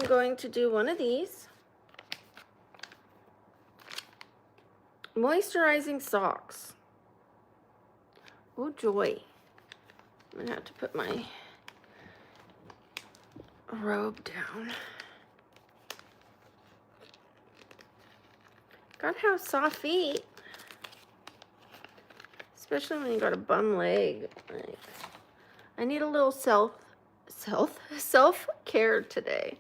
going to do one of these. Moisturizing socks. Oh joy. I'm gonna have to put my robe down. Gotta have soft feet. Especially when you got a bum leg. Like, I need a little self-care today.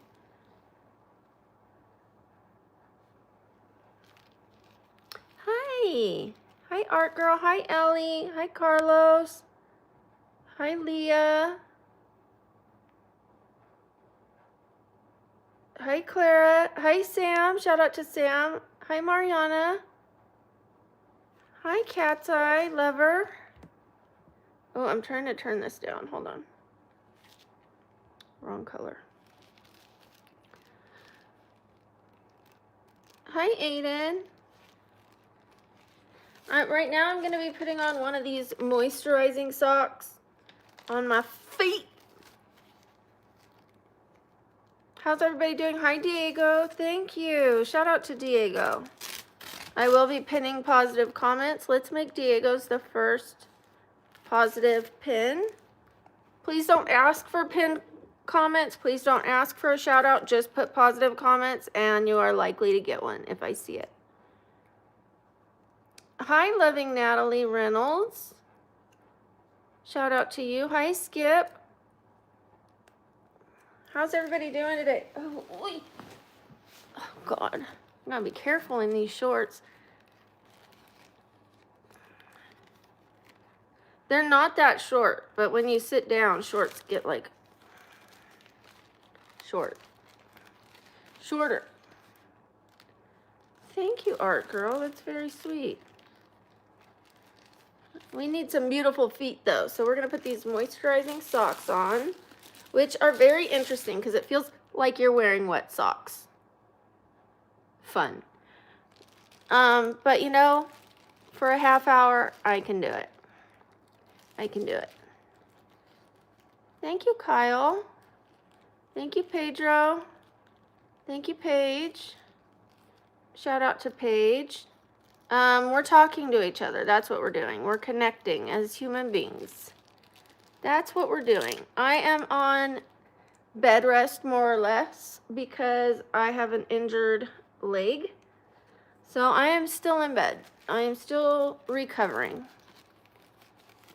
Hi. Hi, Art Girl. Hi, Ellie. Hi, Carlos. Hi, Leah. Hi, Clara. Hi, Sam. Shout out to Sam. Hi, Mariana. Hi, Cat's Eye Lover. Oh, I'm trying to turn this down. Hold on. Wrong color. Hi, Aiden. Right now, I'm going to be putting on one of these moisturizing socks on my feet. How's everybody doing? Hi, Diego. Thank you. Shout out to Diego. I will be pinning positive comments. Let's make Diego's the first positive pin. Please don't ask for pinned comments. Please don't ask for a shout out. Just put positive comments and you are likely to get one if I see it. Hi, loving Natalie Reynolds. Shout out to you. Hi, Skip. How's everybody doing today? Oh, oy. Oh God. I gotta be careful in these shorts. They're not that short, but when you sit down, shorts get like shorter. Thank you, Art Girl. That's very sweet. We need some beautiful feet though, so we're gonna put these moisturizing socks on, which are very interesting because it feels like you're wearing wet socks. Fun. But you know, for a half hour, I can do it. I can do it. Thank you, Kyle. Thank you, Pedro. Thank you, Paige. Shout out to Paige. We're talking to each other. That's what we're doing. We're connecting as human beings. That's what we're doing. I am on bed rest more or less because I have an injured leg. So I am still in bed. I am still recovering.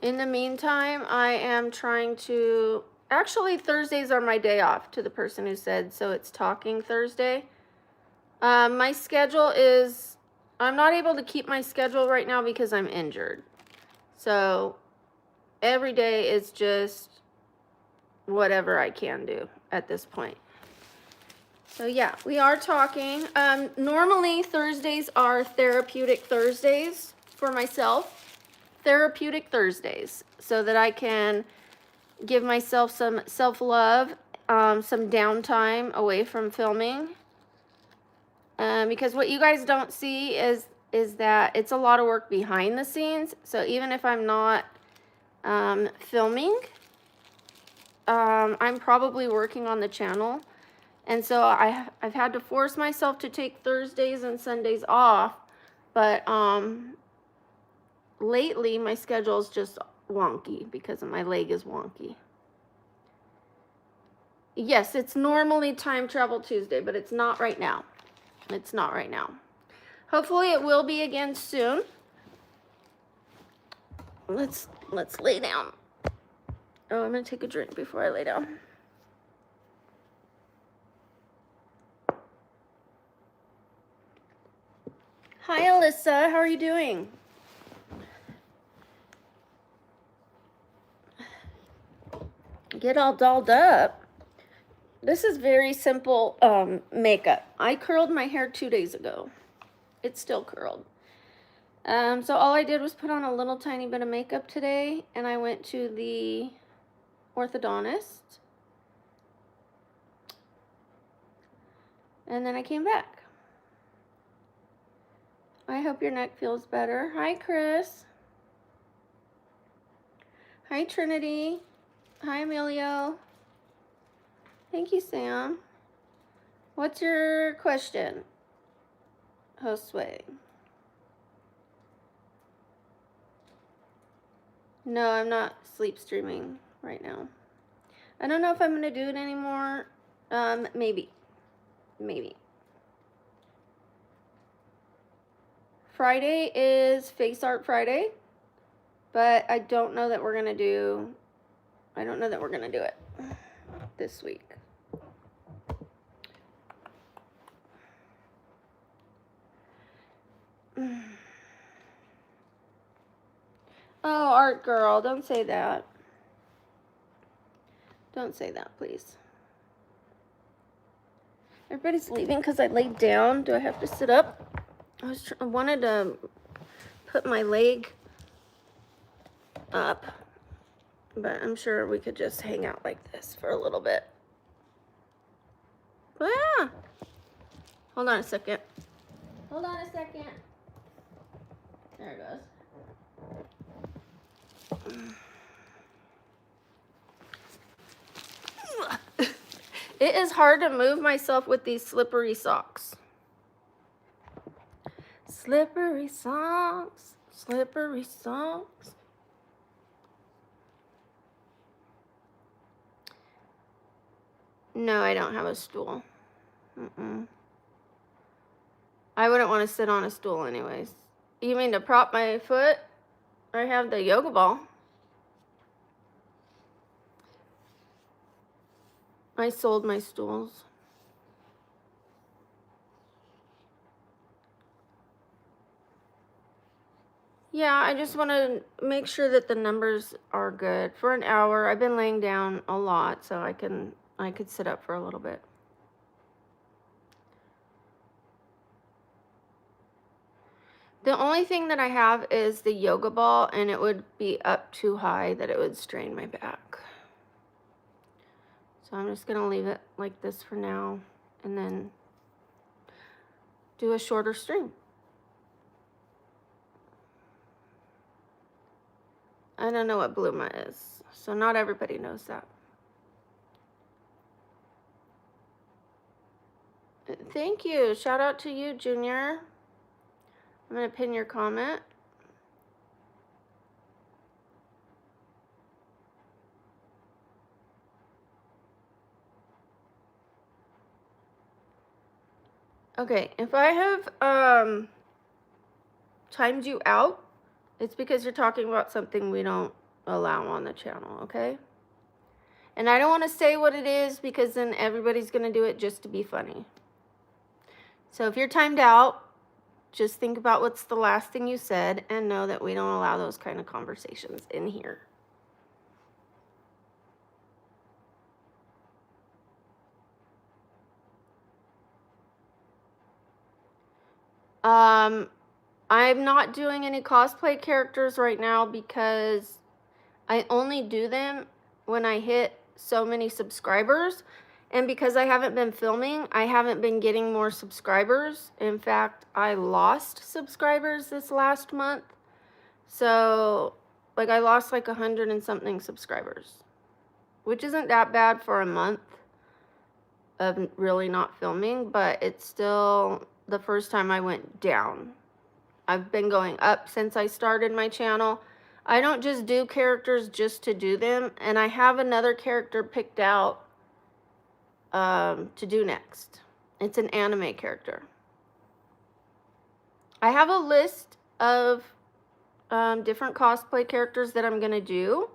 In the meantime, I am trying to, actually Thursdays are my day off, to the person who said, so it's Talking Thursday. My schedule is, I'm not able to keep my schedule right now because I'm injured. So every day is just whatever I can do at this point. So yeah, we are talking. Normally Thursdays are therapeutic Thursdays for myself. Therapeutic Thursdays, so that I can give myself some self-love, some downtime away from filming. Because what you guys don't see is that it's a lot of work behind the scenes. So even if I'm not filming, I'm probably working on the channel. And so I've had to force myself to take Thursdays and Sundays off. But lately my schedule is just wonky because my leg is wonky. Yes, it's normally Time Travel Tuesday, but it's not right now. It's not right now. Hopefully it will be again soon. Let's lay down. Oh, I'm gonna take a drink before I lay down. Hi, Alyssa. How are you doing? Get all dolled up. This is very simple makeup. I curled my hair 2 days ago. It's still curled. So all I did was put on a little tiny bit of makeup today, and I went to the orthodontist. And then I came back. I hope your neck feels better. Hi, Chris. Hi, Trinity. Hi, Emilio. Thank you, Sam. What's your question, Josue? No, I'm not sleep streaming right now. I don't know if I'm going to do it anymore. Maybe. Maybe. Friday is Face Art Friday, but I don't know that we're going to do it this week. Oh, Art Girl, don't say that. Don't say that, please. Everybody's leaving because I laid down. Do I have to sit up? I wanted to put my leg up, but I'm sure we could just hang out like this for a little bit. Ah! Hold on a second. Hold on a second. There it goes. It is hard to move myself with these slippery socks. Slippery socks, slippery socks. No, I don't have a stool. I wouldn't want to sit on a stool anyways. You mean to prop my foot? I have the yoga ball. I sold my stools. Yeah, I just want to make sure that the numbers are good. For an hour, I've been laying down a lot, so I could sit up for a little bit. The only thing that I have is the yoga ball, and it would be up too high that it would strain my back. So I'm just going to leave it like this for now, and then do a shorter stream. I don't know what Bluma is, so not everybody knows that. Thank you. Shout out to you, Junior. I'm going to pin your comment. Okay, if I have timed you out, it's because you're talking about something we don't allow on the channel, okay? And I don't want to say what it is because then everybody's going to do it just to be funny. So if you're timed out, just think about what's the last thing you said and know that we don't allow those kind of conversations in here. I'm not doing any cosplay characters right now because I only do them when I hit so many subscribers. And because I haven't been filming, I haven't been getting more subscribers. In fact, I lost subscribers this last month. So, like, I lost like 100 and something subscribers, which isn't that bad for a month of really not filming, but it's still the first time I went down. I've been going up since I started my channel. I don't just do characters just to do them, and I have another character picked out to do next. It's an anime character. I have a list of different cosplay characters that I'm going to do,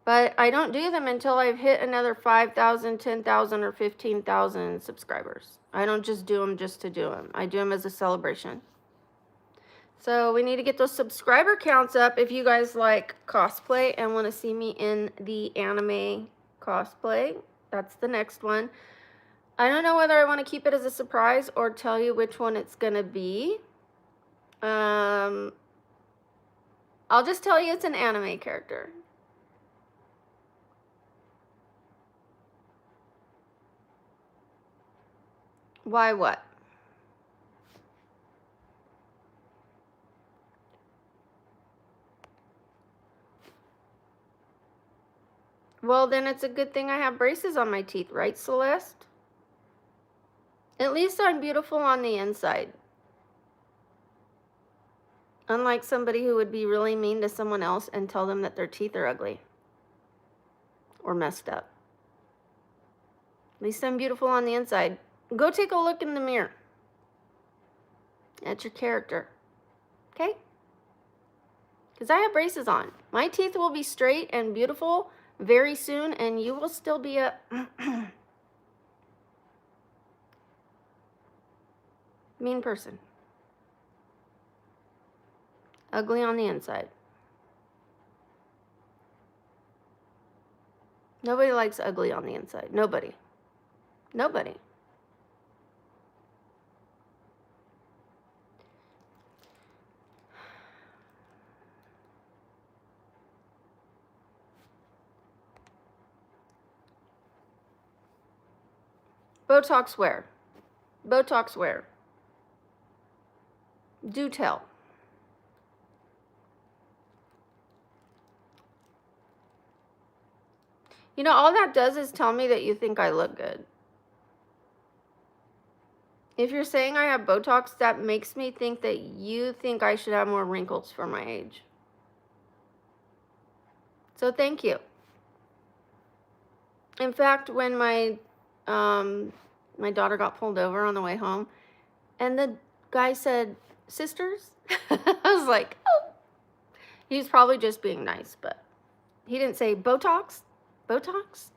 but I don't do them until I've hit another 5,000, 10,000, or 15,000 subscribers. I don't just do them just to do them. I do them as a celebration. So we need to get those subscriber counts up if you guys like cosplay and want to see me in the anime cosplay. That's the next one. I don't know whether I want to keep it as a surprise or tell you which one it's going to be. I'll just tell you it's an anime character. Why what? Well, then it's a good thing I have braces on my teeth, right, Celeste? At least I'm beautiful on the inside. Unlike somebody who would be really mean to someone else and tell them that their teeth are ugly or messed up. At least I'm beautiful on the inside. Go take a look in the mirror at your character. Okay? Because I have braces on. My teeth will be straight and beautiful very soon, and you will still be a mean person. Ugly on the inside. Nobody likes ugly on the inside. Nobody. Nobody. Botox where? Botox where? Do tell. You know, all that does is tell me that you think I look good. If you're saying I have Botox, that makes me think that you think I should have more wrinkles for my age. So thank you. In fact, when my daughter got pulled over on the way home, and the guy said, "Sisters?" I was like, oh. He was probably just being nice, but he didn't say Botox? Botox?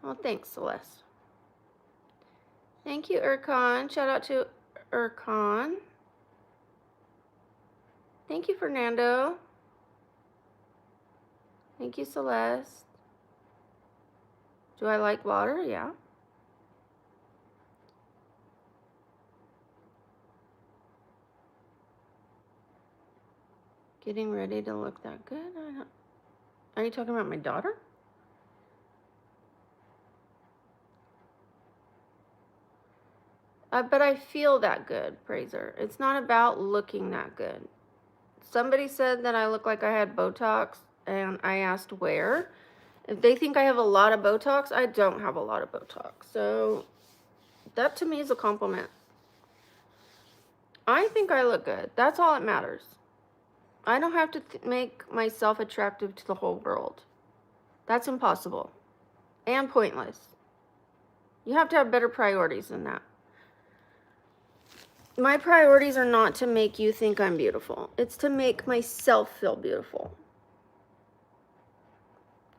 Well, thanks, Celeste. Thank you, Urcon. Shout out to Urcon. Thank you, Fernando. Thank you, Celeste. Do I like water? Yeah. Getting ready to look that good? Are you talking about my daughter? But I feel that good, Praiser. It's not about looking that good. Somebody said that I look like I had Botox, and I asked where. If they think I have a lot of Botox, I don't have a lot of Botox. So that to me is a compliment. I think I look good. That's all that matters. I don't have to make myself attractive to the whole world. That's impossible and pointless. You have to have better priorities than that. My priorities are not to make you think I'm beautiful. It's to make myself feel beautiful.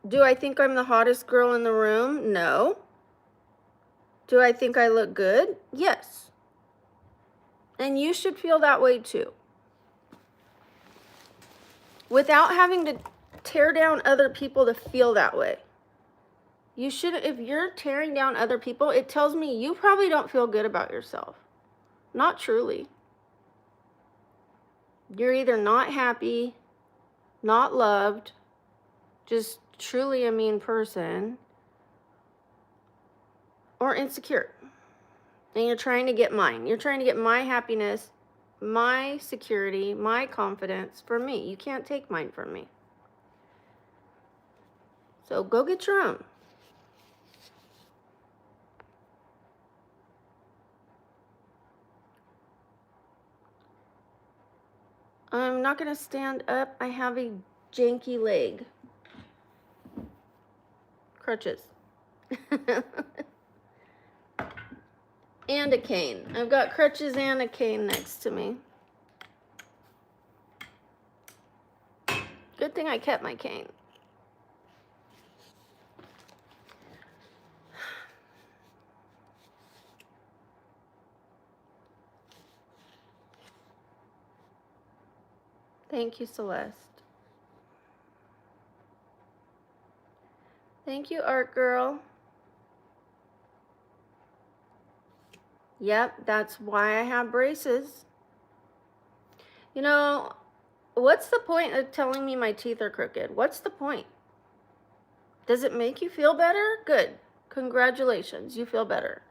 Do I think I'm the hottest girl in the room? No. Do I think I look good? Yes. And you should feel that way too. Without having to tear down other people to feel that way. You should, if you're tearing down other people, it tells me you probably don't feel good about yourself. Not truly. You're either not happy, not loved, just truly a mean person, or insecure. And you're trying to get mine. You're trying to get my happiness, my security, my confidence for me. You can't take mine from me. So go get your own. I'm not going to stand up. I have a janky leg. Crutches. And a cane. I've got crutches and a cane next to me. Good thing I kept my cane. Thank you, Celeste. Thank you, Art Girl. Yep, that's why I have braces. You know, what's the point of telling me my teeth are crooked? What's the point? Does it make you feel better? Good. Congratulations, you feel better.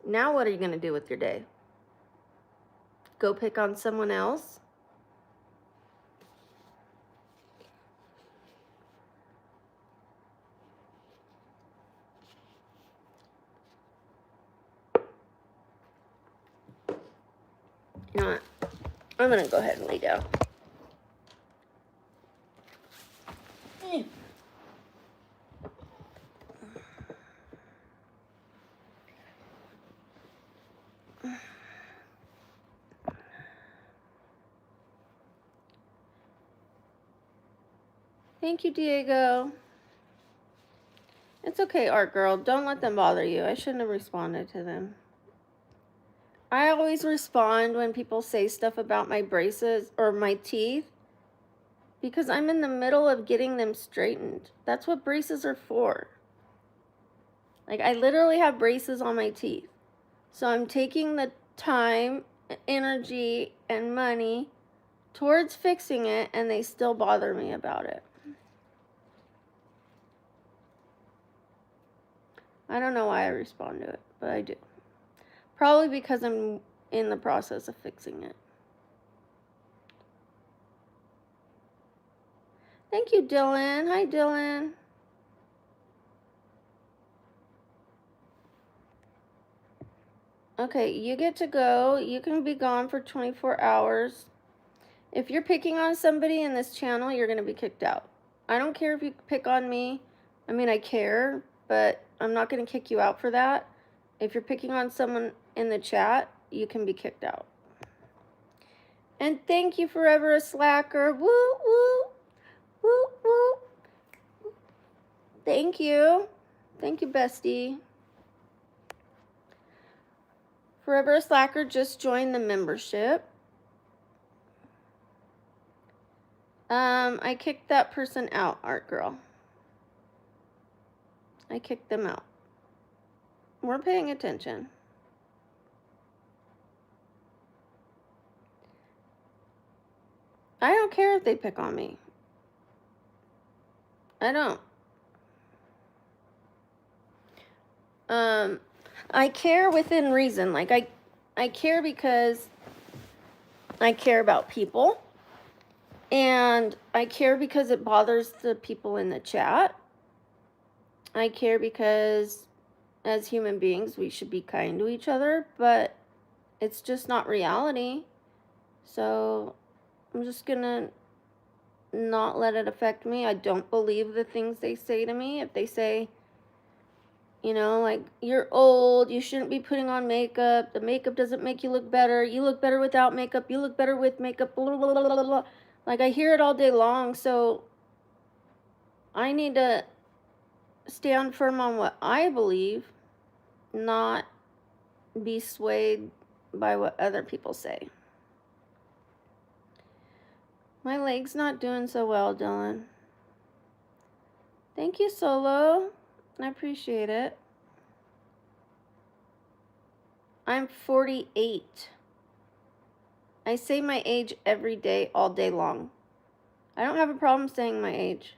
Now what are you going to do with your day? go pick on someone else. You know what? I'm gonna go ahead and lay down. Thank you, Diego. It's okay, Art Girl. Don't let them bother you. I shouldn't have responded to them. I always respond when people say stuff about my braces or my teeth because I'm in the middle of getting them straightened. That's what braces are for. Like, I literally have braces on my teeth. So I'm taking the time, energy, and money towards fixing it, and they still bother me about it. I don't know why I respond to it, but I do. Probably because I'm in the process of fixing it. Thank you, Dylan. Hi, Dylan. Okay, you get to go. You can be gone for 24 hours. If you're picking on somebody in this channel, you're going to be kicked out. I don't care if you pick on me. I mean, I care, but I'm not going to kick you out for that. If you're picking on someone in the chat, you can be kicked out. And thank you, Forever a Slacker. Woo, woo, woo, woo. Thank you. Thank you, bestie. Forever a Slacker just joined the membership. I kicked that person out, Art Girl. I kicked them out. We're paying attention. I don't care if they pick on me. I don't. I care within reason. Like, I care because I care about people. And I care because it bothers the people in the chat. I care because as human beings, we should be kind to each other, but it's just not reality. So I'm just gonna not let it affect me. I don't believe the things they say to me. If they say, you know, like, you're old, you shouldn't be putting on makeup, the makeup doesn't make you look better, you look better without makeup, you look better with makeup, blah, blah, blah, blah, blah. Like, I hear it all day long, so I need to stand firm on what I believe, not be swayed by what other people say. My leg's not doing so well, Dylan. Thank you, Solo. I appreciate it. I'm 48. I say my age every day, all day long. I don't have a problem saying my age.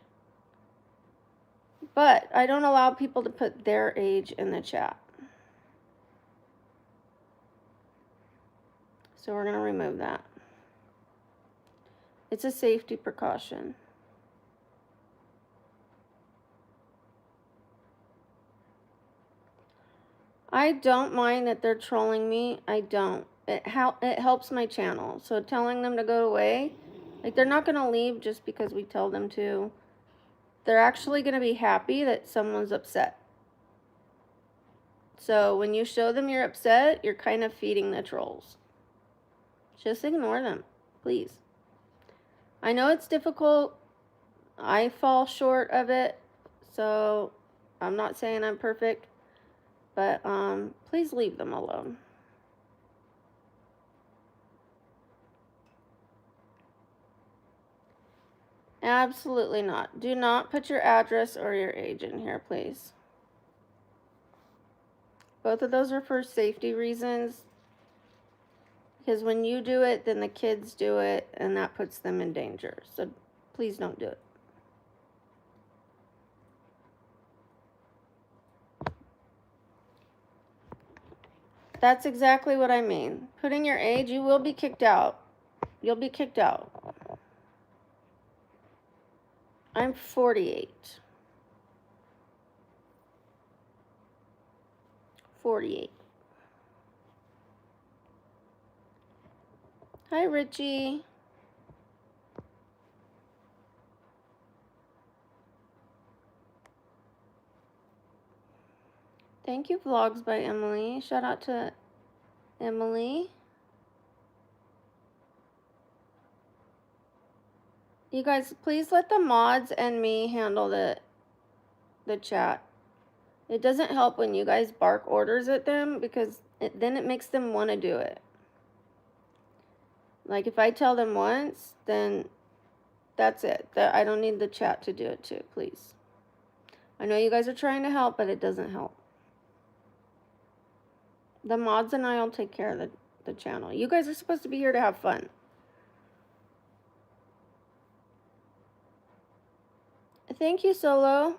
But I don't allow people to put their age in the chat. So we're going to remove that. It's a safety precaution. I don't mind that they're trolling me. I don't. It helps my channel. So telling them to go away, like, they're not going to leave just because we tell them to. They're actually going to be happy that someone's upset. So when you show them you're upset, you're kind of feeding the trolls. Just ignore them, please. I know it's difficult. I fall short of it. So I'm not saying I'm perfect. But please leave them alone. Absolutely not. Do not put your address or your age in here, please. Both of those are for safety reasons. Because when you do it, then the kids do it, and that puts them in danger. So please don't do it. That's exactly what I mean. Putting your age, you will be kicked out. You'll be kicked out. I'm 48. 48. Hi, Richie. Thank you, Vlogs by Emily. Shout out to Emily. You guys, please let the mods and me handle the chat. It doesn't help when you guys bark orders at them because then it makes them want to do it. Like if I tell them once, then that's it. I don't need the chat to do it too, please. I know you guys are trying to help, but it doesn't help. The mods and I will take care of the channel. You guys are supposed to be here to have fun. Thank you, Solo.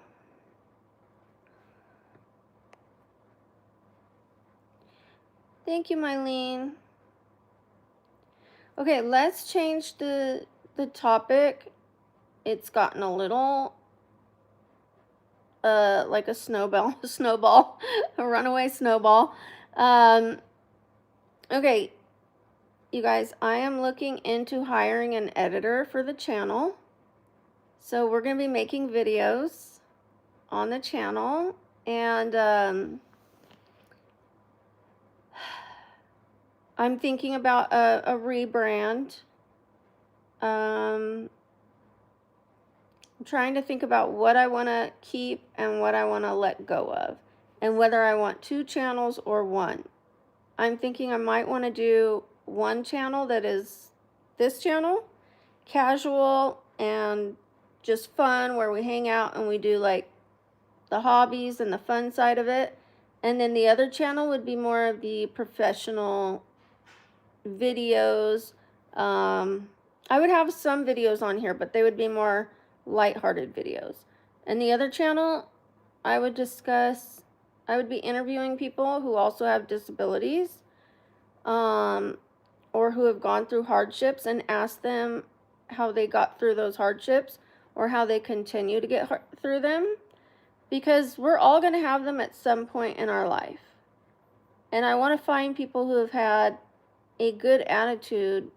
Thank you, Mylene. Okay, let's change the topic. It's gotten a little like a snowball, a runaway snowball. Okay, you guys, I am looking into hiring an editor for the channel. So we're going to be making videos on the channel, and I'm thinking about a rebrand. I'm trying to think about what I want to keep and what I want to let go of, and whether I want 2 channels or 1. I'm thinking I might want to do 1 channel that is this channel, casual and just fun, where we hang out and we do like the hobbies and the fun side of it. And then the other channel would be more of the professional videos. I would have some videos on here, but they would be more lighthearted videos. And the other channel, I would be interviewing people who also have disabilities, or who have gone through hardships, and ask them how they got through those hardships or how they continue to get through them, because we're all going to have them at some point in our life. And I want to find people who have had a good attitude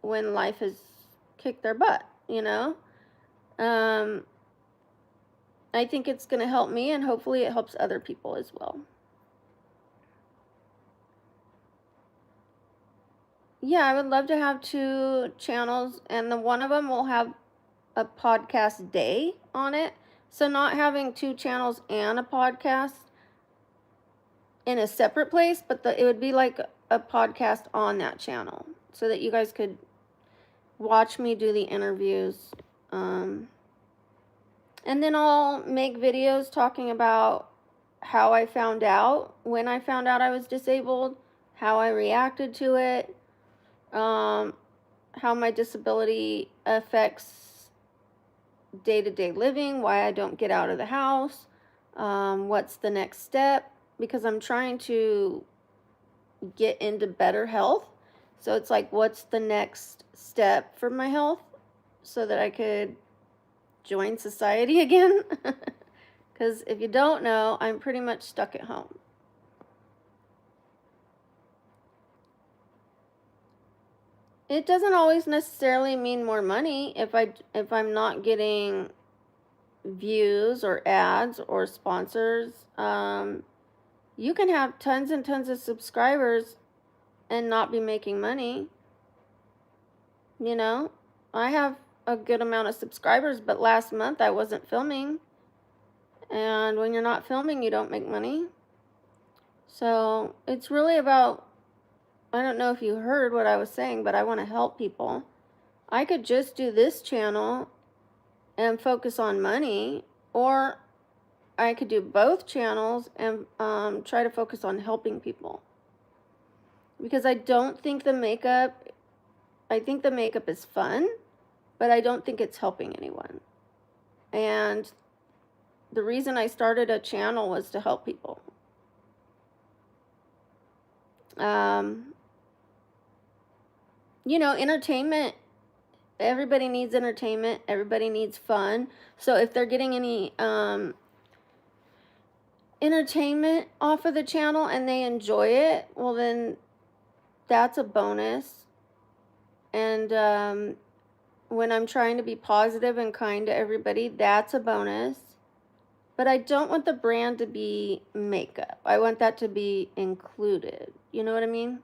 when life has kicked their butt, you know? I think it's going to help me, and hopefully it helps other people as well. Yeah, I would love to have 2 channels, and one of them will have a podcast day on it. So not having 2 channels and a podcast in a separate place, but it would be like a podcast on that channel so that you guys could watch me do the interviews. And then I'll make videos talking about how I found out, when I found out I was disabled, how I reacted to it, how my disability affects day-to-day living, why I don't get out of the house, what's the next step, because I'm trying to get into better health. So it's like, what's the next step for my health so that I could join society again? Because if you don't know, I'm pretty much stuck at home. It doesn't always necessarily mean more money. If I'm not getting views or ads or sponsors, you can have tons and tons of subscribers and not be making money. You know, I have a good amount of subscribers, but last month I wasn't filming. And when you're not filming, you don't make money. So it's really about, I don't know if you heard what I was saying, but I want to help people. I could just do this channel and focus on money, or I could do both channels and try to focus on helping people. Because I don't think I think the makeup is fun, but I don't think it's helping anyone. And the reason I started a channel was to help people. You know, entertainment, everybody needs entertainment, everybody needs fun. So if they're getting any entertainment off of the channel and they enjoy it, well, then that's a bonus. And when I'm trying to be positive and kind to everybody, that's a bonus. But I don't want the brand to be makeup. I want that to be included. You know what I mean?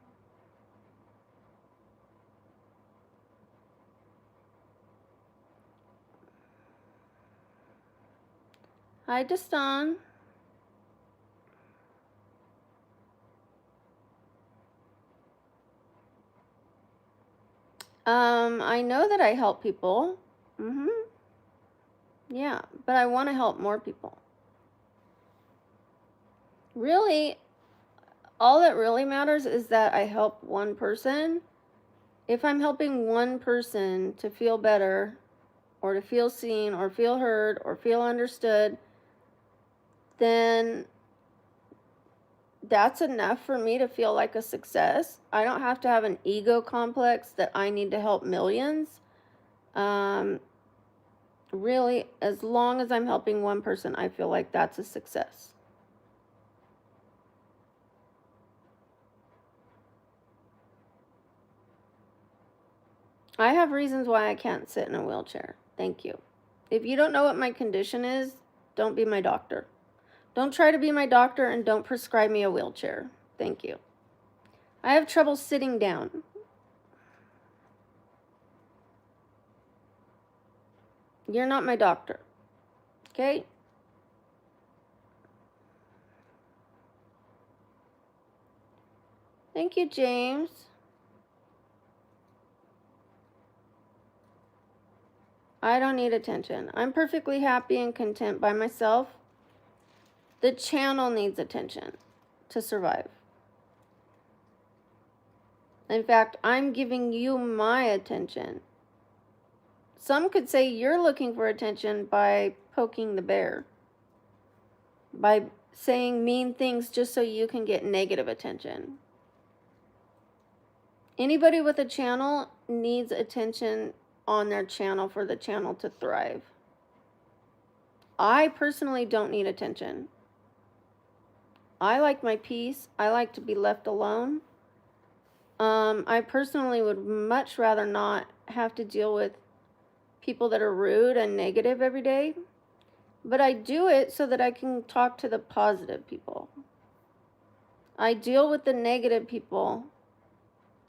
Hi, Destan. I know that I help people. Yeah, but I want to help more people. Really, all that really matters is that I help one person. If I'm helping one person to feel better, or to feel seen, or feel heard, or feel understood, then that's enough for me to feel like a success. I don't have to have an ego complex that I need to help millions. Really, as long as I'm helping one person, I feel like that's a success. I have reasons why I can't sit in a wheelchair. Thank you. If you don't know what my condition is, don't be my doctor. Don't try to be my doctor, and don't prescribe me a wheelchair. Thank you. I have trouble sitting down. You're not my doctor. Okay? Thank you, James. I don't need attention. I'm perfectly happy and content by myself. The channel needs attention to survive. In fact, I'm giving you my attention. Some could say you're looking for attention by poking the bear, by saying mean things just so you can get negative attention. Anybody with a channel needs attention on their channel for the channel to thrive. I personally don't need attention. I like my peace. I like to be left alone. I personally would much rather not have to deal with people that are rude and negative every day. But I do it so that I can talk to the positive people. I deal with the negative people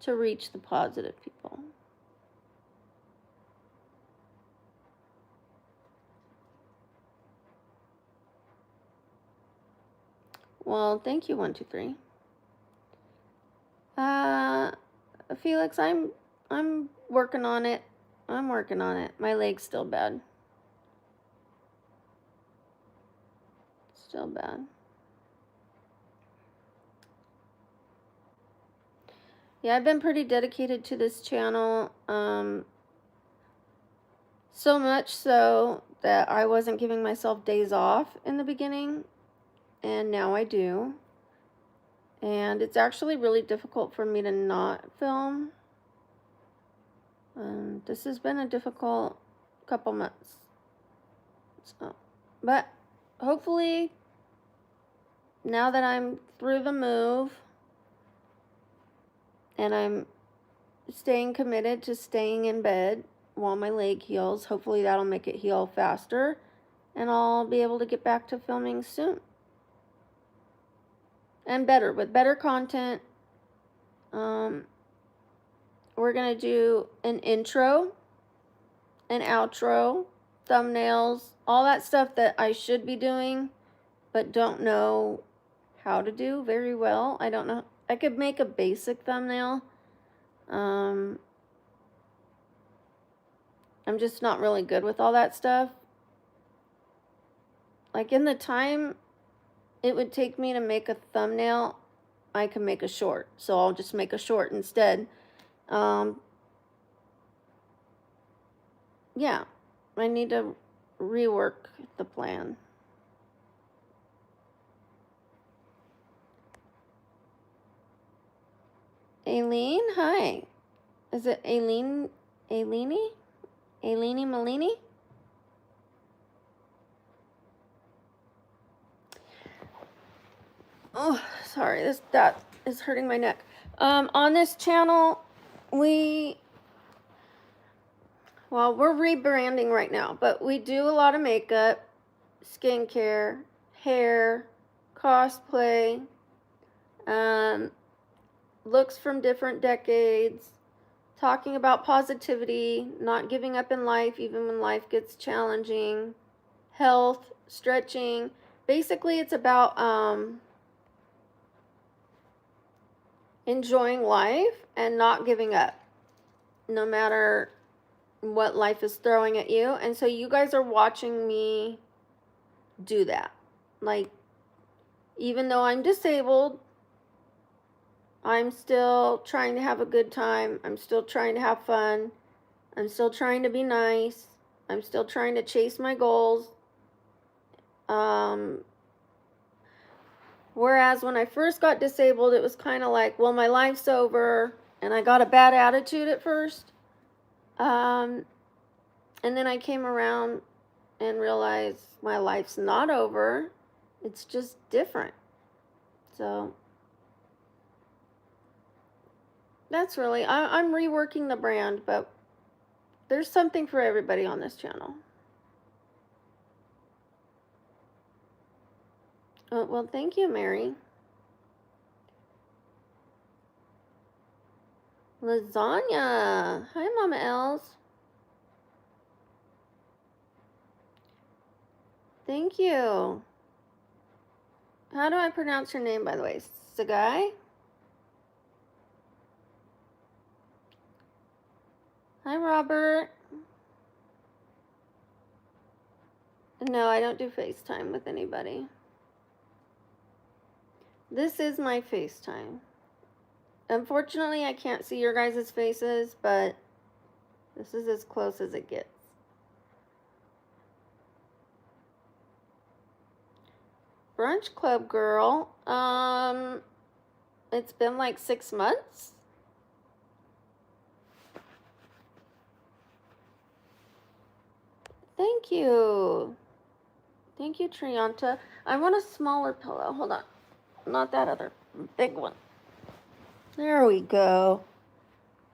to reach the positive people. Well, thank you, 123. Felix, I'm working on it. I'm working on it. My leg's still bad. Still bad. Yeah, I've been pretty dedicated to this channel. So much so that I wasn't giving myself days off in the beginning, and now I do. And it's actually really difficult for me to not film. This has been a difficult couple months. So, but hopefully, now that I'm through the move and I'm staying committed to staying in bed while my leg heals, hopefully that'll make it heal faster and I'll be able to get back to filming soon. And better, with better content. We're going to do an intro, an outro, thumbnails, all that stuff that I should be doing, but don't know how to do very well. I don't know. I could make a basic thumbnail. I'm just not really good with all that stuff. Like, in the time it would take me to make a thumbnail, I can make a short. So I'll just make a short instead. Yeah, I need to rework the plan. Aileen, hi. Is it Aileen? Aileenie? Aileenie Malini? Oh, sorry, that is hurting my neck. On this channel, we're rebranding right now, but we do a lot of makeup, skincare, hair, cosplay, looks from different decades, talking about positivity, not giving up in life even when life gets challenging, health, stretching. Basically, it's about enjoying life and not giving up, no matter what life is throwing at you. And so you guys are watching me do that. Like, even though I'm disabled, I'm still trying to have a good time. I'm still trying to have fun. I'm still trying to be nice. I'm still trying to chase my goals. Whereas when I first got disabled, it was kind of like, well, my life's over. And I got a bad attitude at first. And then I came around and realized my life's not over. It's just different. So that's really, I'm reworking the brand, but there's something for everybody on this channel. Oh, well, thank you, Mary. Lasagna. Hi, Mama Els. Thank you. How do I pronounce your name, by the way? Sagai? Hi, Robert. No, I don't do FaceTime with anybody. This is my FaceTime. Unfortunately, I can't see your guys' faces, but this is as close as it gets. Brunch Club girl. It's been like 6 months. Thank you. Thank you, Trianta. I want a smaller pillow. Hold on. Not that other big one. There we go.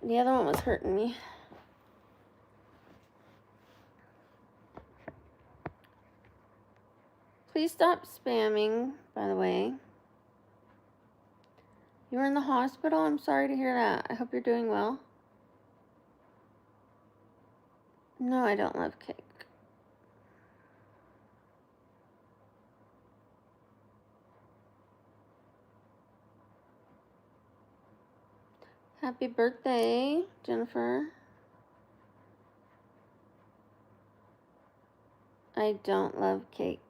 The other one was hurting me. Please stop spamming, by the way. You were in the hospital? I'm sorry to hear that. I hope you're doing well. No, I don't love cake. Happy birthday, Jennifer. I don't love cake.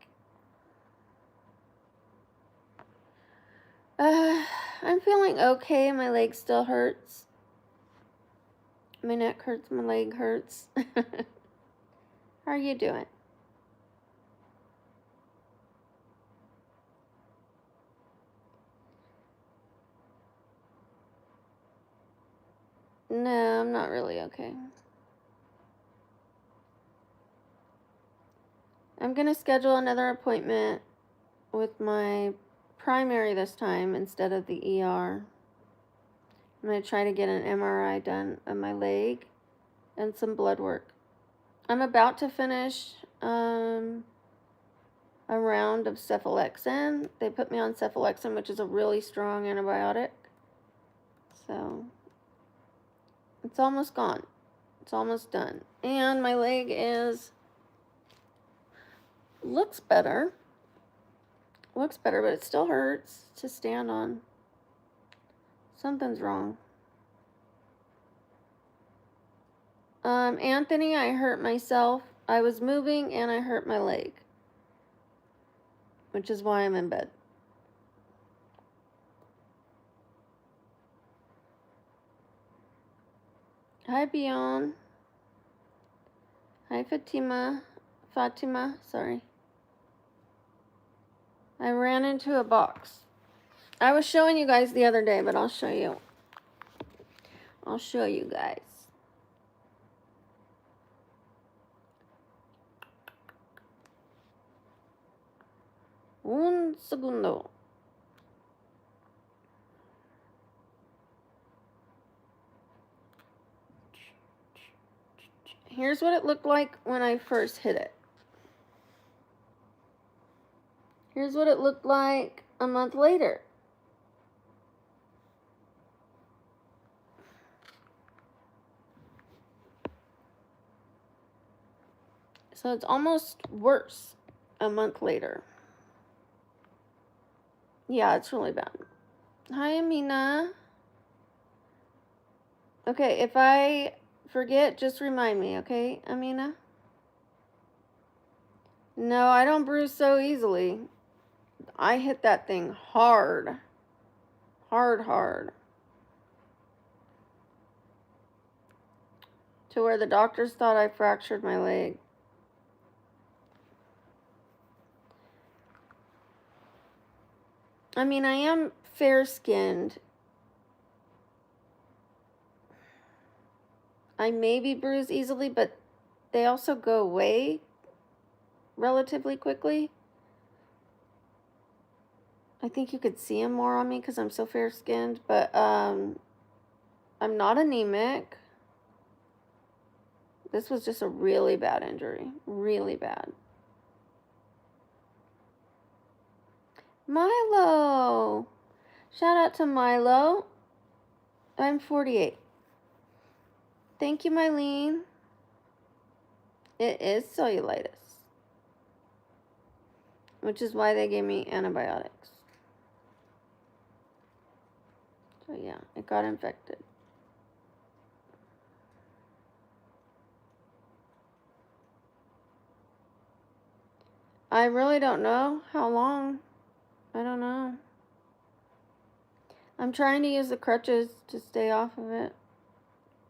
I'm feeling okay. My leg still hurts. My neck hurts. My leg hurts. How are you doing? No, I'm not really okay. I'm going to schedule another appointment with my primary this time instead of the ER. I'm going to try to get an MRI done of my leg and some blood work. I'm about to finish a round of cephalexin. They put me on cephalexin, which is a really strong antibiotic. So it's almost gone. It's almost done. And my leg looks better. Looks better, but it still hurts to stand on. Something's wrong. Anthony, I hurt myself. I was moving and I hurt my leg, which is why I'm in bed. Hi, Beyond. Hi, Fatima, sorry. I ran into a box. I was showing you guys the other day, but I'll show you. I'll show you guys. Un segundo. Here's what it looked like when I first hit it. Here's what it looked like a month later. So it's almost worse a month later. Yeah, it's really bad. Hi, Amina. Okay, if I forget, just remind me, okay, Amina? No, I don't bruise so easily. I hit that thing hard. Hard. To where the doctors thought I fractured my leg. I mean, I am fair-skinned. I maybe bruise easily, but they also go away relatively quickly. I think you could see them more on me because I'm so fair-skinned, but I'm not anemic. This was just a really bad injury. Really bad. Milo! Shout out to Milo. I'm 48. Thank you, Mylene. It is cellulitis, which is why they gave me antibiotics. So yeah, it got infected. I really don't know how long. I don't know. I'm trying to use the crutches to stay off of it.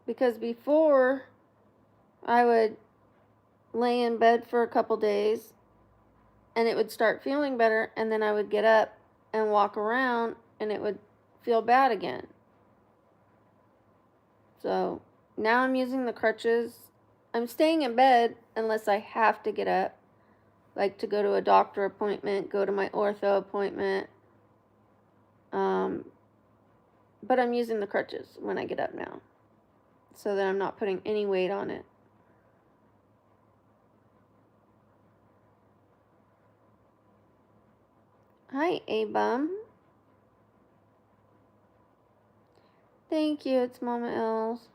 Because before, I would lay in bed for a couple days and it would start feeling better, and then I would get up and walk around and it would feel bad again. So now I'm using the crutches. I'm staying in bed unless I have to get up, like to go to a doctor appointment, go to my ortho appointment. But I'm using the crutches when I get up now, so that I'm not putting any weight on it. Hi, A-Bum. Thank you, it's Mama Els.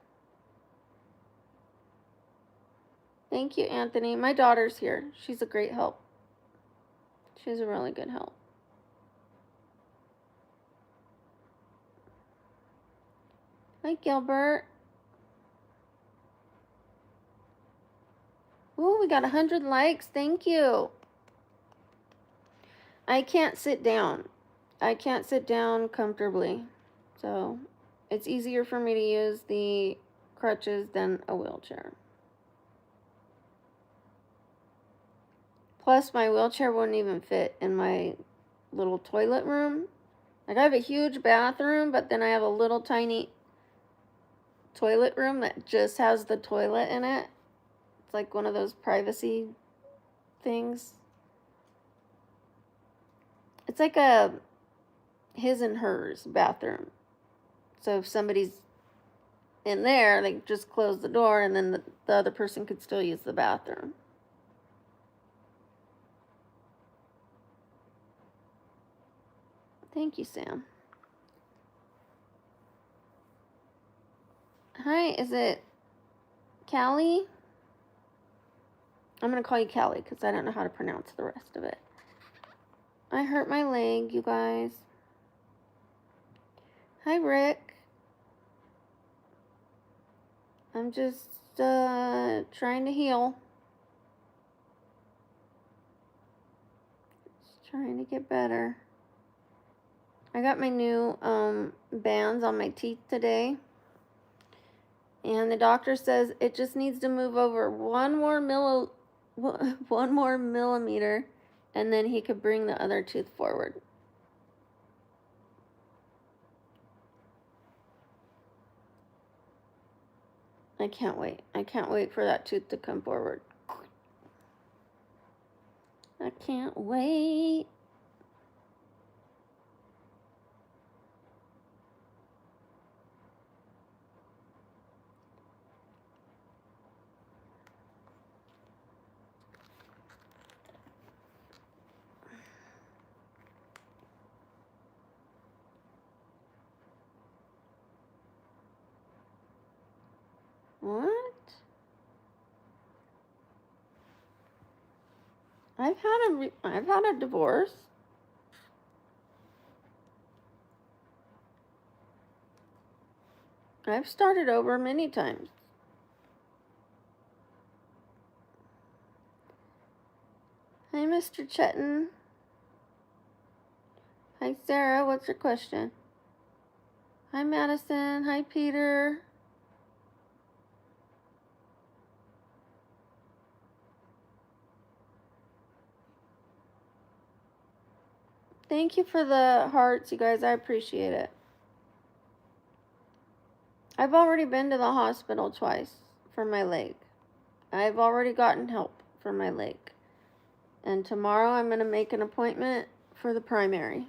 Thank you, Anthony. My daughter's here. She's a great help. She's a really good help. Hi, Gilbert. Ooh, we got 100 likes. Thank you. I can't sit down. I can't sit down comfortably. So it's easier for me to use the crutches than a wheelchair. Plus, my wheelchair wouldn't even fit in my little toilet room. Like, I have a huge bathroom, but then I have a little tiny toilet room that just has the toilet in it. It's like one of those privacy things. It's like a his and hers bathroom. So if somebody's in there, they just close the door and then the other person could still use the bathroom. Thank you, Sam. Hi, is it Callie? I'm going to call you Callie because I don't know how to pronounce the rest of it. I hurt my leg, you guys. Hi, Rick. I'm just trying to heal. Just trying to get better. I got my new bands on my teeth today. And the doctor says it just needs to move over one more millimeter, and then he could bring the other tooth forward. I can't wait. I can't wait for that tooth to come forward. I can't wait. What? I've had a divorce. I've started over many times. Hi, Mr. Chetin. Hi, Sarah. What's your question? Hi, Madison. Hi, Peter. Thank you for the hearts, you guys. I appreciate it. I've already been to the hospital twice for my leg. I've already gotten help for my leg. And tomorrow I'm going to make an appointment for the primary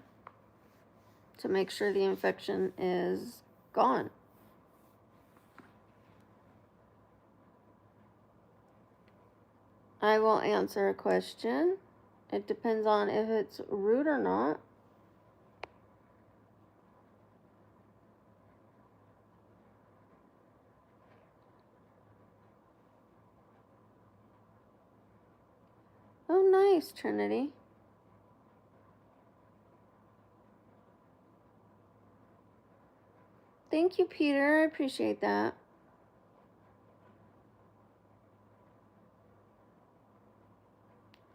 to make sure the infection is gone. I will answer a question. It depends on if it's rude or not. Oh, nice, Trinity. Thank you, Peter. I appreciate that.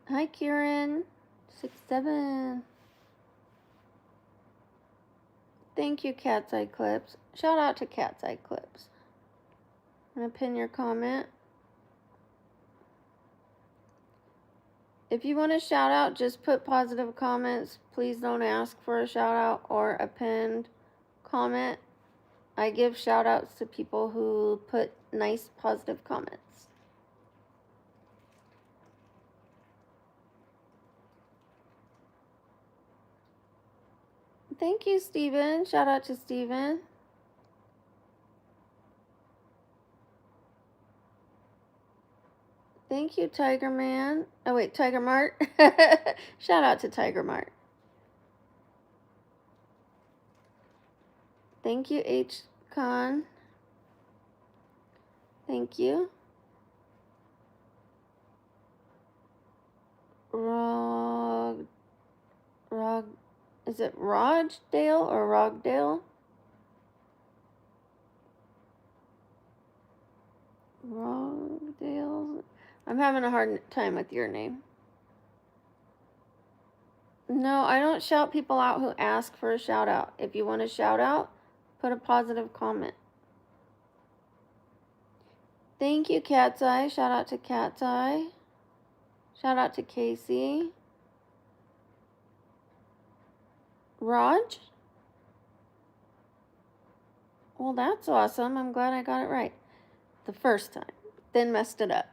Hi, Kieran. 6'7". Thank you, Cat's Eye Clips. Shout out to Cat's Eye Clips. I'm going to pin your comment. If you want a shout out, just put positive comments. Please don't ask for a shout out or a pinned comment. I give shout outs to people who put nice positive comments. Thank you, Steven. Shout out to Steven. Thank you, Tiger Man. Oh, wait, Tiger Mart. Shout out to Tiger Mart. Thank you, H. Con. Thank you. Is it Rojdale or Rogdale? Rogdale. I'm having a hard time with your name. No, I don't shout people out who ask for a shout out. If you want a shout out, put a positive comment. Thank you, Cat's Eye. Shout out to Cat's Eye. Shout out to Casey. Raj? Well, that's awesome. I'm glad I got it right the first time. Then messed it up.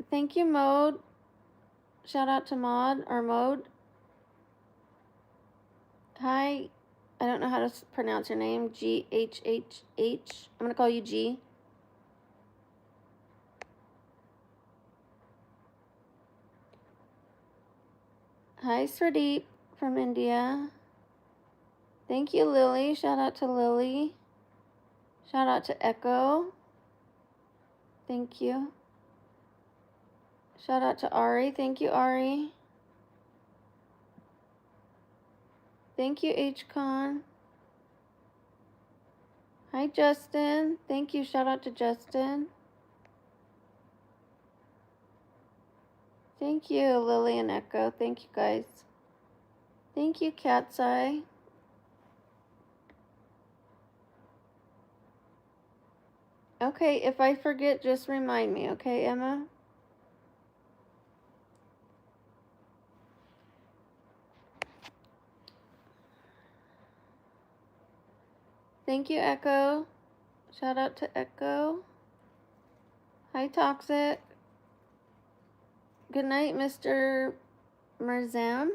Thank you, Mode. Shout out to Maud or Mode. Hi. I don't know how to pronounce your name. G-H-H-H. I'm going to call you G. Hi, Sradeep from India. Thank you, Lily. Shout out to Lily. Shout out to Echo. Thank you. Shout out to Ari. Thank you, Ari. Thank you, H-Con. Hi, Justin. Thank you. Shout out to Justin. Thank you, Lily and Echo. Thank you, guys. Thank you, Cat's Eye. Okay, if I forget, just remind me, okay, Emma? Thank you, Echo. Shout out to Echo. Hi, Toxic. Good night, Mr. Merzam.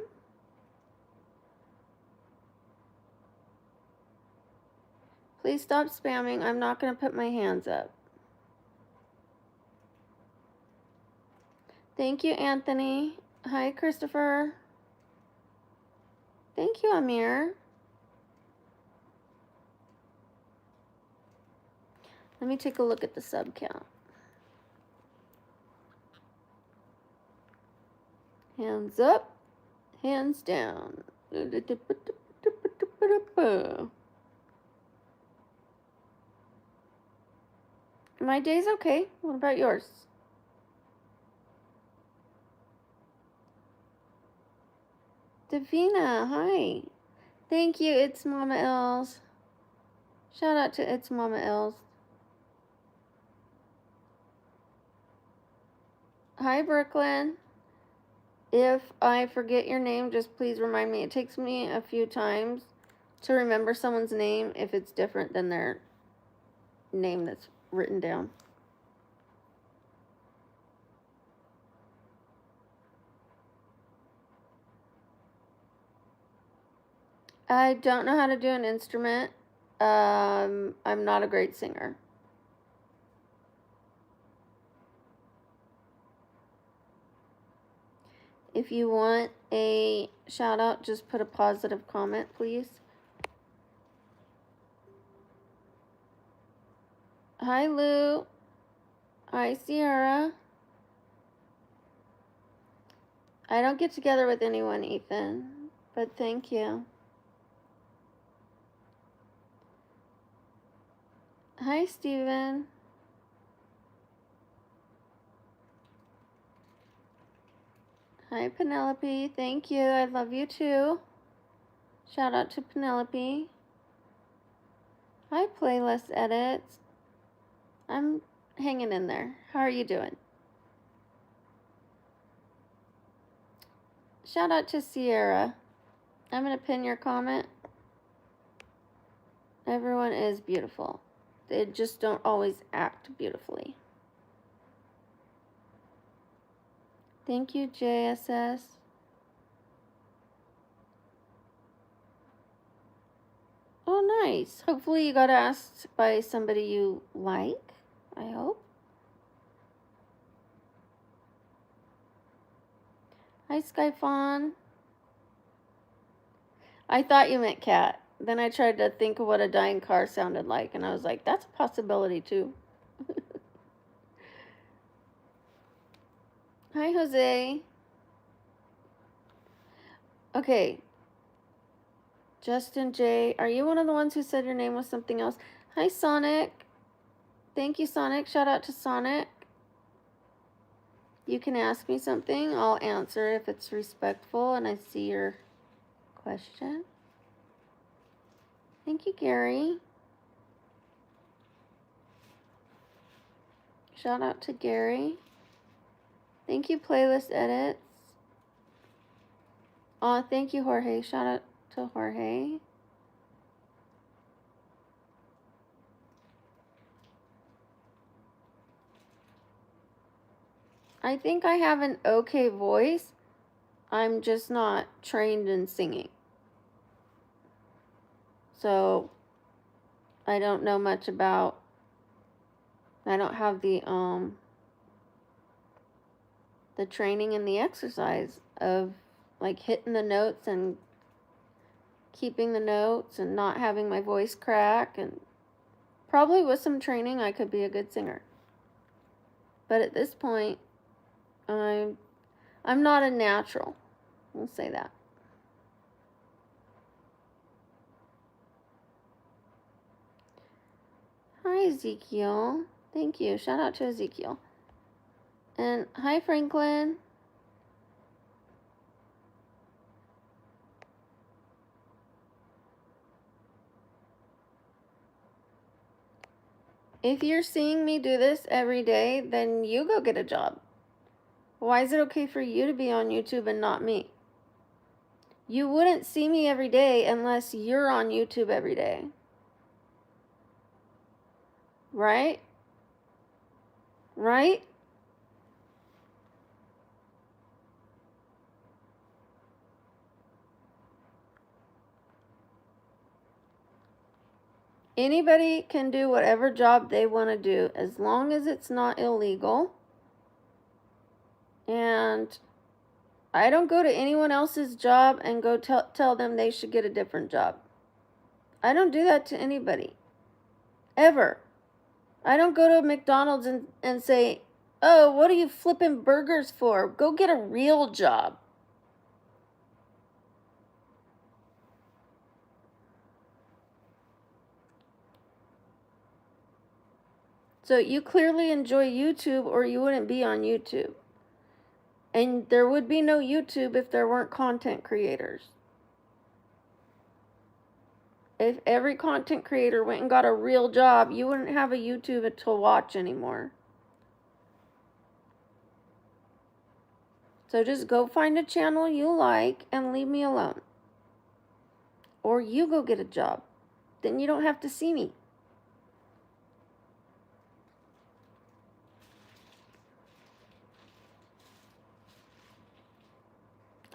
Please stop spamming. I'm not going to put my hands up. Thank you, Anthony. Hi, Christopher. Thank you, Amir. Let me take a look at the sub count. Hands up, hands down. My day's okay. What about yours? Davina, hi. Thank you, It's Mama Els. Shout out to It's Mama Els. Hi, Brooklyn. If I forget your name, just please remind me. It takes me a few times to remember someone's name if it's different than their name that's written down. I don't know how to do an instrument. I'm not a great singer. If you want a shout out, just put a positive comment, please. Hi, Lou. Hi, Sierra. I don't get together with anyone, Ethan, but thank you. Hi, Steven. Hi, Penelope. Thank you. I love you too. Shout out to Penelope. Hi, Playlist Edits. I'm hanging in there. How are you doing? Shout out to Sierra. I'm going to pin your comment. Everyone is beautiful. They just don't always act beautifully. Thank you, JSS. Oh, nice. Hopefully you got asked by somebody you like, I hope. Hi, Skyfawn. I thought you meant cat. Then I tried to think of what a dying car sounded like, and I was like, that's a possibility too. Hi, Jose. Okay. Justin J. Are you one of the ones who said your name was something else? Hi, Sonic. Thank you, Sonic. Shout out to Sonic. You can ask me something. I'll answer if it's respectful and I see your question. Thank you, Gary. Shout out to Gary. Thank you, Playlist Edits. Oh, thank you, Jorge. Shout out to Jorge. I think I have an okay voice. I'm just not trained in singing. So I don't know much about, I don't have the training and the exercise of like hitting the notes and keeping the notes and not having my voice crack, and probably with some training I could be a good singer. But at this point, I'm not a natural. We'll say that. Hi, Ezekiel. Thank you. Shout out to Ezekiel. And hi, Franklin. If you're seeing me do this every day, then you go get a job. Why is it okay for you to be on YouTube and not me? You wouldn't see me every day unless you're on YouTube every day. Right? Right? Anybody can do whatever job they want to do as long as it's not illegal. And I don't go to anyone else's job and go tell them they should get a different job. I don't do that to anybody. Ever. I don't go to McDonald's and say, oh, what are you flipping burgers for? Go get a real job. So you clearly enjoy YouTube or you wouldn't be on YouTube. And there would be no YouTube if there weren't content creators. If every content creator went and got a real job, you wouldn't have a YouTube to watch anymore. So just go find a channel you like and leave me alone. Or you go get a job. Then you don't have to see me.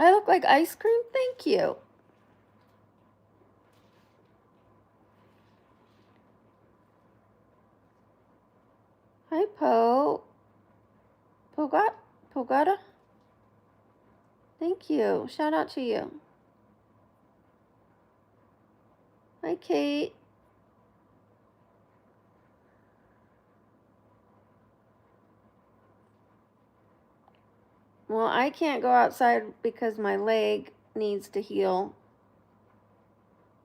I look like ice cream? Thank you. Hi, Pogata? Thank you. Shout out to you. Hi, Kate. Well, I can't go outside because my leg needs to heal.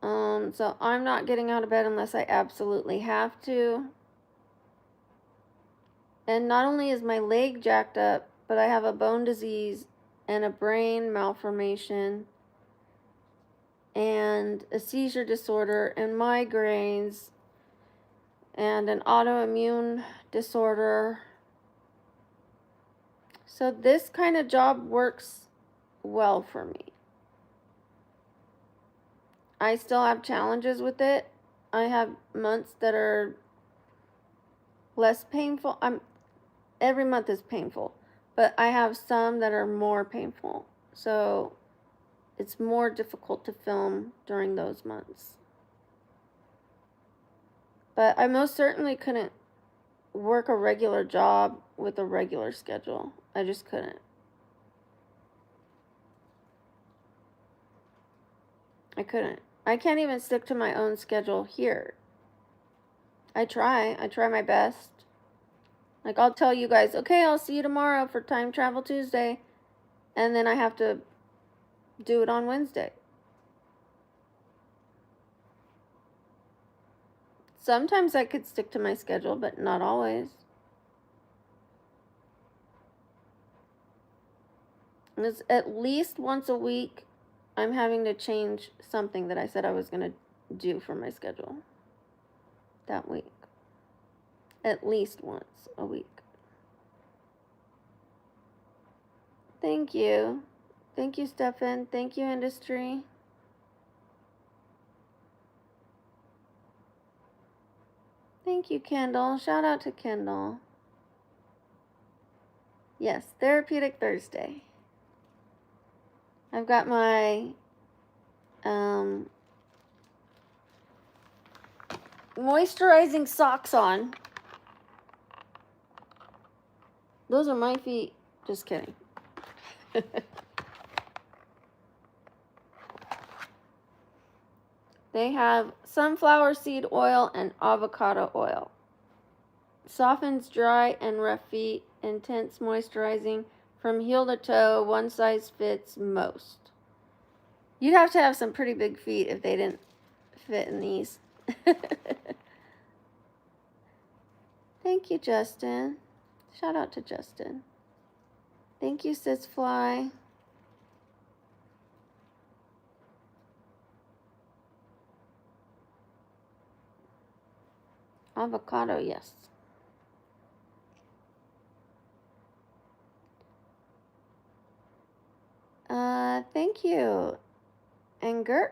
So I'm not getting out of bed unless I absolutely have to. And not only is my leg jacked up, but I have a bone disease and a brain malformation and a seizure disorder and migraines and an autoimmune disorder. So this kind of job works well for me. I still have challenges with it. I have months that are less painful. Every month is painful, but I have some that are more painful. So it's more difficult to film during those months. But I most certainly couldn't work a regular job with a regular schedule. I just couldn't. I couldn't. I can't even stick to my own schedule here. I try my best. Like, I'll tell you guys, okay, I'll see you tomorrow for Time Travel Tuesday. And then I have to do it on Wednesday. Sometimes I could stick to my schedule, but not always. And it's at least once a week I'm having to change something that I said I was going to do for my schedule that week. At least once a week. Thank you. Thank you, Stefan. Thank you, industry. Thank you, Kendall. Shout out to Kendall. Yes, Therapeutic Thursday. I've got my moisturizing socks on. Those are my feet. Just kidding. They have sunflower seed oil and avocado oil. Softens dry and rough feet. Intense moisturizing from heel to toe. One size fits most. You'd have to have some pretty big feet if they didn't fit in these. Thank you, Justin. Shout out to Justin. Thank you, Sisfly. Avocado, yes. Thank you. Angurk?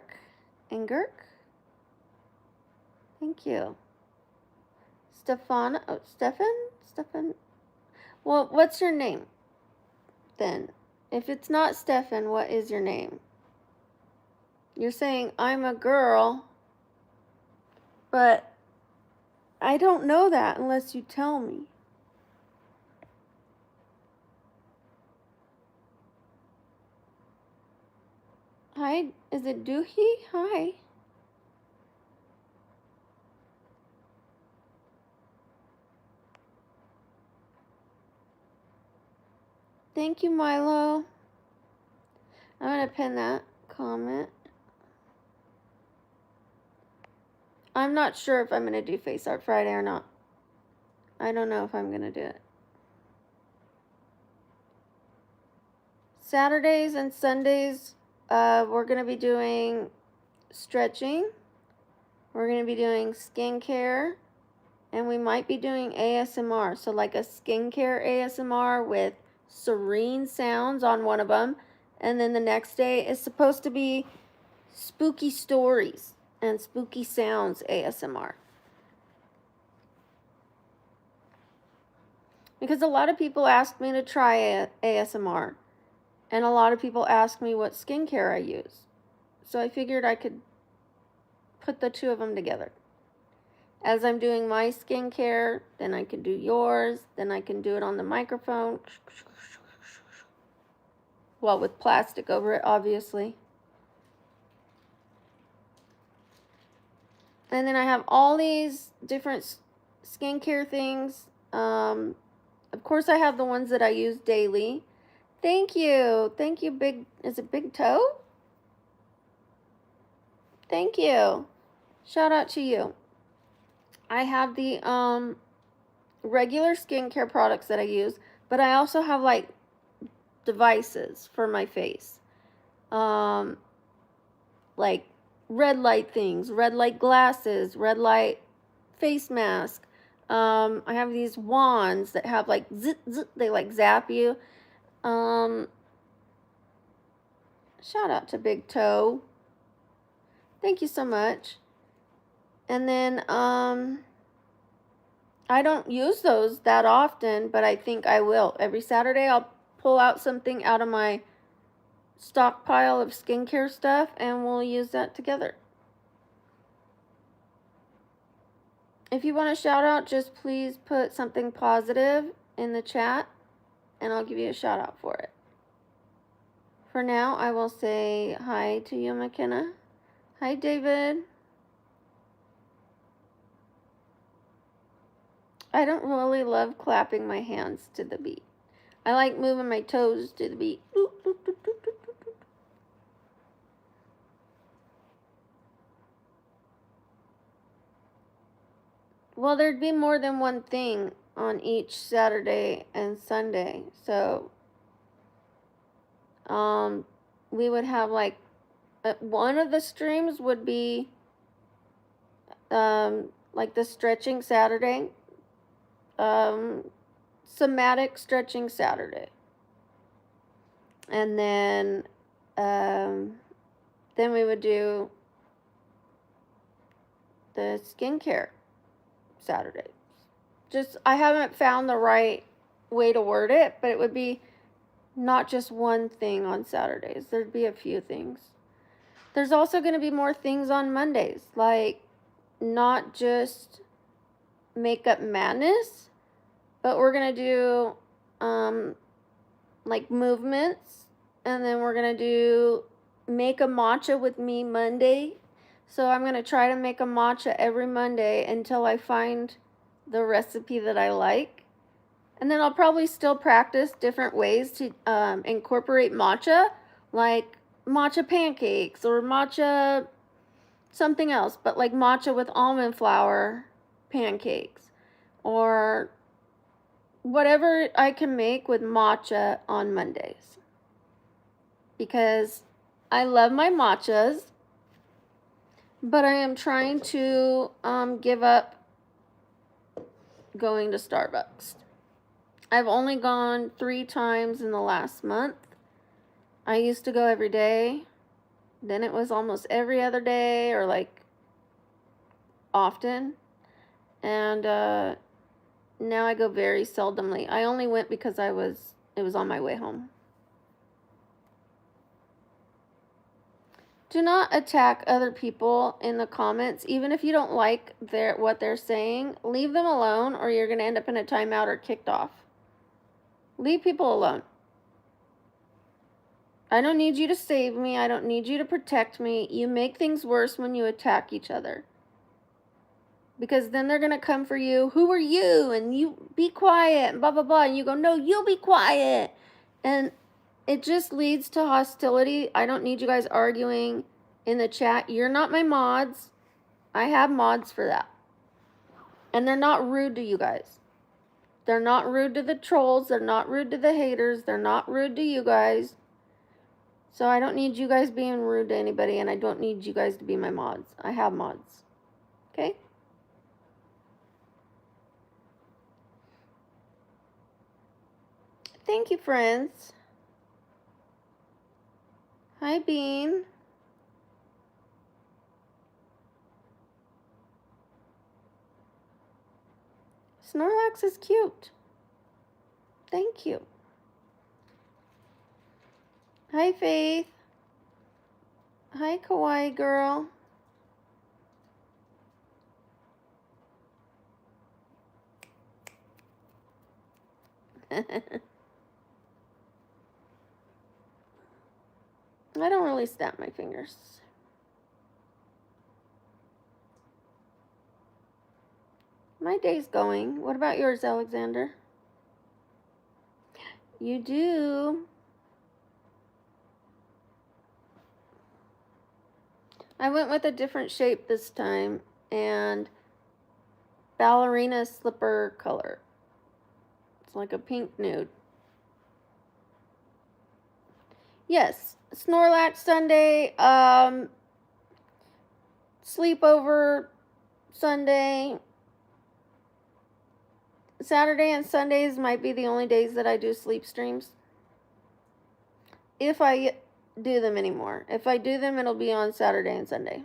Thank you. Stefan? Well, what's your name then? If it's not Stefan, what is your name? You're saying I'm a girl, but I don't know that unless you tell me. Hi, is it Doohy? Hi. Thank you, Milo. I'm going to pin that comment. I'm not sure if I'm going to do Face Art Friday or not. I don't know if I'm going to do it. Saturdays and Sundays, we're going to be doing stretching. We're going to be doing skincare. And we might be doing ASMR. So like a skincare ASMR with serene sounds on one of them. And then the next day is supposed to be spooky stories and spooky sounds ASMR. Because a lot of people asked me to try ASMR. And a lot of people ask me what skincare I use. So I figured I could put the two of them together. As I'm doing my skincare, then I can do yours, then I can do it on the microphone. Well, with plastic over it, obviously. And then I have all these different skincare things. Of course, I have the ones that I use daily. Thank you. Thank you, Big... Is it Big Toe? Thank you. Shout out to you. I have the regular skincare products that I use, but I also have like devices for my face. Like red light things, red light glasses, red light face mask. I have these wands that have like zit, zit, they like zap you. Shout out to Big Toe. Thank you so much. And then I don't use those that often, but I think I will. Every Saturday I'll pull out something out of my stockpile of skincare stuff and we'll use that together. If you want a shout out, just please put something positive in the chat and I'll give you a shout out for it. For now, I will say hi to you, McKenna. Hi, David. I don't really love clapping my hands to the beat. I like moving my toes to the beat. Well, there'd be more than one thing on each Saturday and Sunday. So, we would have like, one of the streams would be, like the stretching Saturday. Somatic stretching Saturday. And then we would do the skincare Saturday. Just, I haven't found the right way to word it, but it would be not just one thing on Saturdays. There'd be a few things. There's also going to be more things on Mondays, like not just makeup madness, but we're going to do like movements, and then we're going to do make a matcha with me Monday. So I'm going to try to make a matcha every Monday until I find the recipe that I like. And then I'll probably still practice different ways to incorporate matcha, like matcha pancakes or matcha something else, but like matcha with almond flour pancakes or whatever I can make with matcha on Mondays. Because I love my matchas, but I am trying to give up going to Starbucks. I've only gone 3 times in the last month. I used to go every day. Then it was almost every other day or like often. And now I go very seldomly. I only went because it was on my way home. Do not attack other people in the comments, even if you don't like what they're saying. Leave them alone, or you're going to end up in a timeout or kicked off. Leave people alone. I don't need you to save me. I don't need you to protect me. You make things worse when you attack each other. Because then they're going to come for you. Who are you? And you be quiet and blah, blah, blah. And you go, no, you'll be quiet. And it just leads to hostility. I don't need you guys arguing in the chat. You're not my mods. I have mods for that. And they're not rude to you guys. They're not rude to the trolls. They're not rude to the haters. They're not rude to you guys. So I don't need you guys being rude to anybody, and I don't need you guys to be my mods. I have mods. Okay? Thank you, friends. Hi, Bean. Snorlax is cute. Thank you. Hi, Faith. Hi, Kawaii girl. I don't really snap my fingers. My day's going. What about yours, Alexander? You do. I went with a different shape this time, and ballerina slipper color. It's like a pink nude. Yes, Snorlax Sunday, sleepover Sunday. Saturday and Sundays might be the only days that I do sleep streams. If I do them anymore. If I do them, it'll be on Saturday and Sunday.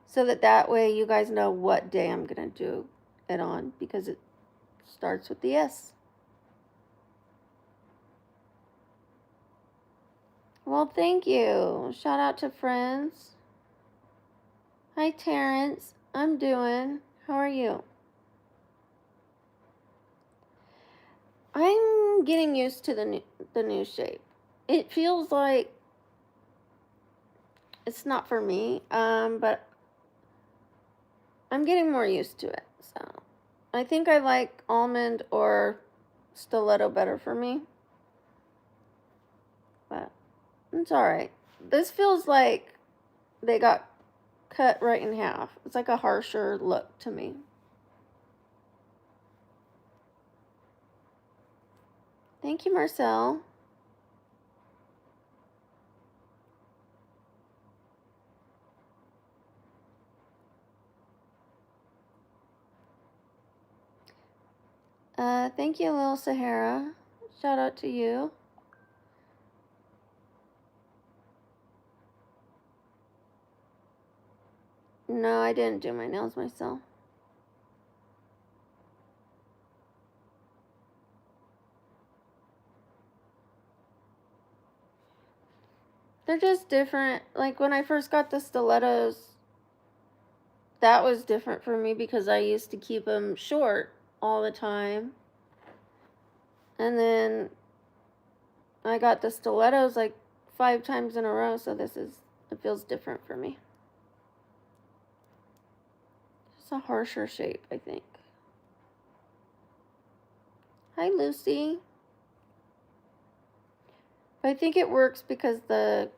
So that way you guys know what day I'm going to do it on, because it starts with the S. Well, thank you. Shout out to friends. Hi, Terrence. I'm doing. How are you? I'm getting used to the new shape. It feels like it's not for me, but I'm getting more used to it. So I think I like almond or stiletto better for me, but it's all right. This feels like they got cut right in half. It's like a harsher look to me. Thank you, Marcel. Thank you, Lil Sahara. Shout out to you. No, I didn't do my nails myself. They're just different. Like when I first got the stilettos, that was different for me because I used to keep them short all the time. And then I got the stilettos like 5 times in a row, so it feels different for me. It's a harsher shape, I think. Hi, Lucy. But I think it works because the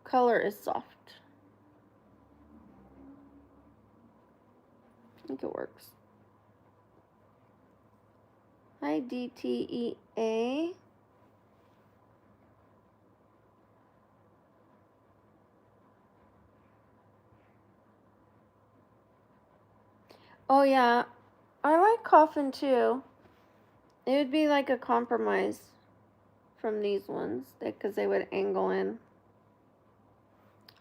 color is soft. I think it works. Hi, DTEA. Oh, yeah. I like coffin, too. It would be like a compromise from these ones because they would angle in.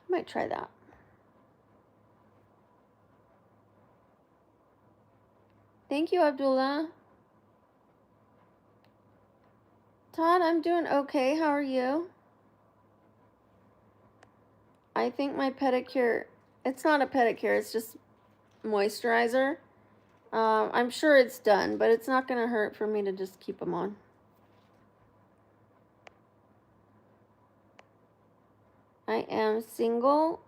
I might try that. Thank you, Abdullah. Todd, I'm doing okay. How are you? I think my pedicure, it's not a pedicure, it's just moisturizer. I'm sure it's done, but it's not going to hurt for me to just keep them on. I am single.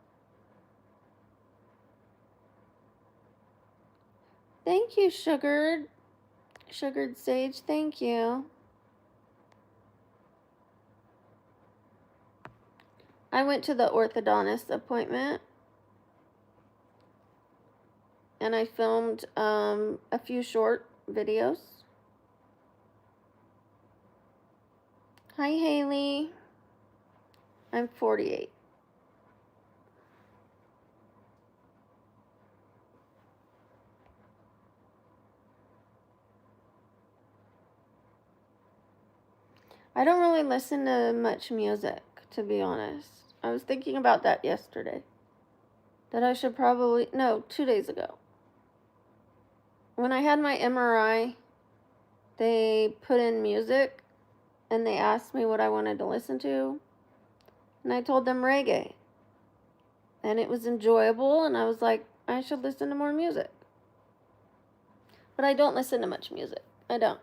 Thank you, Sugared Sage. Thank you. I went to the orthodontist appointment and I filmed a few short videos. Hi, Haley. I'm 48. I don't really listen to much music, to be honest. I was thinking about that yesterday. That I should probably, no, 2 days ago. When I had my MRI, they put in music and they asked me what I wanted to listen to. And I told them reggae. And it was enjoyable, and I was like, I should listen to more music. But I don't listen to much music. I don't.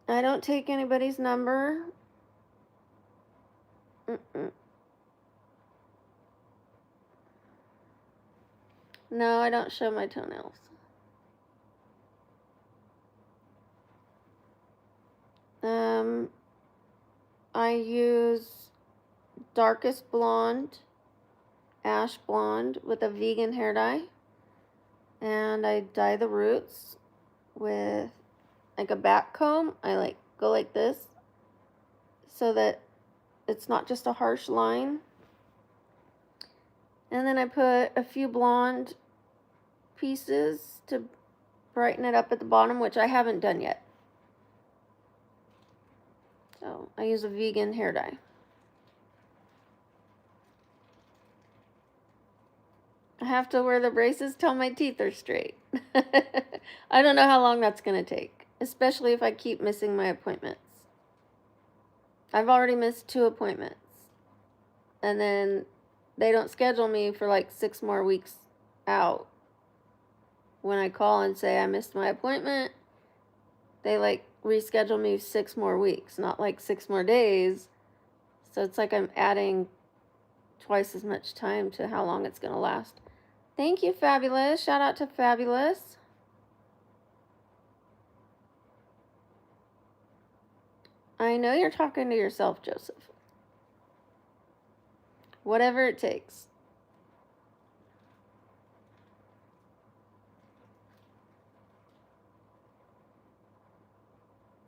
I don't take anybody's number. No, I don't show my toenails. I use darkest blonde, ash blonde with a vegan hair dye. And I dye the roots with like a back comb. I go like this so that it's not just a harsh line. And then I put a few blonde pieces to brighten it up at the bottom, which I haven't done yet. So I use a vegan hair dye. I have to wear the braces till my teeth are straight. I don't know how long that's going to take, especially if I keep missing my appointments. I've already missed 2 appointments. And then they don't schedule me for like 6 more weeks out. When I call and say I missed my appointment, they like reschedule me 6 more weeks, not like 6 more days. So it's like I'm adding twice as much time to how long it's going to last. Thank you, Fabulous. Shout out to Fabulous. I know you're talking to yourself, Joseph. Whatever it takes.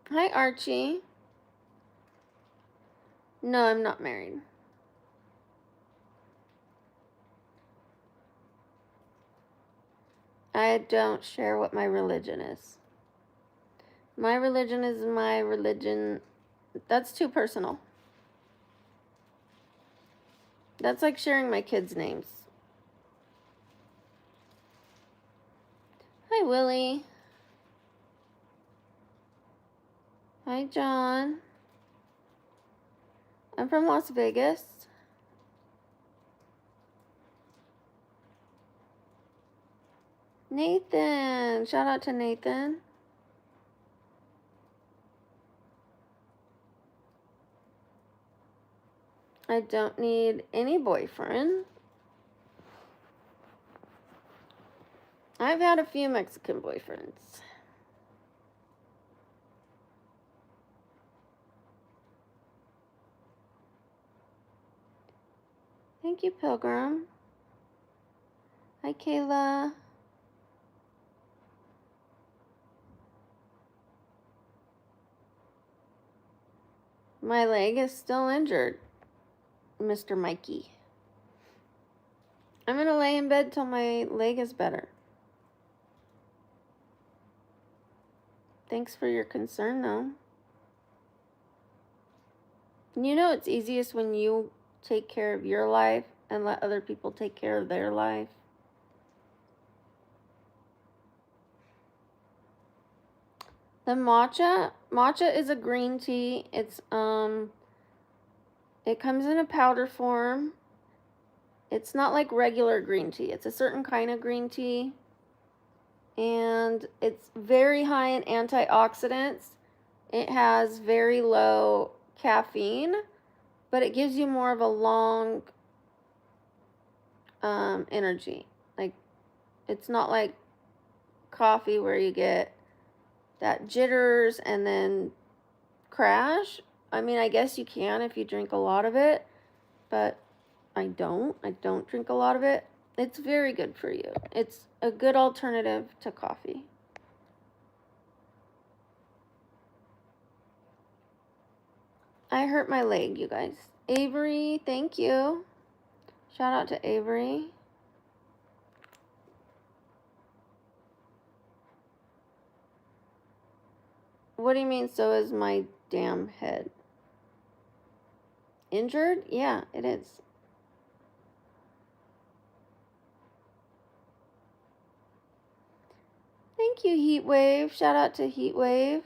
Hi, Archie. No, I'm not married. I don't share what my religion is. My religion is my religion. That's too personal. That's like sharing my kids' names. Hi, Willie. Hi, John. I'm from Las Vegas. Nathan. Shout out to Nathan. I don't need any boyfriend. I've had a few Mexican boyfriends. Thank you, Pilgrim. Hi, Kayla. My leg is still injured, Mr. Mikey. I'm going to lay in bed till my leg is better. Thanks for your concern, though. You know it's easiest when you take care of your life and let other people take care of their life. The matcha is a green tea. It comes in a powder form. It's not like regular green tea. It's a certain kind of green tea. And it's very high in antioxidants. It has very low caffeine, but it gives you more of a long energy. Like, it's not like coffee where you get that jitters and then crash. I mean, I guess you can if you drink a lot of it, but I don't drink a lot of it. It's very good for you. It's a good alternative to coffee. I hurt my leg, you guys. Avery, thank you. Shout out to Avery. What do you mean, so is my damn head? Injured? Yeah, it is. Thank you, Heatwave. Shout out to Heatwave.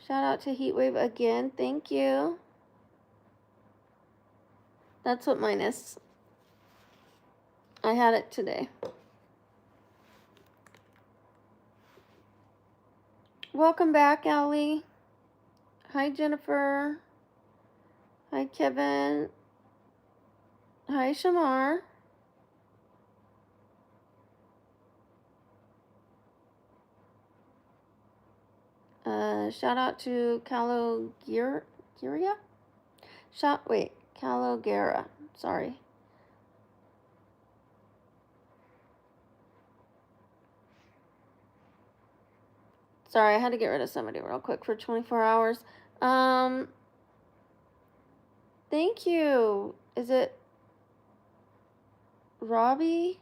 Shout out to Heatwave again. Thank you. That's what mine is. I had it today. Welcome back, Allie. Hi, Jennifer. Hi, Kevin. Hi, Shamar. Shout out to Calogeria? Calogera. Sorry. Sorry, I had to get rid of somebody real quick for 24 hours. Thank you. Is it Robbie?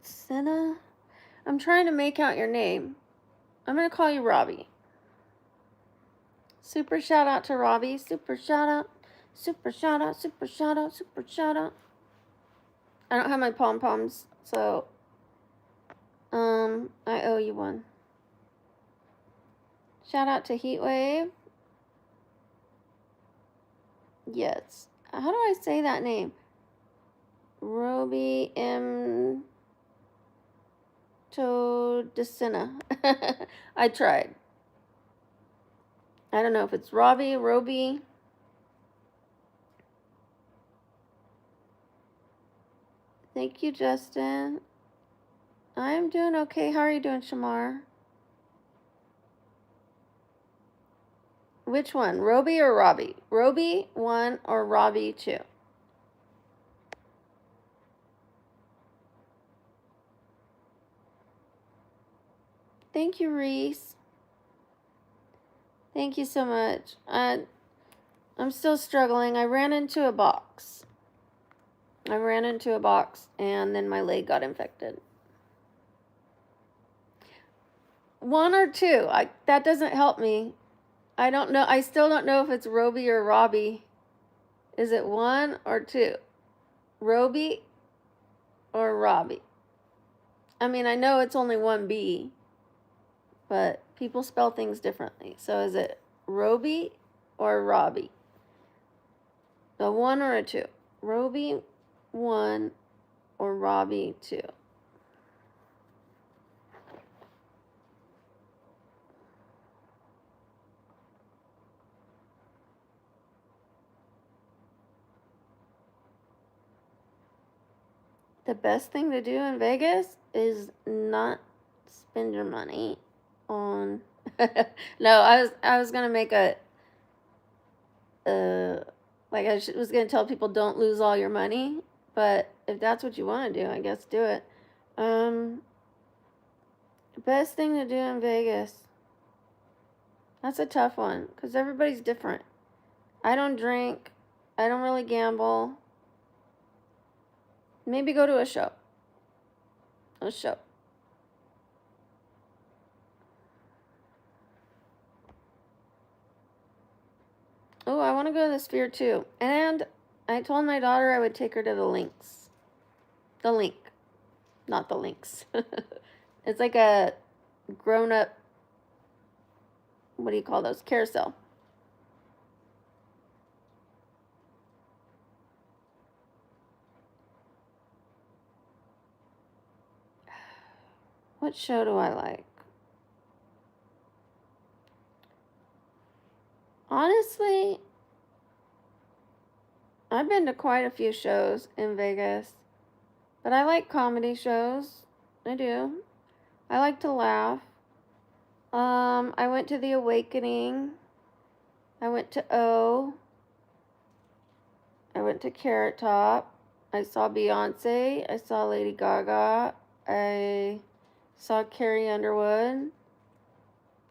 Senna? I'm trying to make out your name. I'm going to call you Robbie. Super shout out to Robbie. Super shout out. Super shout out. Super shout out. Super shout out. I don't have my pom-poms, so I owe you one. Shout out to Heatwave. Yes. How do I say that name? Roby M. Todicina. I tried. I don't know if it's Roby. Thank you, Justin. I'm doing okay. How are you doing, Shamar? Which one? Roby or Robbie? Roby 1 or Robbie 2? Thank you, Reese. Thank you so much. I'm still struggling. I ran into a box. And then my leg got infected. 1 or 2. That doesn't help me. I don't know. I still don't know if it's Roby or Robbie. Is it 1 or 2? Roby or Robbie? I mean, I know it's only 1 B, but people spell things differently. So is it Roby or Robbie? A 1 or a 2? Roby 1 or Robbie 2? The best thing to do in Vegas is not spend your money on. No, I was gonna make a like I was gonna tell people don't lose all your money, but if that's what you want to do, I guess do it. Best thing to do in Vegas. That's a tough one because everybody's different. I don't drink. I don't really gamble. Maybe go to a show. A show. Oh, I want to go to the Sphere too. And I told my daughter I would take her to the links. The link. Not the links. It's like a grown-up, what do you call those? Carousel. What show do I like? Honestly, I've been to quite a few shows in Vegas, but I like comedy shows. I do. I like to laugh. I went to The Awakening. I went to O. I went to Carrot Top. I saw Beyonce. I saw Lady Gaga. I saw Carrie Underwood.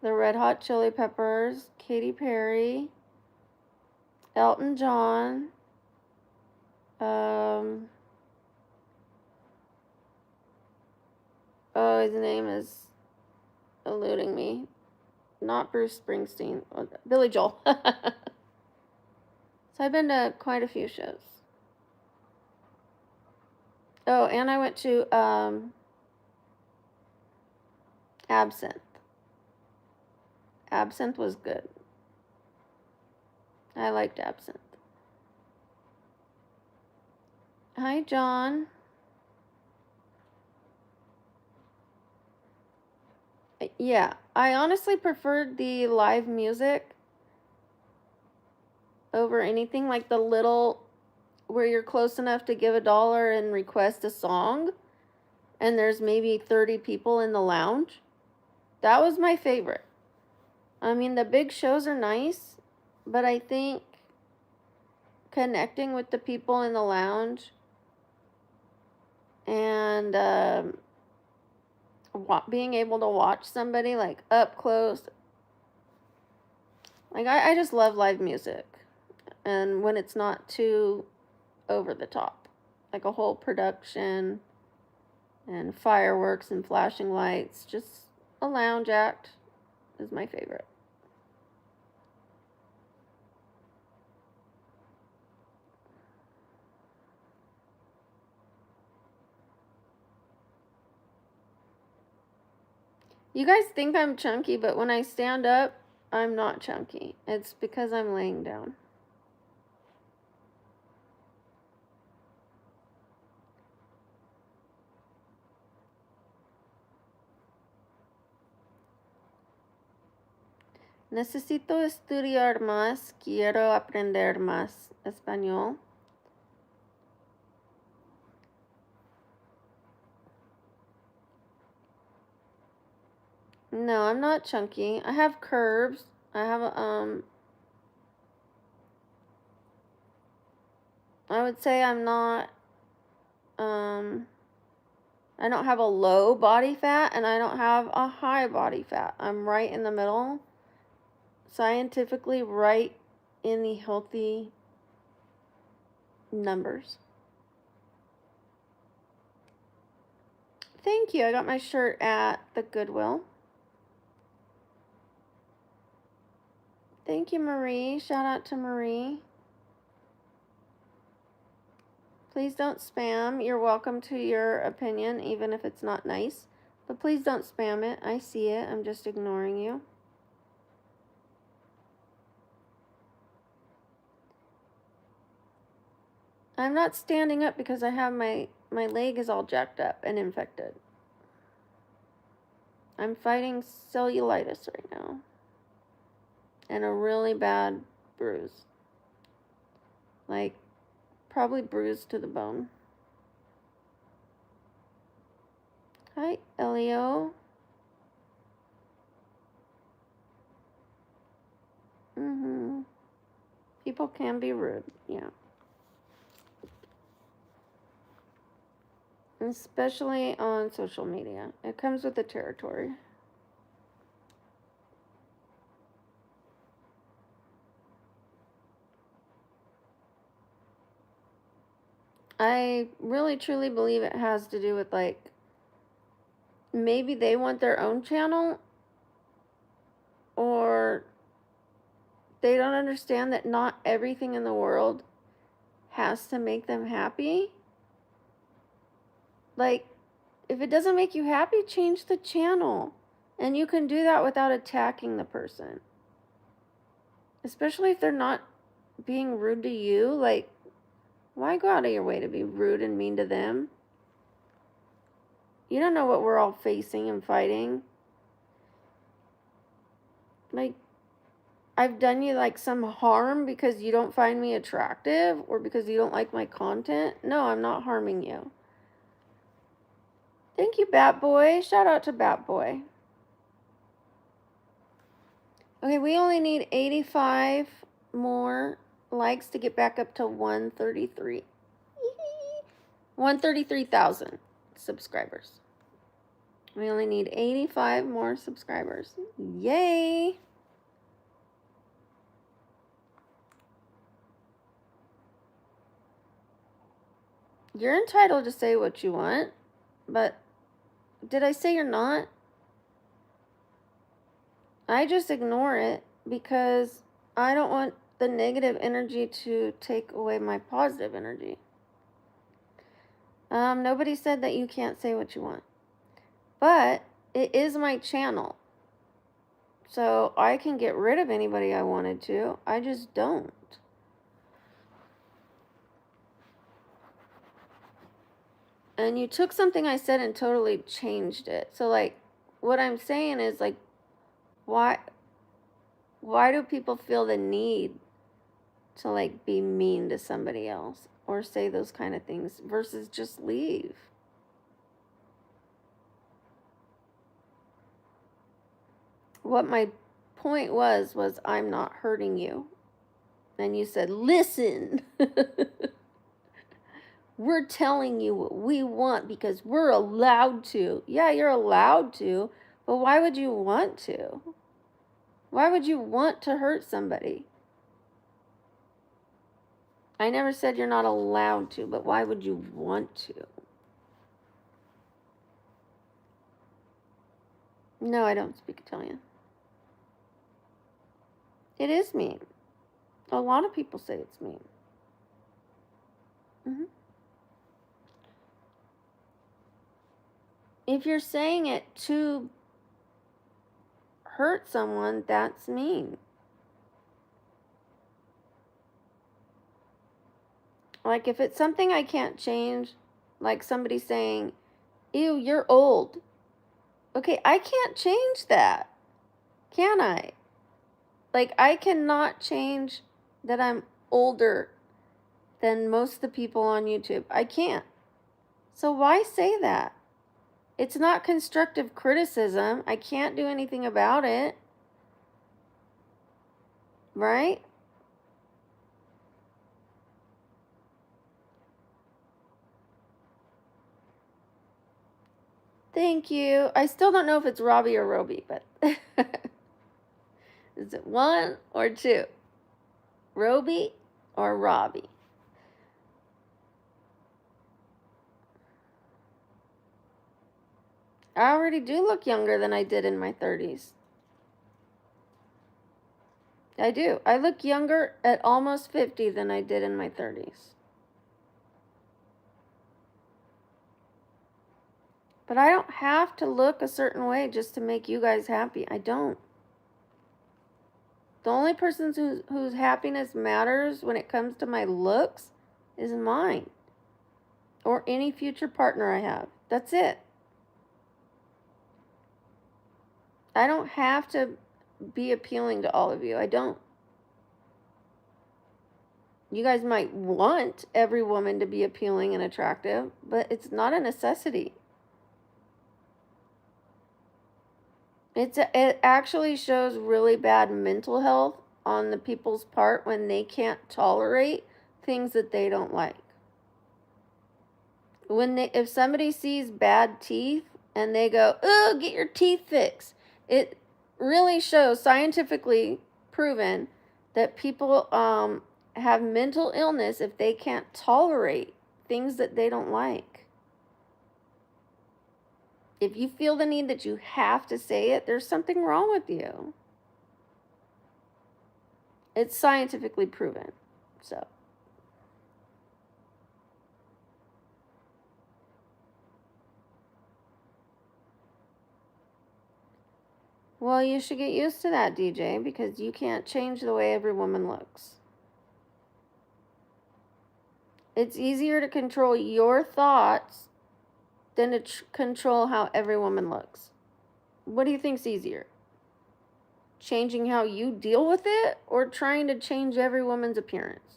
The Red Hot Chili Peppers. Katy Perry. Elton John. Oh, his name is eluding me. Not Bruce Springsteen. Billy Joel. So I've been to quite a few shows. Oh, and I went to Absinthe. Absinthe was good. I liked Absinthe. Hi, John. Yeah, I honestly preferred the live music over anything, like the little where you're close enough to give $1 and request a song, and there's maybe 30 people in the lounge. That was my favorite. I mean, the big shows are nice, but I think connecting with the people in the lounge and being able to watch somebody like up close, like I just love live music, and when it's not too over the top, like a whole production and fireworks and flashing lights. Just a lounge act is my favorite. You guys think I'm chunky, but when I stand up, I'm not chunky. It's because I'm laying down. Necesito estudiar más. Quiero aprender más español. No, I'm not chunky. I have curves. I have I would say I'm not I don't have a low body fat and I don't have a high body fat. I'm right in the middle. Scientifically right in the healthy numbers. Thank you. I got my shirt at the Goodwill. Thank you, Marie. Shout out to Marie. Please don't spam. You're welcome to your opinion, even if it's not nice. But please don't spam it. I see it. I'm just ignoring you. I'm not standing up because I have my leg is all jacked up and infected. I'm fighting cellulitis right now. And a really bad bruise. Like, probably bruised to the bone. Hi, Elio. People can be rude, yeah. Especially on social media. It comes with the territory. I really truly believe it has to do with, like, maybe they want their own channel, or they don't understand that not everything in the world has to make them happy. Like, If it doesn't make you happy, change the channel. And you can do that without attacking the person. Especially if they're not being rude to you. Like, why go out of your way to be rude and mean to them? You don't know what we're all facing and fighting. Like, I've done you like some harm because you don't find me attractive or because you don't like my content. No, I'm not harming you. Thank you, Bat Boy. Shout out to Bat Boy. Okay, we only need 85 more likes to get back up to 133. 133,000 subscribers. We only need 85 more subscribers. Yay! You're entitled to say what you want, but did I say you're not? I just ignore it because I don't want the negative energy to take away my positive energy. Nobody said that you can't say what you want, but it is my channel. So I can get rid of anybody I wanted to. I just don't. And you took something I said and totally changed it. So like what I'm saying is like why do people feel the need to like be mean to somebody else or say those kind of things versus just leave? What my point was I'm not hurting you. And you said, listen, we're telling you what we want because we're allowed to. Yeah, you're allowed to, but why would you want to? Why would you want to hurt somebody? I never said you're not allowed to, but why would you want to? No, I don't speak Italian. It is mean. A lot of people say it's mean. If you're saying it to hurt someone, that's mean. Like if it's something I can't change, like somebody saying, ew, you're old. Okay, I can't change that. Can I? Like I cannot change that I'm older than most of the people on YouTube. I can't. So why say that? It's not constructive criticism. I can't do anything about it. Right? Thank you. I still don't know if it's Robbie or Roby, but is it one or two? Roby or Robbie? I already do look younger than I did in my 30s. I do. I look younger at almost 50 than I did in my 30s. But I don't have to look a certain way just to make you guys happy. I don't. The only person whose happiness matters when it comes to my looks is mine. Or any future partner I have. That's it. I don't have to be appealing to all of you. I don't. You guys might want every woman to be appealing and attractive, but it's not a necessity. It actually shows really bad mental health on the people's part when they can't tolerate things that they don't like. If somebody sees bad teeth and they go, "Oh, get your teeth fixed," it really shows, scientifically proven, that people have mental illness if they can't tolerate things that they don't like. If you feel the need that you have to say it, there's something wrong with you. It's scientifically proven. So. Well, you should get used to that, DJ, because you can't change the way every woman looks. It's easier to control your thoughts than to control how every woman looks. What do you think's easier? Changing how you deal with it, or trying to change every woman's appearance?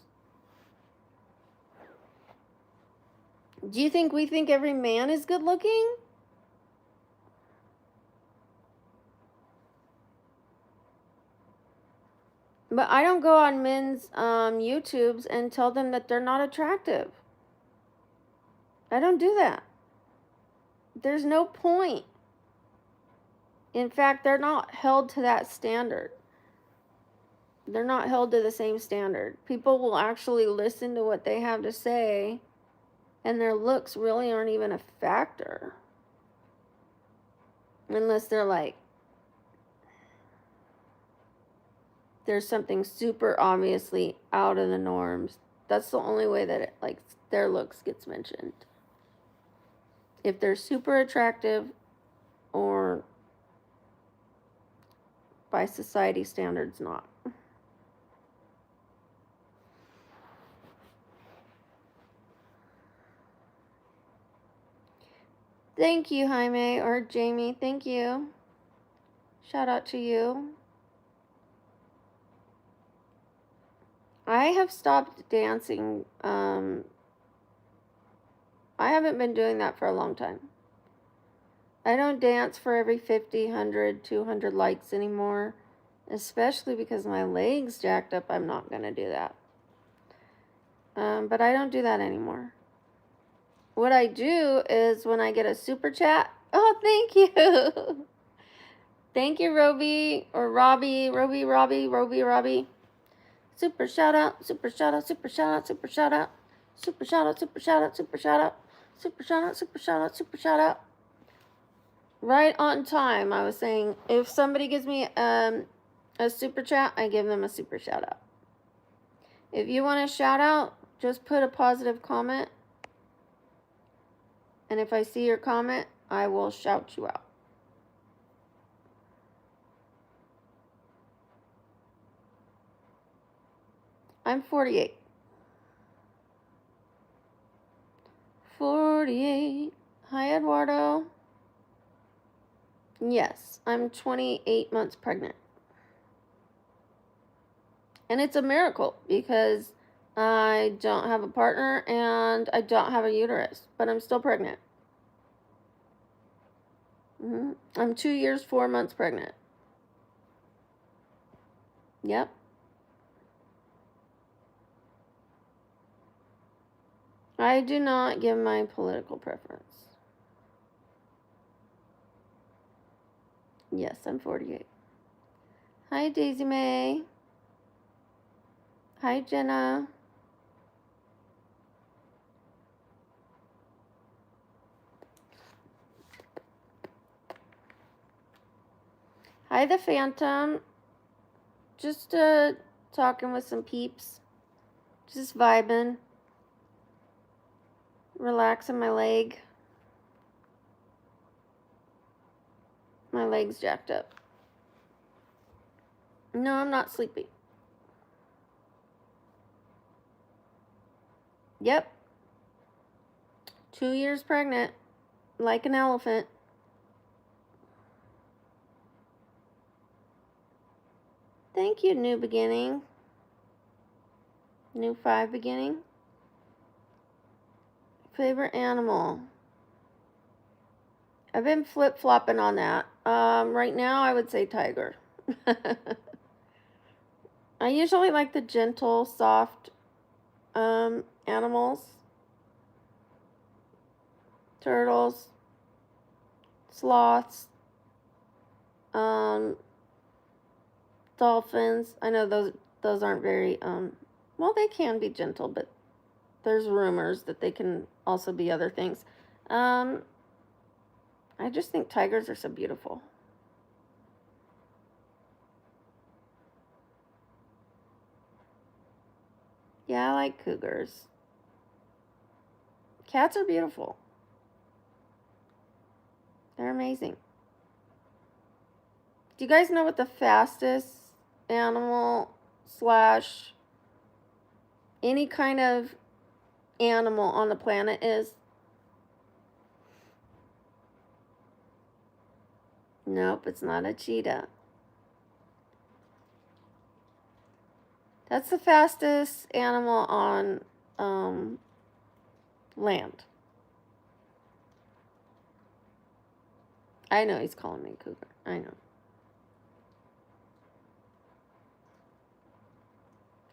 Do you think we think every man is good looking? But I don't go on men's YouTubes and tell them that they're not attractive. I don't do that. There's no point. In fact, they're not held to that standard. They're not held to the same standard. People will actually listen to what they have to say, and their looks really aren't even a factor. Unless they're like, there's something super obviously out of the norms. That's the only way that their looks gets mentioned. If they're super attractive, or by society standards not. Thank you, Jaime, or Jamie. Thank you. Shout out to you. I have stopped dancing. I haven't been doing that for a long time. I don't dance for every 50, 100, 200 likes anymore. Especially because my leg's jacked up, I'm not going to do that. But I don't do that anymore. What I do is when I get a super chat. Oh, thank you. Thank you, Robbie, or Robbie. Super shout out, super shout out, super shout out, super shout out. Super shout out, super shout out, super shout out. Super shout out, super shout out, super shout out. Right on time. I was saying, if somebody gives me a super chat, I give them a super shout out. If you want a shout out, just put a positive comment. And if I see your comment, I will shout you out. I'm 48. 48. Hi, Eduardo. Yes, I'm 28 months pregnant. And it's a miracle because I don't have a partner and I don't have a uterus, but I'm still pregnant. I'm 2 years, 4 months pregnant. Yep. I do not give my political preference. Yes, I'm 48. Hi, Daisy May. Hi, Jenna. Hi, the Phantom. Just talking with some peeps. Just vibing. Relaxing my leg. My leg's jacked up. No, I'm not sleepy. Yep. 2 years pregnant. Like an elephant. Thank you, New Beginning. New 5 Beginning. Favorite animal. I've been flip-flopping on that. Right now, I would say tiger. I usually like the gentle, soft animals. Turtles. Sloths. Dolphins. I know those aren't very, well, they can be gentle, but there's rumors that they can also be other things. I just think tigers are so beautiful. Yeah, I like cougars. Cats are beautiful. They're amazing. Do you guys know what the fastest animal slash any kind of animal on the planet is? Nope, it's not a cheetah. That's the fastest animal on land. I know he's calling me cougar. I know.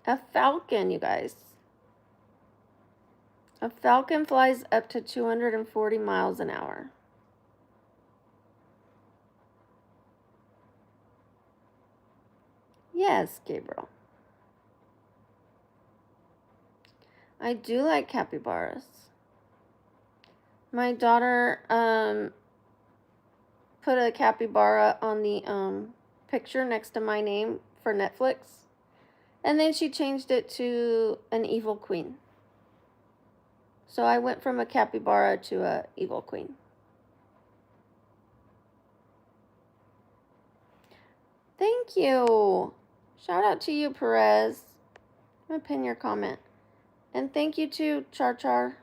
A falcon, you guys. A falcon flies up to 240 miles an hour. Yes, Gabriel. I do like capybaras. My daughter put a capybara on the picture next to my name for Netflix. And then she changed it to an evil queen. So I went from a capybara to a evil queen. Thank you. Shout out to you, Perez. I'm going to pin your comment. And thank you to Char Char.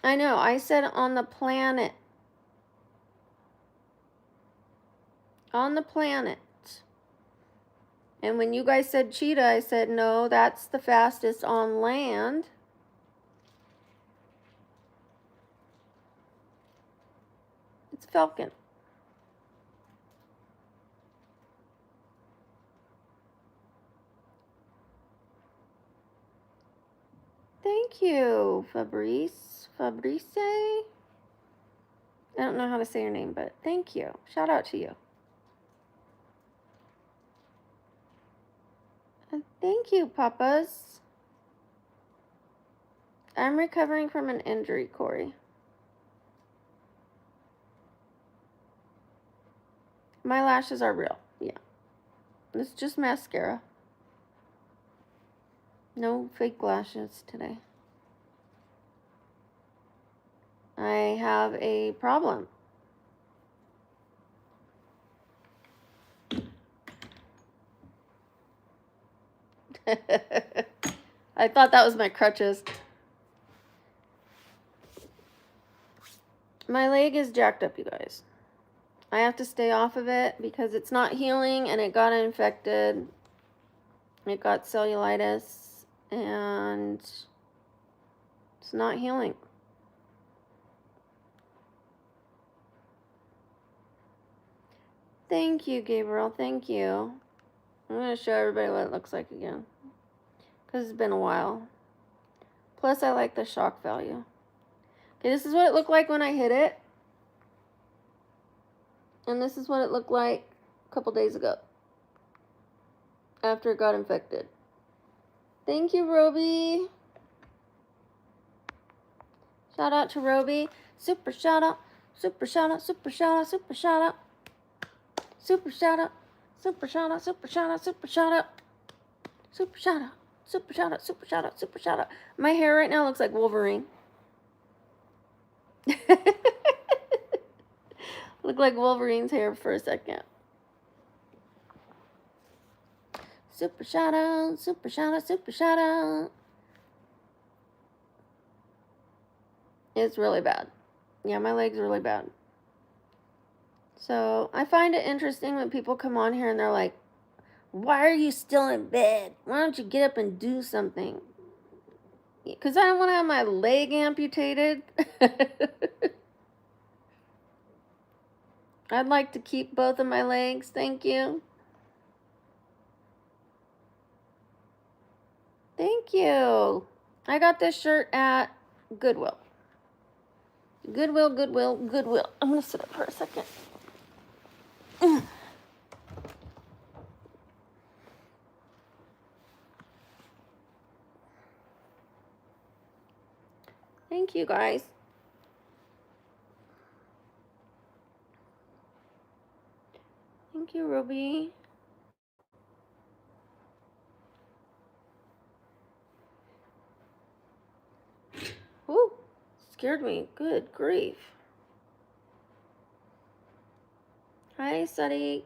I know, I said on the planet. On the planet. And when you guys said cheetah, I said, no, that's the fastest on land. It's falcon. Thank you, Fabrice. I don't know how to say your name, but thank you. Shout out to you. And thank you, Papas. I'm recovering from an injury, Corey. My lashes are real. Yeah. It's just mascara. No fake lashes today. I have a problem. I thought that was my crutches. My leg is jacked up, you guys. I have to stay off of it because it's not healing and it got infected. It got cellulitis and it's not healing. Thank you, Gabriel. Thank you. I'm going to show everybody what it looks like again because it's been a while. Plus, I like the shock value. Okay, this is what it looked like when I hit it. And this is what it looked like a couple days ago after it got infected. Thank you, Roby. Shout out to Roby. Super shout out. Super shout out. Super shout out. Super shout out. Super shout out. Super shout out. Super shout out. Super shout out. Super shout out. Super shout out. Super shout out. Super shout out. My hair right now looks like Wolverine. Look like Wolverine's hair for a second. Super shout out, super shout out, super shout out. It's really bad. Yeah, my leg's really bad. So I find it interesting when people come on here and they're like, why are you still in bed? Why don't you get up and do something? Because I don't want to have my leg amputated. I'd like to keep both of my legs. Thank you. Thank you. I got this shirt at Goodwill. Goodwill. I'm going to sit up for a second. Thank you, guys. Thank you, Ruby. Ooh, scared me. Good grief. Hi, Sadi.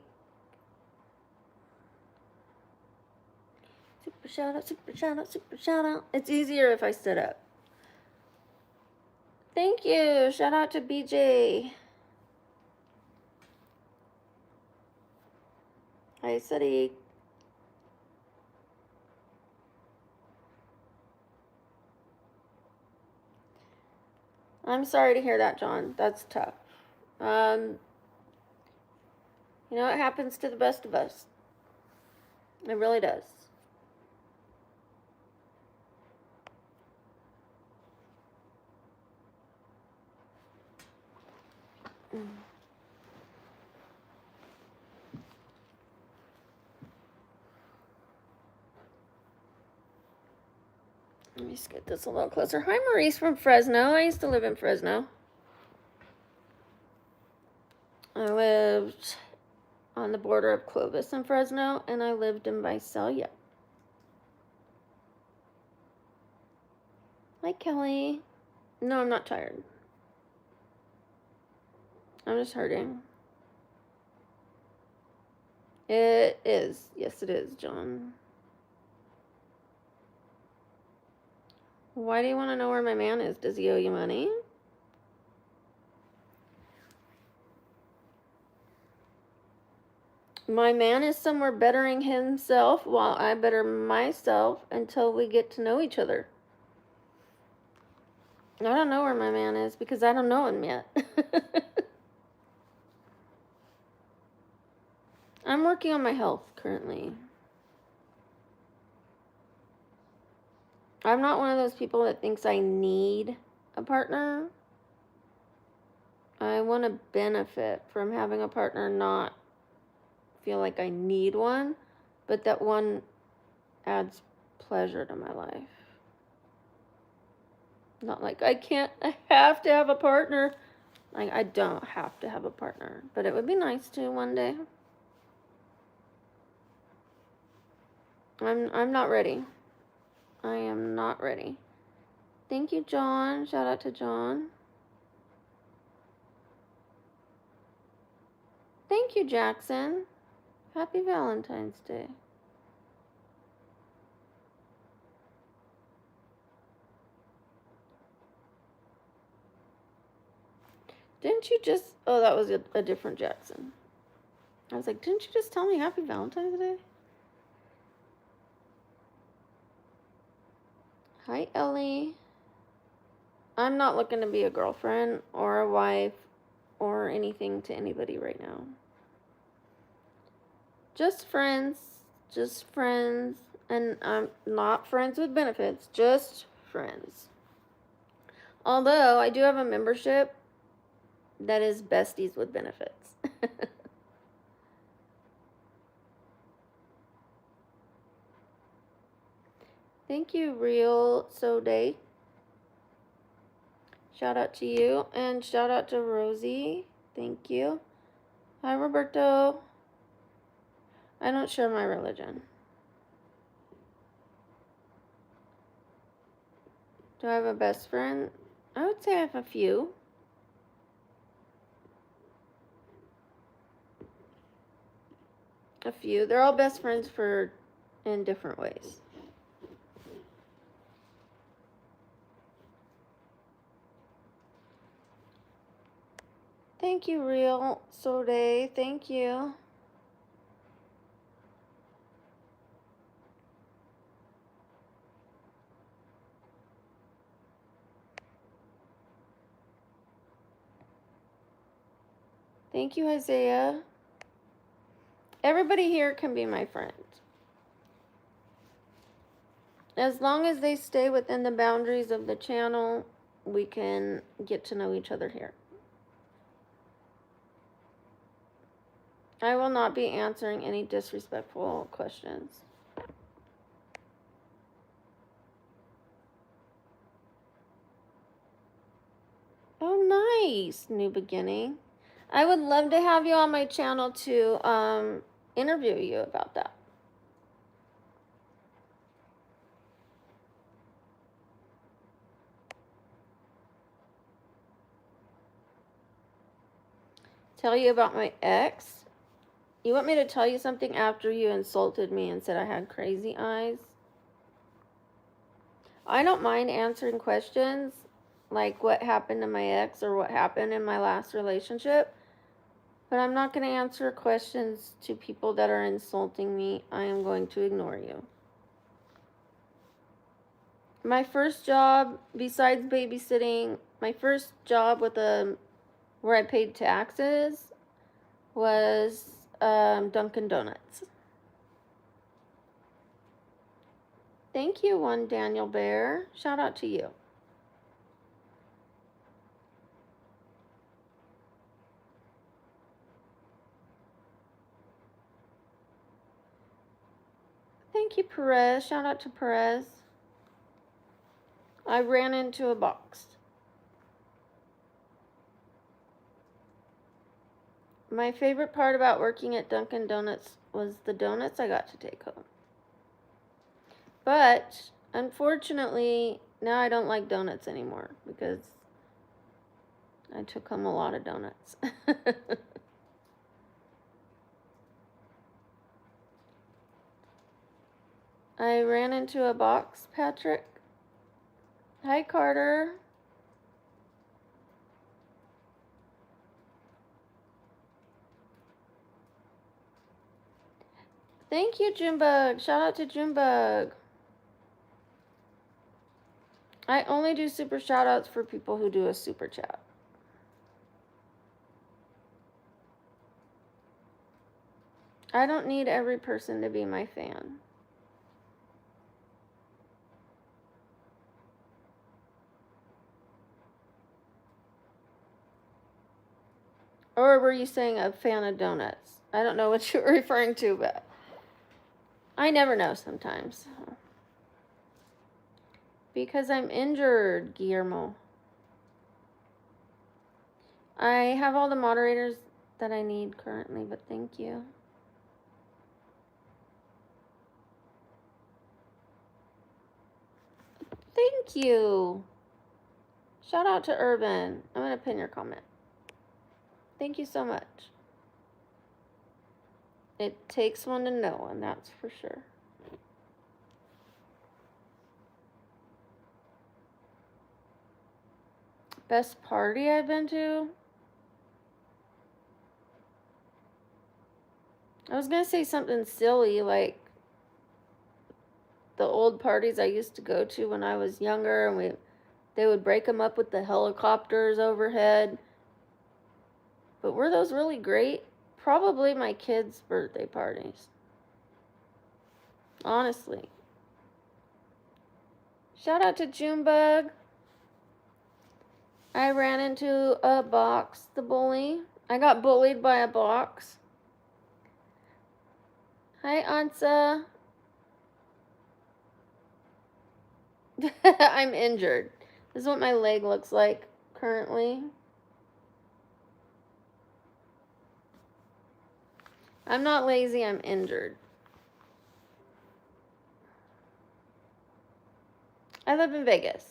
Super shout out, super shout out, super shout out. It's easier if I sit up. Thank you. Shout out to BJ. Hi, Sadi. I'm sorry to hear that, John. That's tough. You know, it happens to the best of us. It really does. Let me just get this a little closer. Hi, Maurice from Fresno. I used to live in Fresno. I lived on the border of Clovis and Fresno, and I lived in Visalia. Hi, Kelly. No, I'm not tired. I'm just hurting. It is. Yes, it is, John. Why do you want to know where my man is? Does he owe you money? My man is somewhere bettering himself while I better myself until we get to know each other. I don't know where my man is because I don't know him yet. I'm working on my health currently. I'm not one of those people that thinks I need a partner. I want to benefit from having a partner, not feel like I need one, but that one adds pleasure to my life. Not like I have to have a partner. Like I don't have to have a partner, but it would be nice to one day. I'm not ready. I am not ready. Thank you, John. Shout out to John. Thank you, Jackson. Happy Valentine's Day. Didn't you just... Oh, that was a different Jackson. I was like, didn't you just tell me Happy Valentine's Day? Hi, Ellie. I'm not looking to be a girlfriend or a wife or anything to anybody right now. Just friends. Just friends. And I'm not friends with benefits. Just friends. Although, I do have a membership that is besties with benefits. Thank you, Real Soday. Shout out to you. And shout out to Rosie. Thank you. Hi, Roberto. I don't share my religion. Do I have a best friend? I would say I have a few. A few. They're all best friends in different ways. Thank you, Real Soday. Thank you. Thank you, Isaiah. Everybody here can be my friend. As long as they stay within the boundaries of the channel, we can get to know each other here. I will not be answering any disrespectful questions. Oh, nice. New beginning. I would love to have you on my channel to interview you about that. Tell you about my ex. You want me to tell you something after you insulted me and said I had crazy eyes? I don't mind answering questions like what happened to my ex or what happened in my last relationship, but I'm not going to answer questions to people that are insulting me. I am going to ignore you. My first job, besides babysitting, my first job with where I paid taxes was Dunkin' Donuts. Thank you, one Daniel Bear. Shout out to you. Thank you, Perez. Shout out to Perez. I ran into a box. My favorite part about working at Dunkin' Donuts was the donuts I got to take home. But, unfortunately, now I don't like donuts anymore because I took home a lot of donuts. I ran into a box, Patrick. Hi, Carter. Thank you, Junebug. Shout out to Junebug. I only do super shout outs for people who do a super chat. I don't need every person to be my fan. Or were you saying a fan of donuts? I don't know what you were referring to, but I never know sometimes. Because I'm injured, Guillermo. I have all the moderators that I need currently, but thank you. Thank you. Shout out to Urban. I'm going to pin your comment. Thank you so much. It takes one to know one, that's for sure. Best party I've been to? I was going to say something silly like the old parties I used to go to when I was younger, and they would break them up with the helicopters overhead. But were those really great? Probably my kids' birthday parties. Honestly. Shout out to Junebug. I ran into a box, the bully. I got bullied by a box. Hi, Ansa. I'm injured. This is what my leg looks like currently. I'm not lazy, I'm injured. I live in Vegas.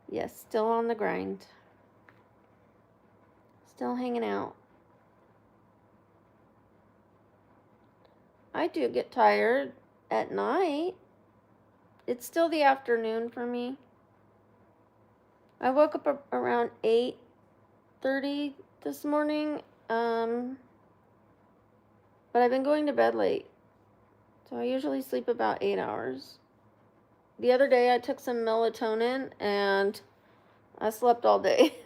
Yes, still on the grind. Still hanging out. I do get tired at night. It's still the afternoon for me. I woke up around 8:30 this morning. But I've been going to bed late. So I usually sleep about 8 hours. The other day I took some melatonin and I slept all day.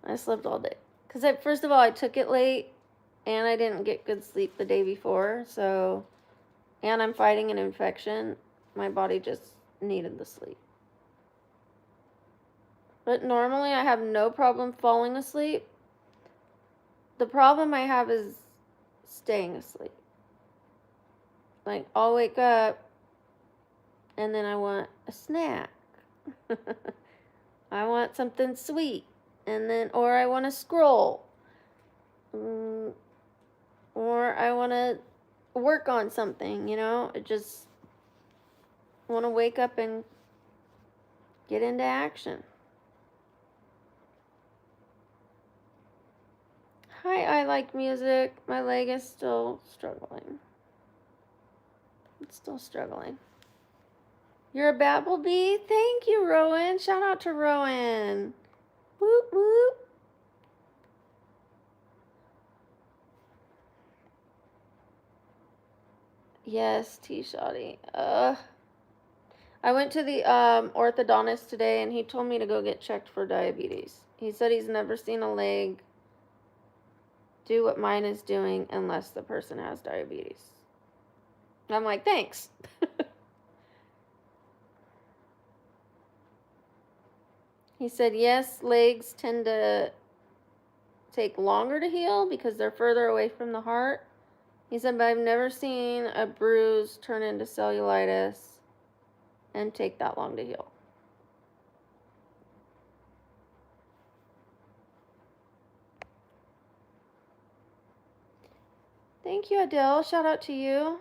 I slept all day. Because first of all, I took it late and I didn't get good sleep the day before. And I'm fighting an infection. My body just needed the sleep. But normally I have no problem falling asleep. The problem I have is staying asleep. Like, I'll wake up and then I want a snack. I want something sweet. Or I want to scroll. Or I want to work on something, I just want to wake up and get into action. Hi, I like music. My leg is still struggling. It's still struggling. You're a Babblebee? Thank you, Rowan. Shout out to Rowan. Whoop, whoop. Yes, T-Shotty. I went to the orthodontist today, and he told me to go get checked for diabetes. He said he's never seen a leg do what mine is doing unless the person has diabetes. I'm like, thanks. He said, yes, legs tend to take longer to heal because they're further away from the heart. He said, but I've never seen a bruise turn into cellulitis and take that long to heal. Thank you, Adele. Shout out to you.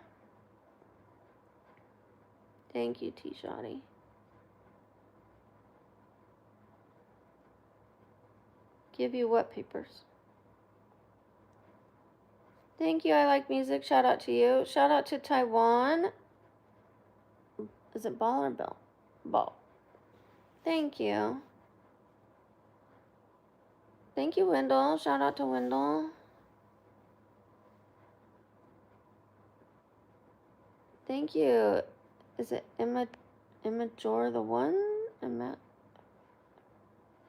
Thank you, T-Shotty. Give you what papers? Thank you, I like music. Shout out to you. Shout out to Taiwan. Is it ball or bell? Ball. Thank you. Thank you, Wendell. Shout out to Wendell. Thank you. Is it Immature the one?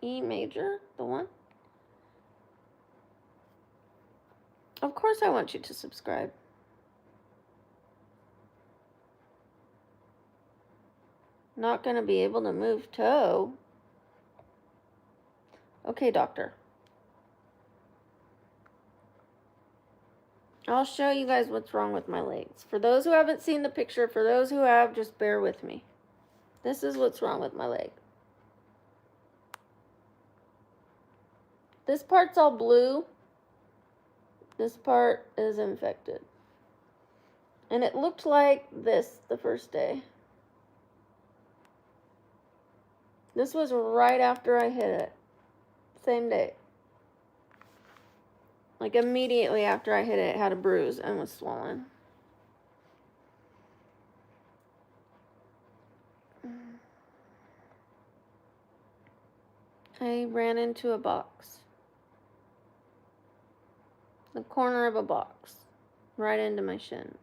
E major the one? Of course I want you to subscribe. Not gonna be able to move toe. Okay, doctor. I'll show you guys what's wrong with my legs. For those who haven't seen the picture, for those who have, just bear with me. This is what's wrong with my leg. This part's all blue. This part is infected. And it looked like this the first day. This was right after I hit it. Same day. Like immediately after I hit it, it had a bruise and was swollen. I ran into a box. The corner of a box. Right into my shin.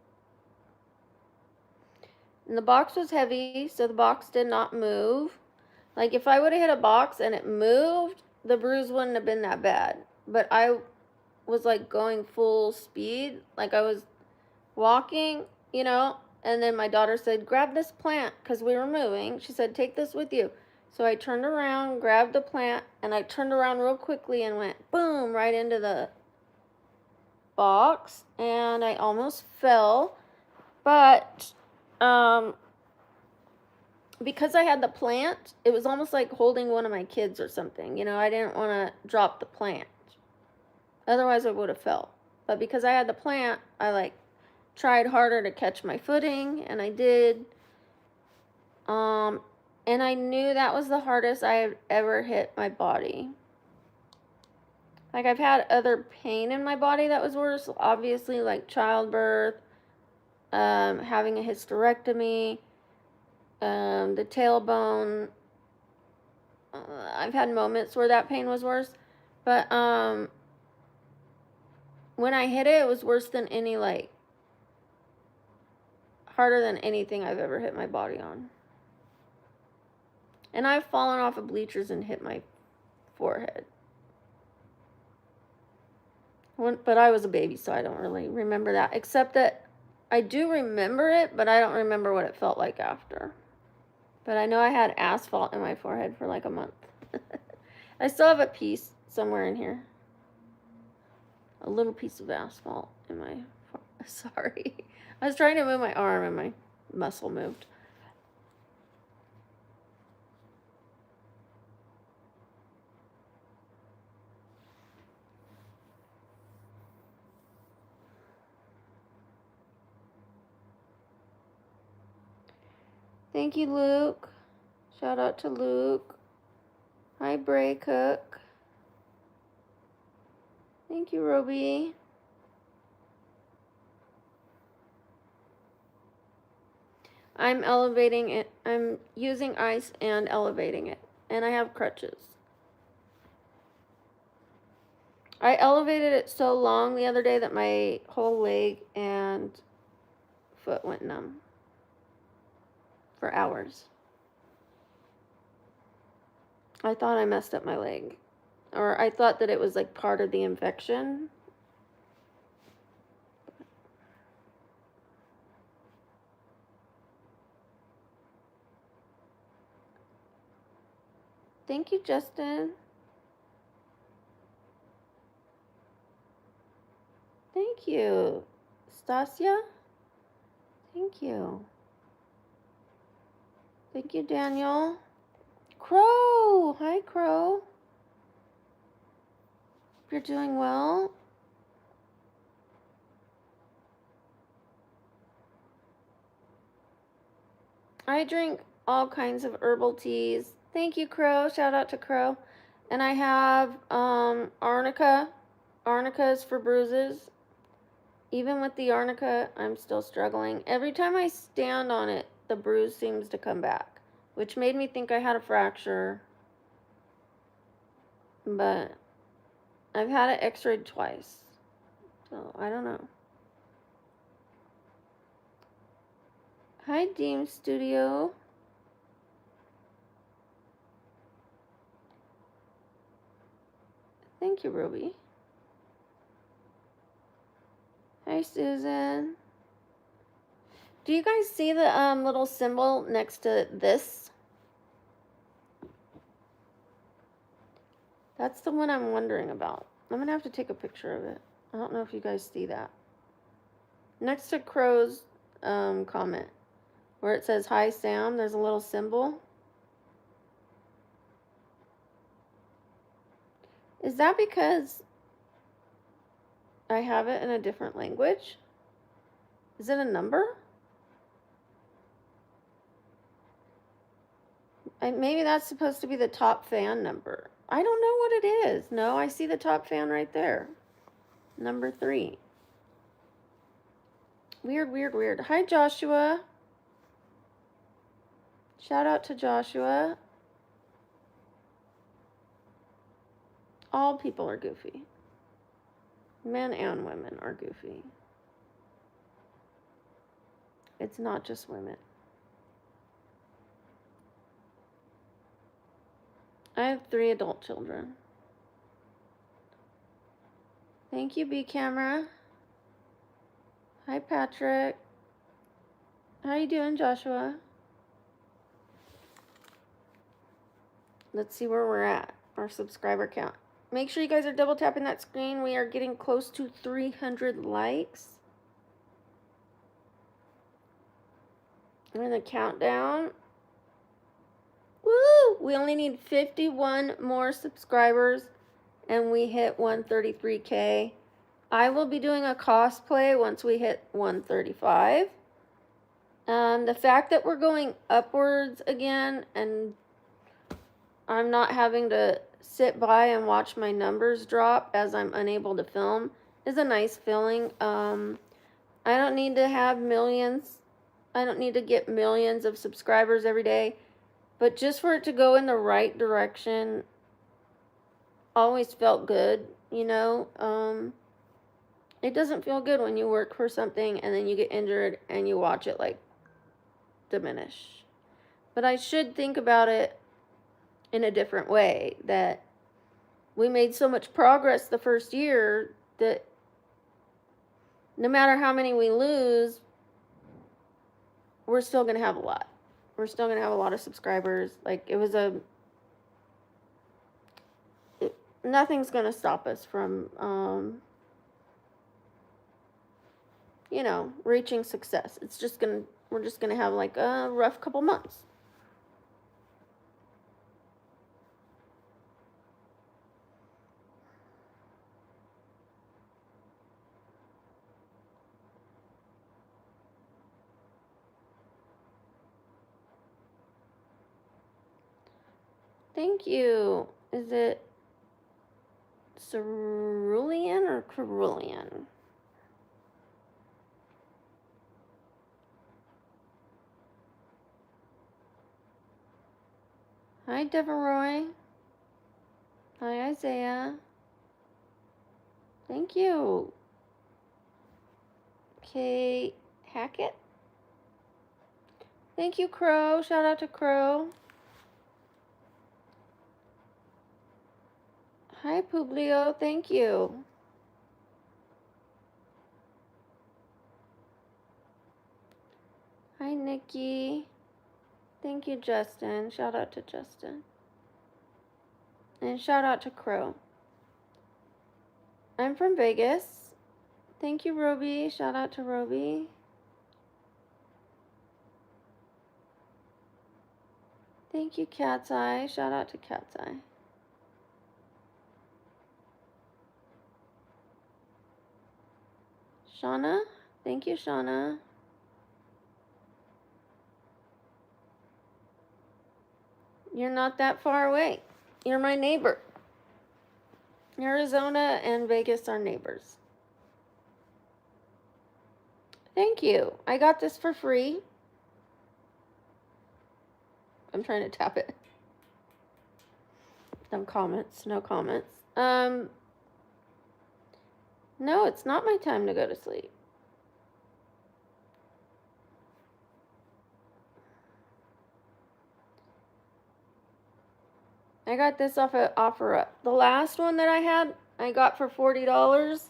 And the box was heavy, so the box did not move. Like if I would have hit a box and it moved, the bruise wouldn't have been that bad. But I was like going full speed. Like I was walking, you know, and then my daughter said, grab this plant because we were moving. She said, take this with you. So I turned around, grabbed the plant, and I turned around real quickly and went boom right into the box, and I almost fell. But because I had the plant, it was almost like holding one of my kids or something. You know, I didn't want to drop the plant. Otherwise, I would have fell. But because I had the plant, I like tried harder to catch my footing, and I did. And I knew that was the hardest I had ever hit my body. Like I've had other pain in my body that was worse, obviously, like childbirth, having a hysterectomy, the tailbone. I've had moments where that pain was worse, but when I hit it, it was worse than any, like, harder than anything I've ever hit my body on. And I've fallen off of bleachers and hit my forehead. But I was a baby, so I don't really remember that. Except that I do remember it, but I don't remember what it felt like after. But I know I had asphalt in my forehead for like a month. I still have a piece somewhere in here. A little piece of asphalt in my forehead. Sorry. I was trying to move my arm and my muscle moved. Thank you, Luke. Shout out to Luke. Hi, Bray Cook. Thank you, Roby. I'm elevating it. I'm using ice and elevating it. And I have crutches. I elevated it so long the other day that my whole leg and foot went numb for hours. I thought I messed up my leg. Or I thought that it was like part of the infection. Thank you, Justin. Thank you. Stasia? Thank you. Thank you, Daniel. Crow! Hi, Crow. You're doing well. I drink all kinds of herbal teas. Thank you, Crow. Shout out to Crow. And I have arnica. Arnica is for bruises. Even with the arnica, I'm still struggling. Every time I stand on it, the bruise seems to come back, which made me think I had a fracture. But I've had it x-rayed twice. So I don't know. Hi, Deem Studio. Thank you, Ruby. Hi, Susan. Do you guys see the little symbol next to this? That's the one I'm wondering about. I'm going to have to take a picture of it. I don't know if you guys see that. Next to Crow's comment, where it says, "Hi, Sam," there's a little symbol. Is that because I have it in a different language? Is it a number? Maybe that's supposed to be the top fan number. I don't know what it is. No, I see the top fan right there. Number 3. Weird, weird, weird. Hi, Joshua. Shout out to Joshua. All people are goofy. Men and women are goofy. It's not just women. I have 3 adult children. Thank you, B Camera. Hi, Patrick. How you doing, Joshua? Let's see where we're at, our subscriber count. Make sure you guys are double tapping that screen. We are getting close to 300 likes. I'm going to count down. Woo! We only need 51 more subscribers and we hit 133K. I will be doing a cosplay once we hit 135. The fact that we're going upwards again and I'm not having to sit by and watch my numbers drop as I'm unable to film is a nice feeling. I don't need to have millions. I don't need to get millions of subscribers every day. But just for it to go in the right direction always felt good, you know. It doesn't feel good when you work for something and then you get injured and you watch it like diminish. But I should think about it in a different way, that we made so much progress the first year that no matter how many we lose, we're still going to have a lot. We're still going to have a lot of subscribers. Like, nothing's going to stop us from, you know, reaching success. We're just going to have like a rough couple months. Thank you. Is it Cerulean or Cerulean? Hi, Deveroy. Hi, Isaiah. Thank you. Okay, Hackett. Thank you, Crow. Shout out to Crow. Hi, Publio. Thank you. Hi, Nikki. Thank you, Justin. Shout out to Justin. And shout out to Crow. I'm from Vegas. Thank you, Roby. Shout out to Roby. Thank you, Cat's Eye. Shout out to Cat's Eye. Shauna. Thank you, Shauna. You're not that far away. You're my neighbor. Arizona and Vegas are neighbors. Thank you. I got this for free. I'm trying to tap it. No comments. No comments. No, it's not my time to go to sleep. I got this off of OfferUp. The last one that I had, I got for $40.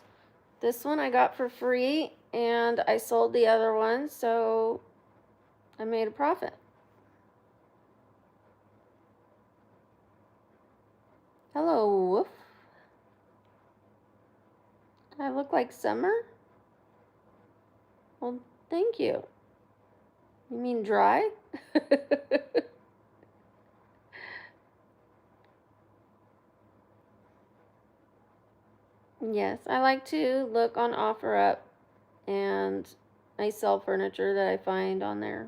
This one I got for free, and I sold the other one, so I made a profit. Hello, Woof. I look like summer? Well, thank you. You mean dry? Yes, I like to look on OfferUp, and I sell furniture that I find on there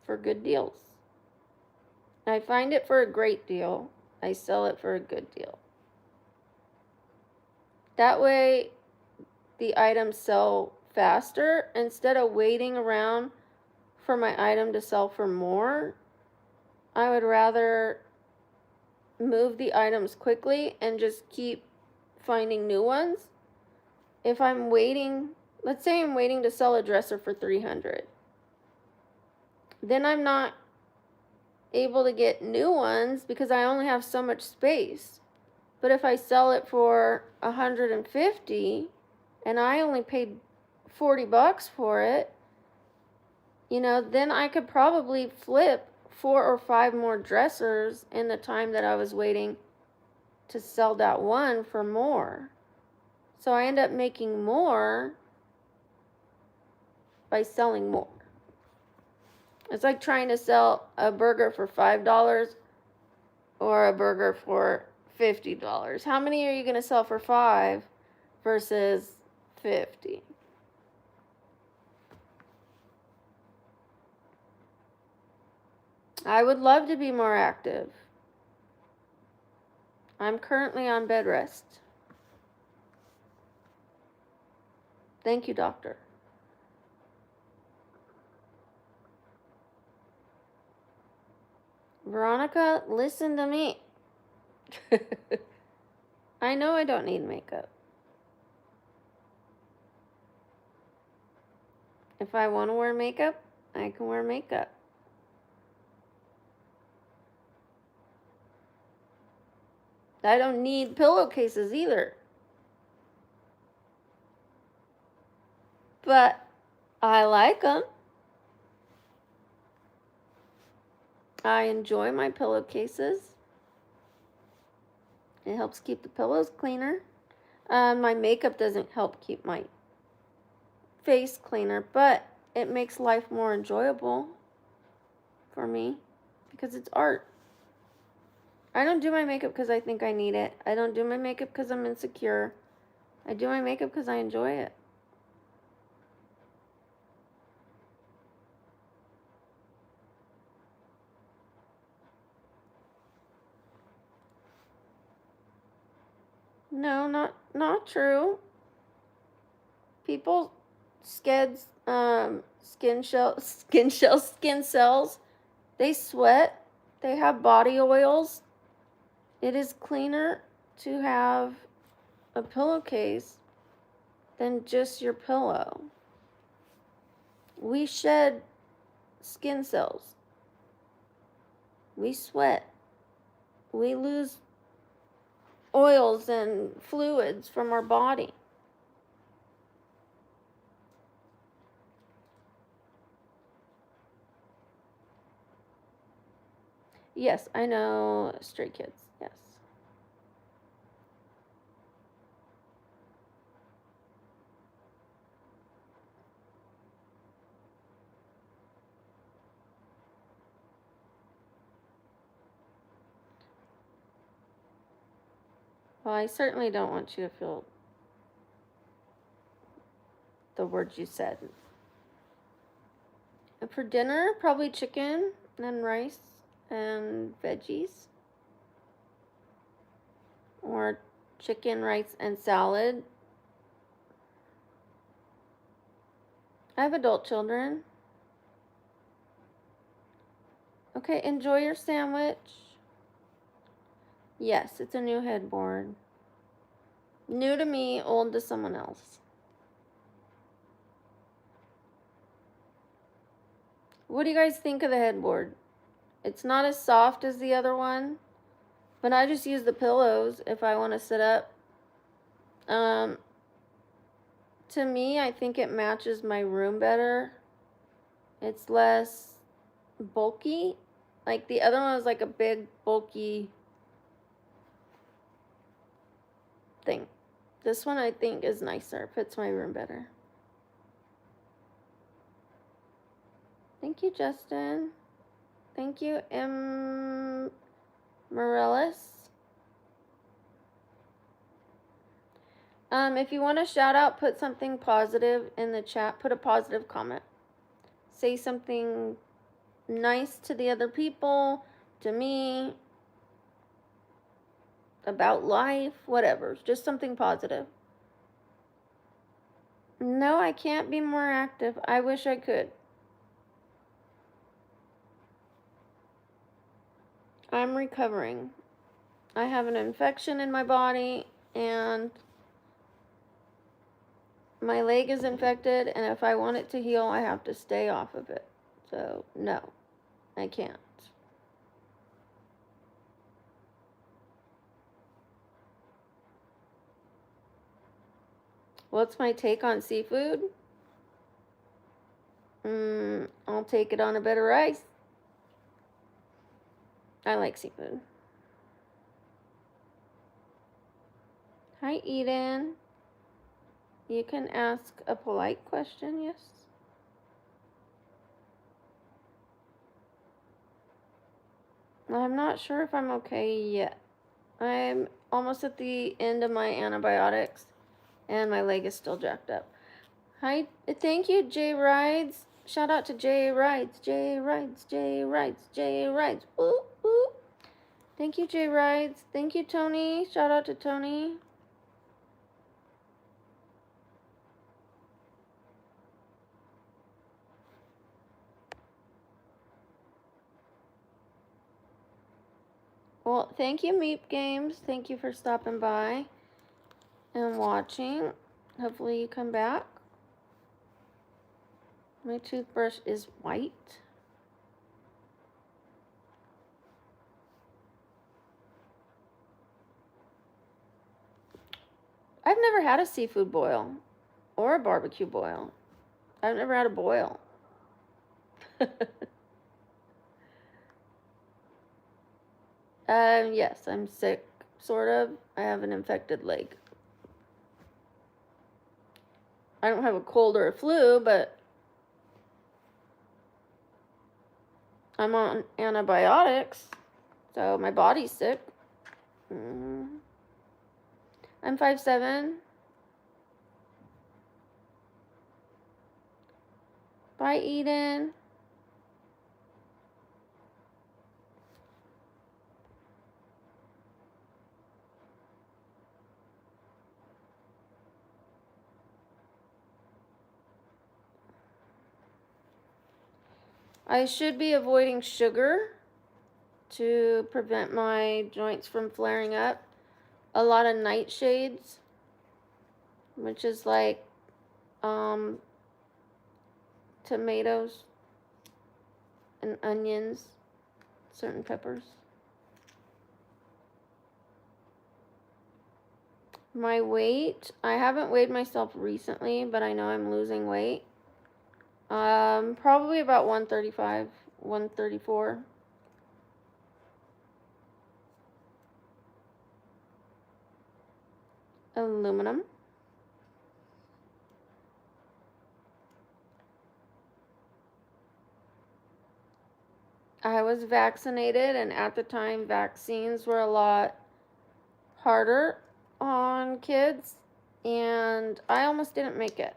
for good deals. I find it for a great deal. I sell it for a good deal. That way, the items sell faster. Instead of waiting around for my item to sell for more, I would rather move the items quickly and just keep finding new ones. If I'm waiting, let's say I'm waiting to sell a dresser for $300, then I'm not able to get new ones because I only have so much space. But if I sell it for $150 and I only paid $40 for it, you know, then I could probably flip 4 or 5 more dressers in the time that I was waiting to sell that one for more. So I end up making more by selling more. It's like trying to sell a burger for $5 or a burger for $50. How many are you going to sell for $5 versus $50? I would love to be more active. I'm currently on bed rest. Thank you, doctor. Veronica, listen to me. I know I don't need makeup. If I want to wear makeup, I can wear makeup. I don't need pillowcases either. But I like them. I enjoy my pillowcases. It helps keep the pillows cleaner. My makeup doesn't help keep my face cleaner, but it makes life more enjoyable for me because it's art. I don't do my makeup because I think I need it. I don't do my makeup because I'm insecure. I do my makeup because I enjoy it. No, not true. People skin cells. They sweat. They have body oils. It is cleaner to have a pillowcase than just your pillow. We shed skin cells. We sweat. We lose oils and fluids from our body. Yes, I know Stray Kids. Yes. Well, I certainly don't want you to feel the words you said. And for dinner, probably chicken and rice and veggies. Or chicken, rice, and salad. I have adult children. Okay, enjoy your sandwich. Yes, it's a new headboard. New to me, old to someone else. What do you guys think of the headboard? It's not as soft as the other one, but I just use the pillows if I want to sit up. To me, I think it matches my room better. It's less bulky. Like the other one was like a big, bulky thing. This one I think is nicer. Fits my room better. Thank you, Justin. Thank you, M. Morellis. If you want to shout out, put something positive in the chat. Put a positive comment. Say something nice to the other people, to me, about life, whatever. Just something positive. No, I can't be more active. I wish I could. I'm recovering. I have an infection in my body and my leg is infected, and if I want it to heal, I have to stay off of it. So, no, I can't. What's my take on seafood? I'll take it on a bed of rice. I like seafood. Hi, Eden. You can ask a polite question, yes? I'm not sure if I'm okay yet. I'm almost at the end of my antibiotics, and my leg is still jacked up. Hi, thank you, J Rides. Shout out to J Rides, J Rides, J Rides, J Rides. Ooh, ooh. Thank you, J Rides. Thank you, Tony. Shout out to Tony. Well, thank you, Meep Games. Thank you for stopping by and watching. Hopefully you come back. My toothbrush is white. I've never had a seafood boil or a barbecue boil. I've never had a boil. Yes, I'm sick, sort of. I have an infected leg. I don't have a cold or a flu, but I'm on antibiotics, so my body's sick. I'm 5'7". Bye, Eden. I should be avoiding sugar to prevent my joints from flaring up. A lot of nightshades, which is like tomatoes and onions, certain peppers. My weight, I haven't weighed myself recently, but I know I'm losing weight. Probably about 135, 134. Aluminum. I was vaccinated, and at the time, vaccines were a lot harder on kids, and I almost didn't make it.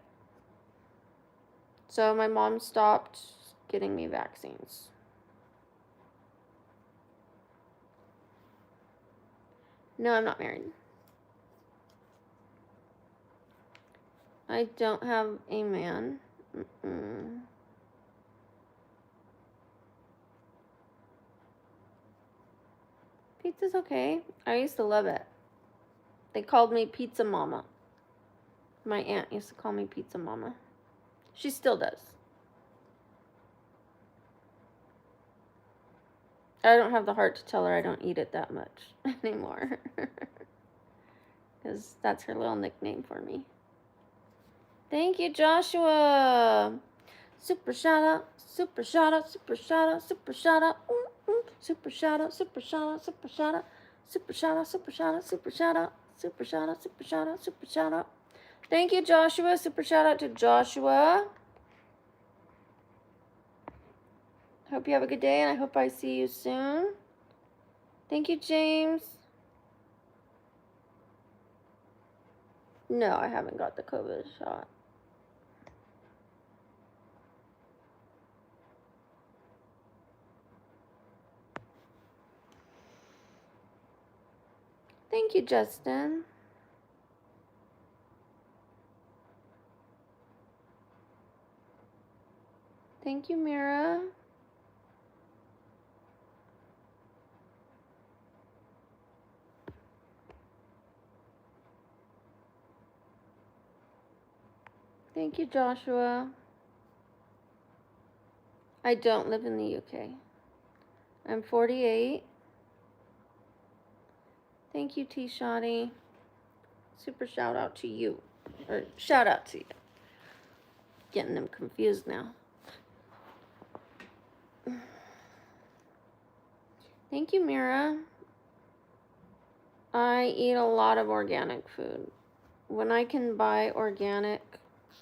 So my mom stopped getting me vaccines. No, I'm not married. I don't have a man. Pizza's okay. I used to love it. They called me Pizza Mama. My aunt used to call me Pizza Mama. She still does. I don't have the heart to tell her I don't eat it that much anymore. Because that's her little nickname for me. Thank you, Joshua. Super shout out, super shout out, super shout out, super shout out. Super shout out, super shout out, super shout out, super shout out, super shout out, super shout out, super shout out, super shout out, super shout out. Thank you, Joshua. Super shout out to Joshua. Hope you have a good day, and I hope I see you soon. Thank you, James. No, I haven't got the COVID shot. Thank you, Justin. Thank you, Mira. Thank you, Joshua. I don't live in the UK. I'm 48. Thank you, T-Shotty. Super shout out to you. Or shout out to you. Getting them confused now. Thank you, Mira. I eat a lot of organic food. When I can buy organic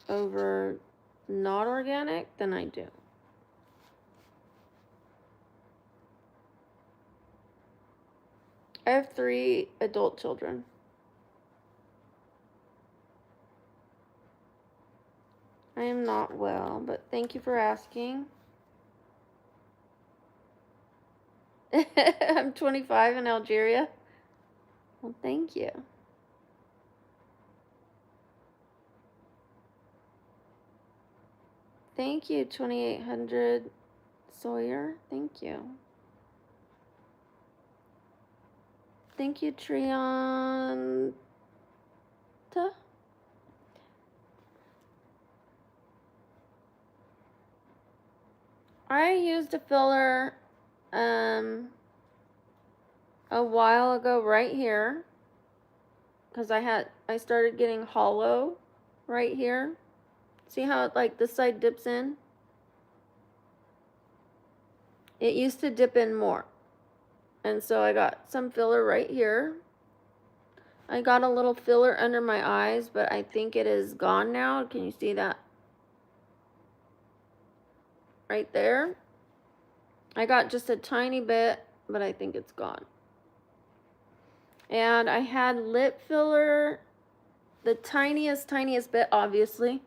over not organic, then I do. I have 3 adult children. I am not well, but thank you for asking. I'm 25 in Algeria. Well, thank you. Thank you, 2800 Sawyer. Thank you. Thank you, Trianta. I used a filler a while ago right here because I started getting hollow right here. See how it, like this side dips in? It used to dip in more. And so I got some filler right here. I got a little filler under my eyes, but I think it is gone now. Can you see that? Right there. I got just a tiny bit, but I think it's gone. And I had lip filler, the tiniest bit, obviously.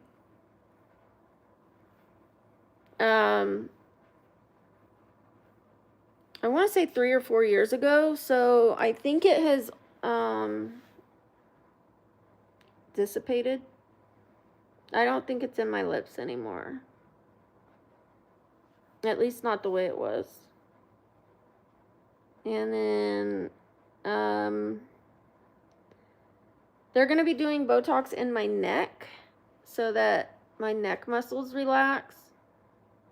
I want to say 3 or 4 years ago, so I think it has dissipated. I don't think it's in my lips anymore. At least not the way it was. And then they're going to be doing Botox in my neck so that my neck muscles relax.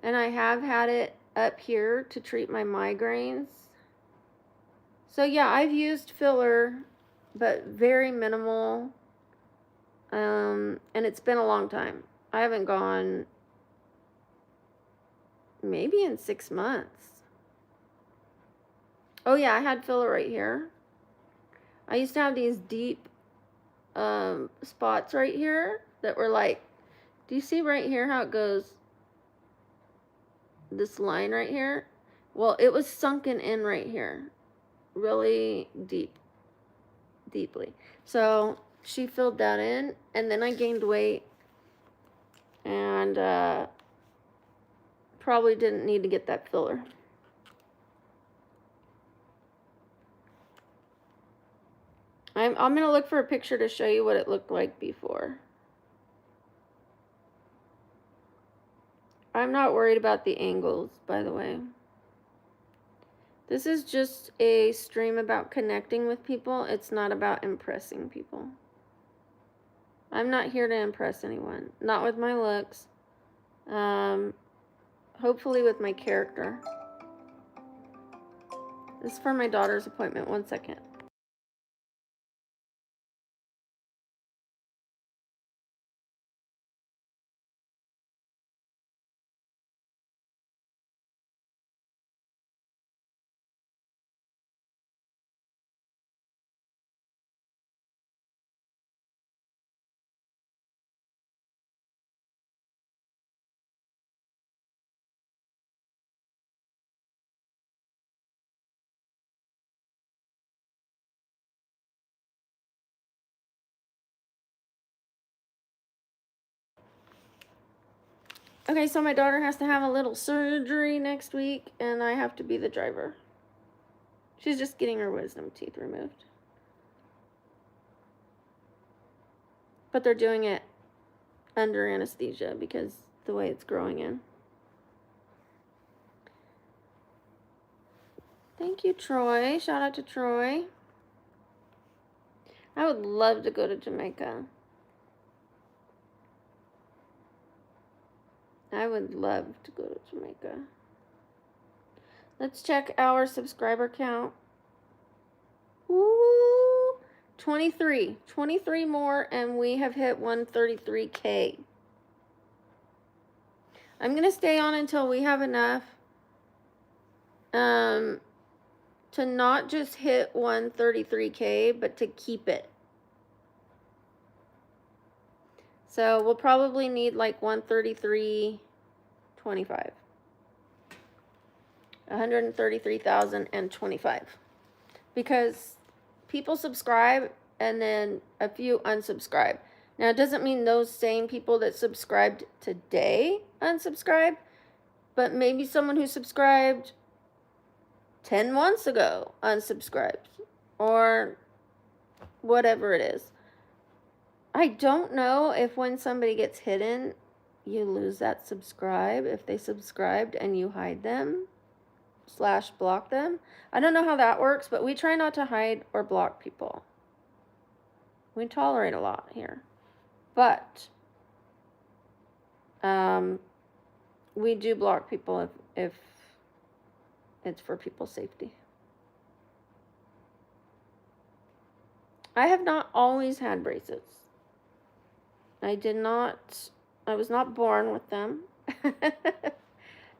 And I have had it up here to treat my migraines. So yeah, I've used filler, but very minimal. And it's been a long time. I haven't gone maybe in 6 months. Oh yeah, I had filler right here. I used to have these deep spots right here that were like, do you see right here how it goes? This line right here? Well, it was sunken in right here. Really deeply. So she filled that in, and then I gained weight, and probably didn't need to get that filler. I'm gonna look for a picture to show you what it looked like before. I'm not worried about the angles, by the way. This is just a stream about connecting with people. It's not about impressing people. I'm not here to impress anyone. Not with my looks. Hopefully with my character. This is for my daughter's appointment. 1 second. Okay, so my daughter has to have a little surgery next week, and I have to be the driver. She's just getting her wisdom teeth removed. But they're doing it under anesthesia because the way it's growing in. Thank you, Troy. Shout out to Troy. I would love to go to Jamaica. I would love to go to Jamaica. Let's check our subscriber count. Woo! 23. 23 more, and we have hit 133K. I'm going to stay on until we have enough to not just hit 133K, but to keep it. So we'll probably need like 133.25. 133,025. Because people subscribe and then a few unsubscribe. Now, it doesn't mean those same people that subscribed today unsubscribe, but maybe someone who subscribed 10 months ago unsubscribed, or whatever it is. I don't know if when somebody gets hidden, you lose that subscribe if they subscribed and you hide them / block them. I don't know how that works, but we try not to hide or block people. We tolerate a lot here. But we do block people if it's for people's safety. I have not always had braces. I was not born with them.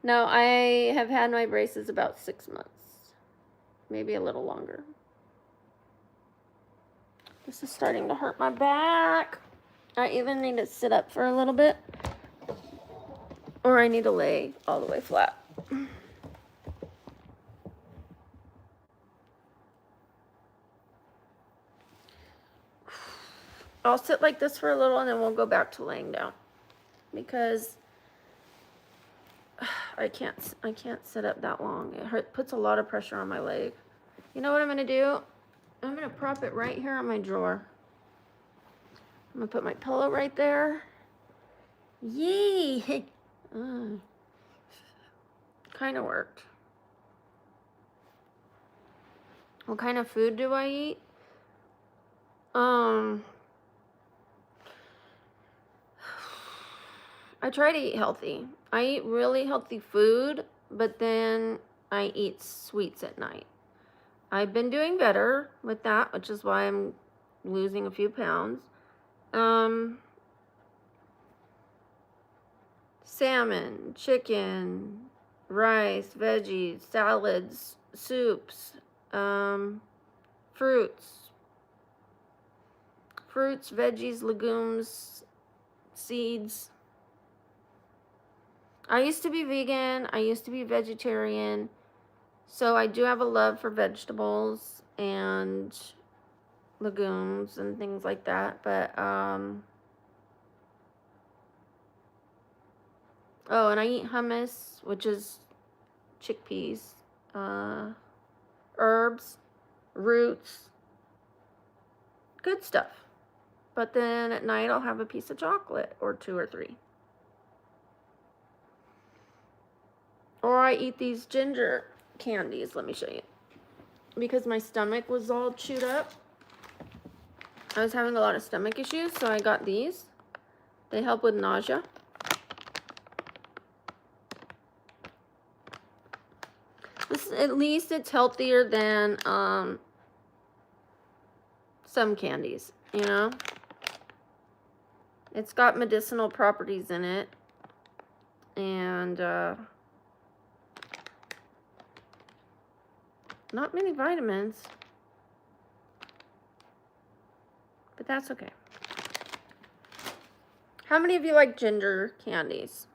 No, I have had my braces about 6 months. Maybe a little longer. This is starting to hurt my back. I even need to sit up for a little bit. Or I need to lay all the way flat. I'll sit like this for a little and then we'll go back to laying down. Because I can't sit up that long. It puts a lot of pressure on my leg. You know what I'm going to do? I'm going to prop it right here on my drawer. I'm going to put my pillow right there. Yay! kind of worked. What kind of food do I eat? I try to eat healthy. I eat really healthy food, but then I eat sweets at night. I've been doing better with that, which is why I'm losing a few pounds. Salmon, chicken, rice, veggies, salads, soups, fruits, veggies, legumes, seeds. I used to be vegan. I used to be vegetarian. So I do have a love for vegetables and legumes and things like that. But, oh, and I eat hummus, which is chickpeas, herbs, roots, good stuff. But then at night I'll have a piece of chocolate or 2 or 3. Or I eat these ginger candies. Let me show you. Because my stomach was all chewed up. I was having a lot of stomach issues, so I got these. They help with nausea. This, at least it's healthier than some candies, you know? It's got medicinal properties in it. And not many vitamins. But that's okay. How many of you like ginger candies?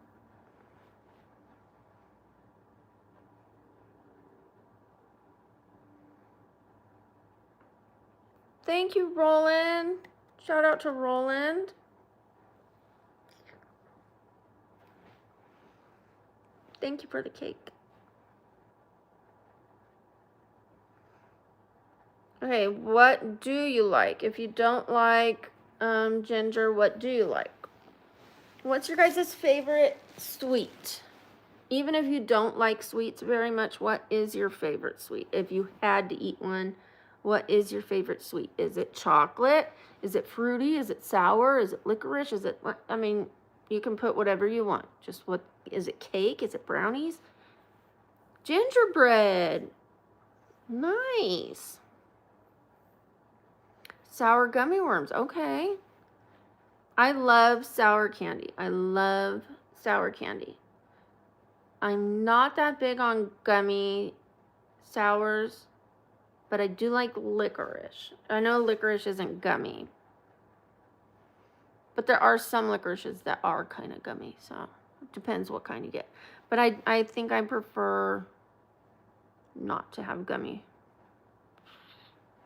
Thank you, Roland. Shout out to Roland. Thank you for the cake. Okay, what do you like? If you don't like ginger, what do you like? What's your guys' favorite sweet? Even if you don't like sweets very much, what is your favorite sweet? If you had to eat one, what is your favorite sweet? Is it chocolate? Is it fruity? Is it sour? Is it licorice? Is it, I mean, you can put whatever you want. Just what, is it cake? Is it brownies? Gingerbread. Nice. Sour gummy worms. Okay. I love sour candy. I love sour candy. I'm not that big on gummy sours, but I do like licorice. I know licorice isn't gummy, but there are some licorices that are kind of gummy, so it depends what kind you get. But I think I prefer not to have gummy.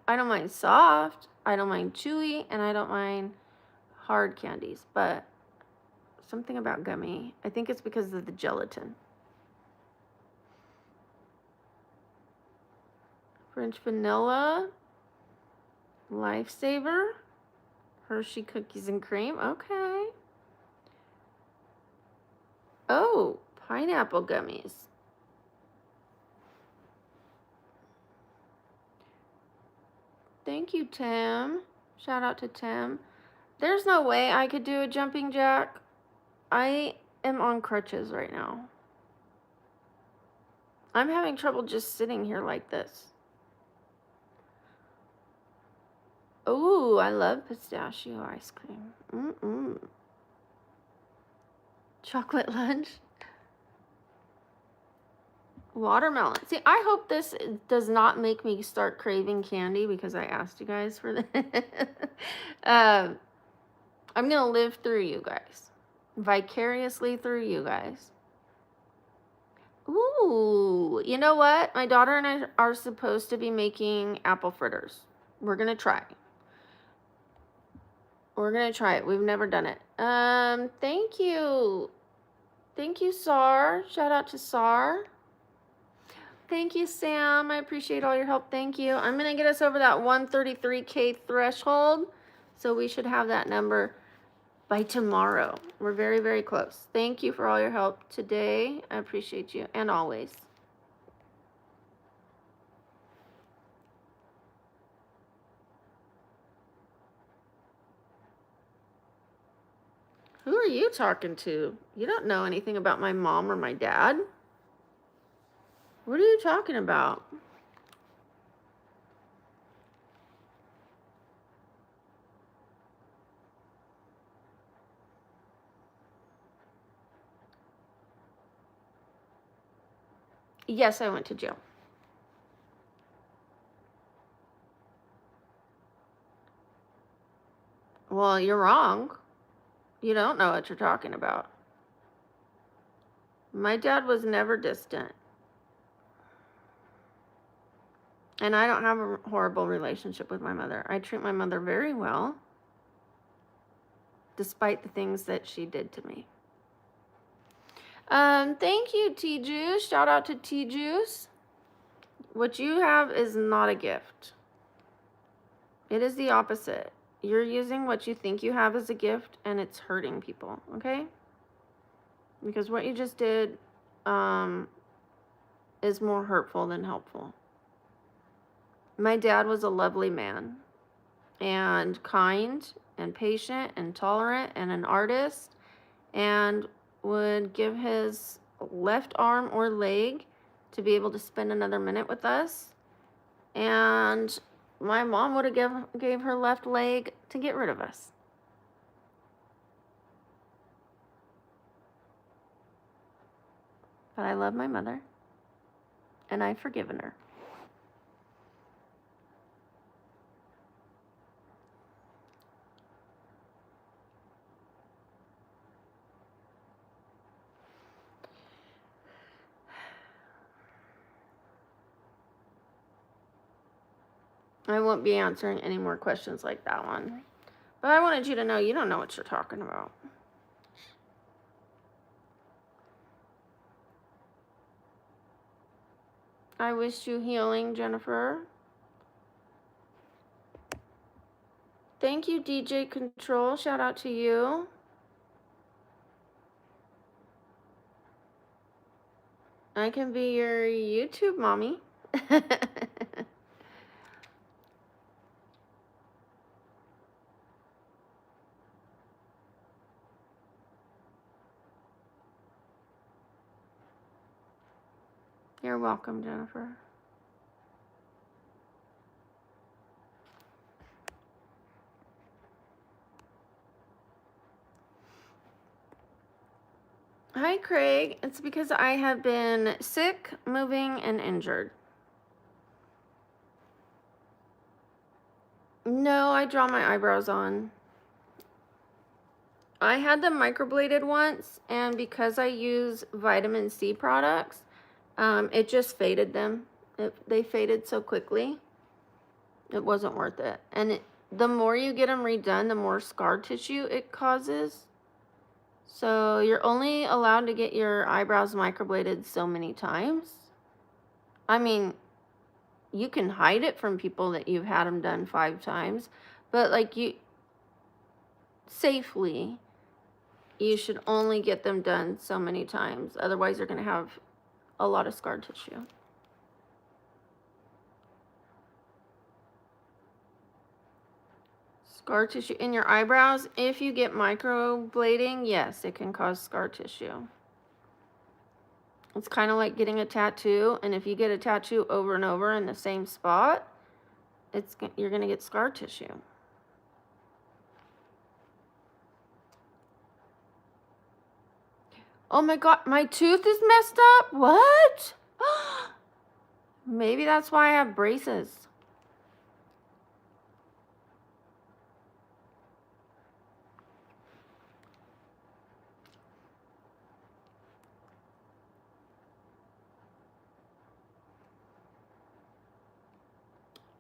I don't mind soft, I don't mind chewy, and I don't mind hard candies, but something about gummy, I think it's because of the gelatin. French vanilla, Lifesaver, Hershey cookies and cream, okay. Oh, pineapple gummies. Thank you, Tim. Shout out to Tim. There's no way I could do a jumping jack. I am on crutches right now. I'm having trouble just sitting here like this. Ooh, I love pistachio ice cream. Chocolate lunch. Watermelon. See, I hope this does not make me start craving candy because I asked you guys for that. I'm going to live through you guys. Vicariously through you guys. Ooh, you know what? My daughter and I are supposed to be making apple fritters. We're going to try. We're going to try it. We've never done it. Thank you. Thank you, Sar. Shout out to Sar. Thank you, Sam. I appreciate all your help. Thank you. I'm going to get us over that 133K threshold. So we should have that number by tomorrow. We're very, very close. Thank you for all your help today. I appreciate you, and always. Who are you talking to? You don't know anything about my mom or my dad. What are you talking about? Yes, I went to jail. Well, you're wrong. You don't know what you're talking about. My dad was never distant. And I don't have a horrible relationship with my mother. I treat my mother very well, despite the things that she did to me. Thank you, T-Juice. Shout out to T-Juice. What you have is not a gift. It is the opposite. You're using what you think you have as a gift, and it's hurting people, okay? Because what you just did is more hurtful than helpful. My dad was a lovely man, and kind, and patient, and tolerant, and an artist, and would give his left arm or leg to be able to spend another minute with us. And my mom would have gave her left leg to get rid of us. But I love my mother, and I've forgiven her. I won't be answering any more questions like that one. But I wanted you to know you don't know what you're talking about. I wish you healing, Jennifer. Thank you, DJ Control. Shout out to you. I can be your YouTube mommy. You're welcome, Jennifer. Hi, Craig. It's because I have been sick, moving, and injured. No, I draw my eyebrows on. I had them microbladed once, and because I use vitamin C products, it just faded them. They faded so quickly. It wasn't worth it. And the more you get them redone, the more scar tissue it causes. So you're only allowed to get your eyebrows microbladed so many times. I mean, you can hide it from people that you've had them done 5 times, but like safely, you should only get them done so many times. Otherwise, you're going to have a lot of scar tissue. Scar tissue in your eyebrows. If you get microblading, yes, it can cause scar tissue. It's kind of like getting a tattoo, and if you get a tattoo over and over in the same spot, you're going to get scar tissue. Oh my God, my tooth is messed up? What? Maybe that's why I have braces.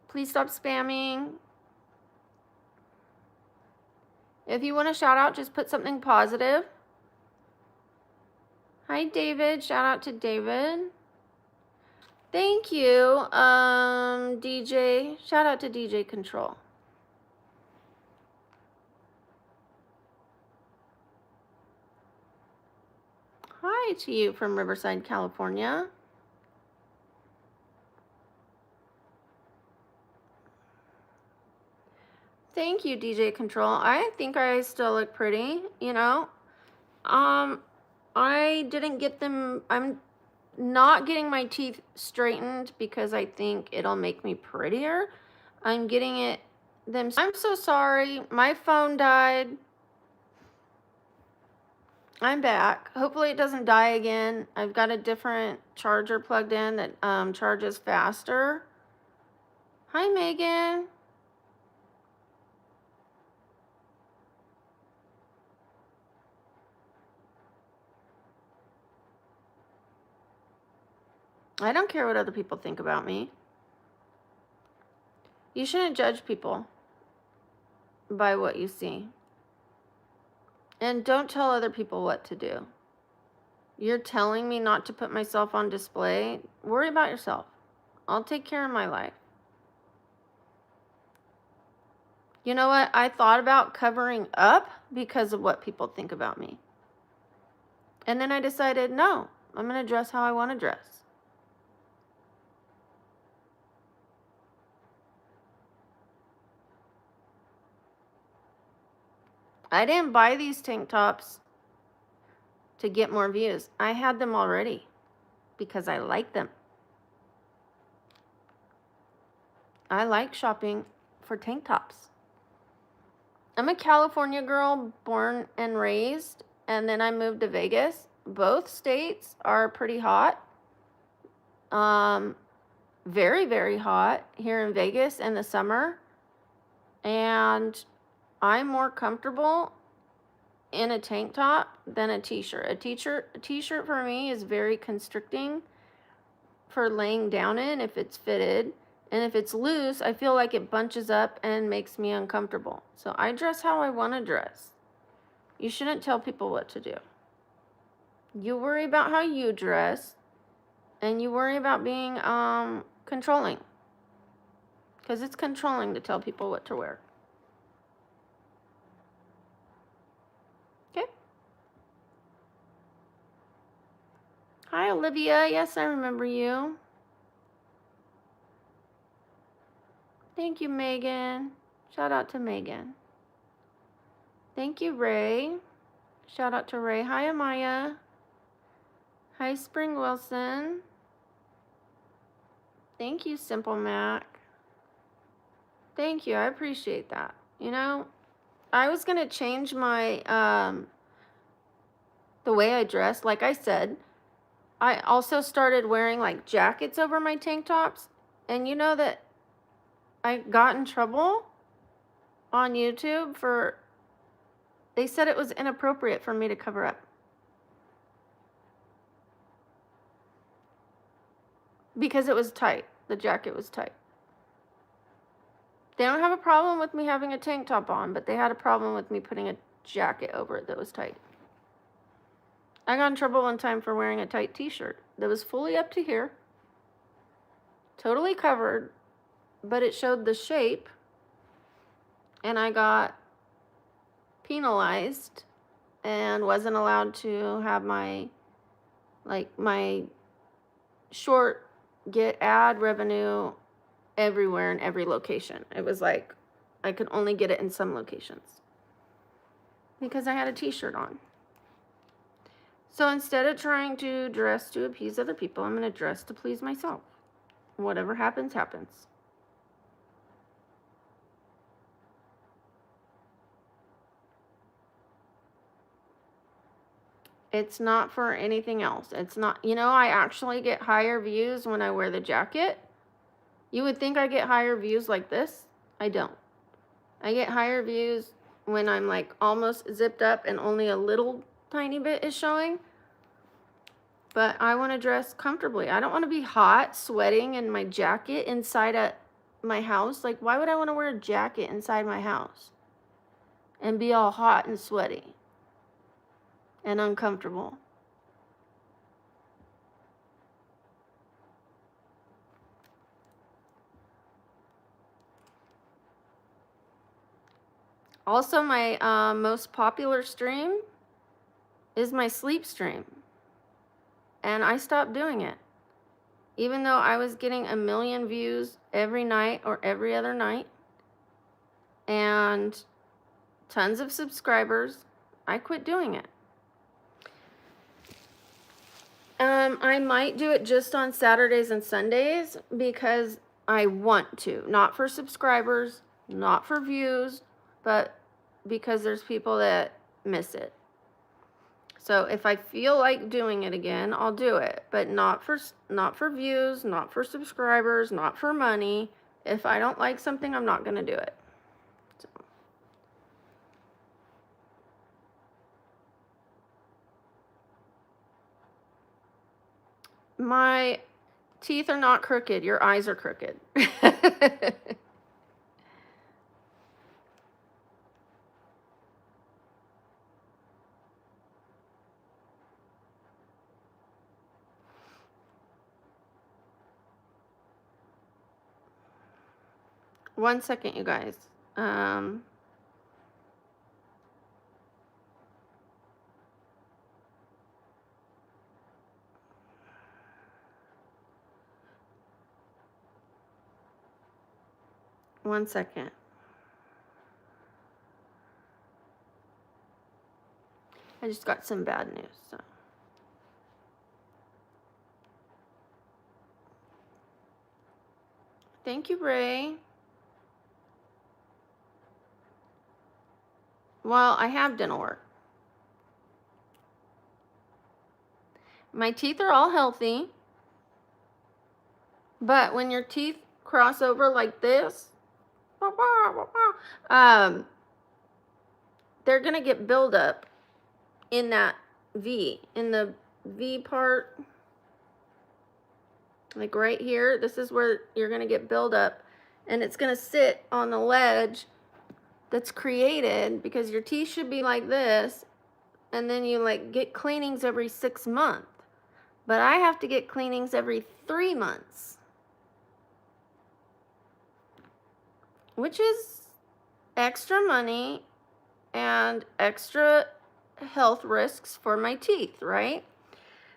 Please stop spamming. If you want to shout out, just put something positive. Hi, David. Shout out to David. Thank you, DJ. Shout out to DJ Control. Hi to you from Riverside, California. Thank you, DJ Control. I think I still look pretty, you know. I didn't get them. I'm not getting my teeth straightened because I think it'll make me prettier. I'm getting it them. I'm so sorry. My phone died. I'm back. Hopefully it doesn't die again. I've got a different charger plugged in that charges faster. Hi, Megan. I don't care what other people think about me. You shouldn't judge people by what you see. And don't tell other people what to do. You're telling me not to put myself on display? Worry about yourself. I'll take care of my life. You know what? I thought about covering up because of what people think about me. And then I decided, no, I'm going to dress how I want to dress. I didn't buy these tank tops to get more views. I had them already because I like them. I like shopping for tank tops. I'm a California girl, born and raised, and then I moved to Vegas. Both states are pretty hot. Very, very hot here in Vegas in the summer. And I'm more comfortable in a tank top than a t-shirt. A t-shirt for me is very constricting for laying down in if it's fitted. And if it's loose, I feel like it bunches up and makes me uncomfortable. So I dress how I want to dress. You shouldn't tell people what to do. You worry about how you dress, and you worry about being controlling. Because it's controlling to tell people what to wear. Okay? Hi, Olivia. Yes, I remember you. Thank you, Megan. Shout out to Megan. Thank you, Ray. Shout out to Ray. Hi, Amaya. Hi, Spring Wilson. Thank you, Simple Mac. Thank you. I appreciate that. You know, I was going to change my, the way I dress. Like I said, I also started wearing like jackets over my tank tops. And you know that I got in trouble on YouTube for, they said it was inappropriate for me to cover up. Because it was tight. The jacket was tight. They don't have a problem with me having a tank top on, but they had a problem with me putting a jacket over it that was tight. I got in trouble one time for wearing a tight t-shirt that was fully up to here, totally covered, but it showed the shape, and I got penalized and wasn't allowed to have my short get ad revenue everywhere in every location. It was like I could only get it in some locations because I had a t-shirt on. So instead of trying to dress to appease other people, I'm going to dress to please myself. Whatever happens, happens. It's not for anything else. It's not, you know, I actually get higher views when I wear the jacket. You would think I get higher views like this. I don't. I get higher views when I'm like almost zipped up and only a little tiny bit is showing. But I want to dress comfortably. I don't want to be hot, sweating in my jacket inside my house. Like, why would I want to wear a jacket inside my house and be all hot and sweaty and uncomfortable? Also, my most popular stream is my sleep stream. and I stopped doing it. Even though I was getting 1 million views every night or every other night and tons of subscribers, I quit doing it. I might do it just on Saturdays and Sundays because I want to. Not for subscribers, not for views, but because there's people that miss it. So if I feel like doing it again, I'll do it, but not for views, not for subscribers, not for money. If I don't like something, I'm not going to do it. So. My teeth are not crooked. Your eyes are crooked. One second, you guys. One second. I just got some bad news. So. Thank you, Ray. Well, I have dental work. My teeth are all healthy. But when your teeth cross over like this, they're going to get buildup in that V, in the V part, like right here. This is where you're going to get buildup, and it's going to sit on the ledge that's created because your teeth should be like this, and then you like get cleanings every 6 months. But I have to get cleanings every 3 months, which is extra money and extra health risks for my teeth, right?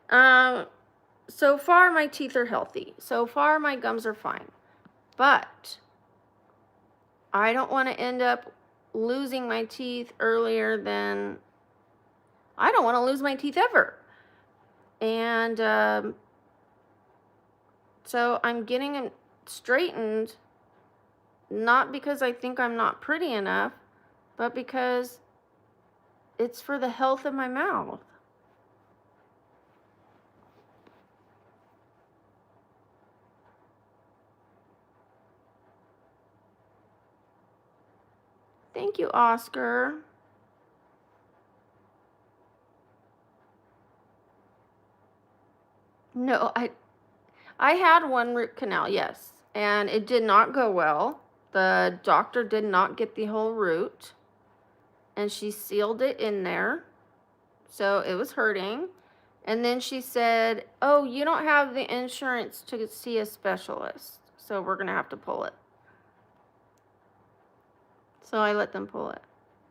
So far my teeth are healthy. So far my gums are fine. But I don't want to end up losing my teeth earlier than, I don't want to lose my teeth ever. And so I'm getting them straightened, not because I think I'm not pretty enough, but because it's for the health of my mouth. Thank you, Oscar. No, I had one root canal, yes, and it did not go well. The doctor did not get the whole root, and she sealed it in there, so it was hurting. And then she said, oh, you don't have the insurance to see a specialist, so we're going to have to pull it. So I let them pull it.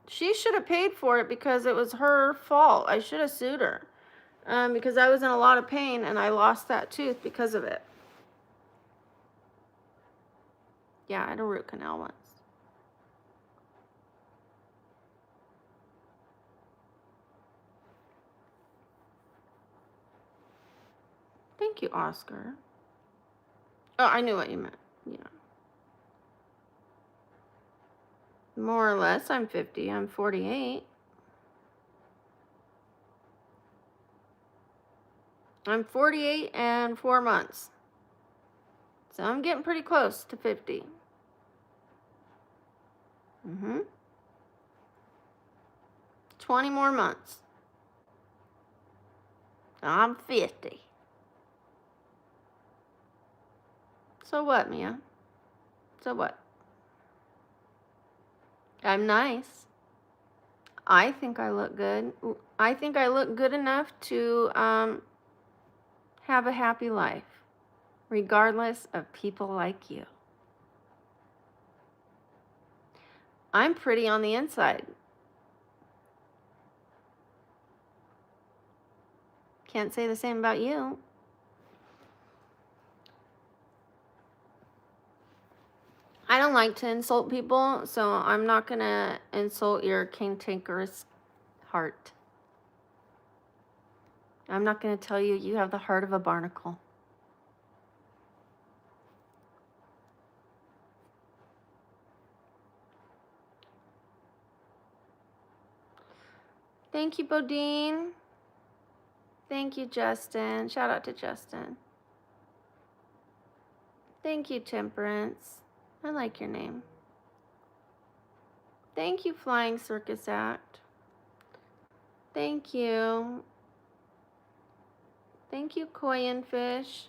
She should have paid for it because it was her fault. I should have sued her because I was in a lot of pain and I lost that tooth because of it. Yeah, I had a root canal once. Thank you, Oscar. Oh, I knew what you meant. Yeah. More or less, I'm 50. I'm 48. I'm 48 and 4 months. So I'm getting pretty close to 50. 20 more months. I'm 50. So what, Mia? So what? I'm nice. I think I look good. I think I look good enough to have a happy life, regardless of people like you. I'm pretty on the inside. Can't say the same about you. I don't like to insult people, so I'm not gonna insult your cantankerous heart. I'm not gonna tell you you have the heart of a barnacle. Thank you, Bodine. Thank you, Justin. Shout out to Justin. Thank you, Temperance. I like your name. Thank you, Flying Circus Act. Thank you. Thank you, Koi and Fish.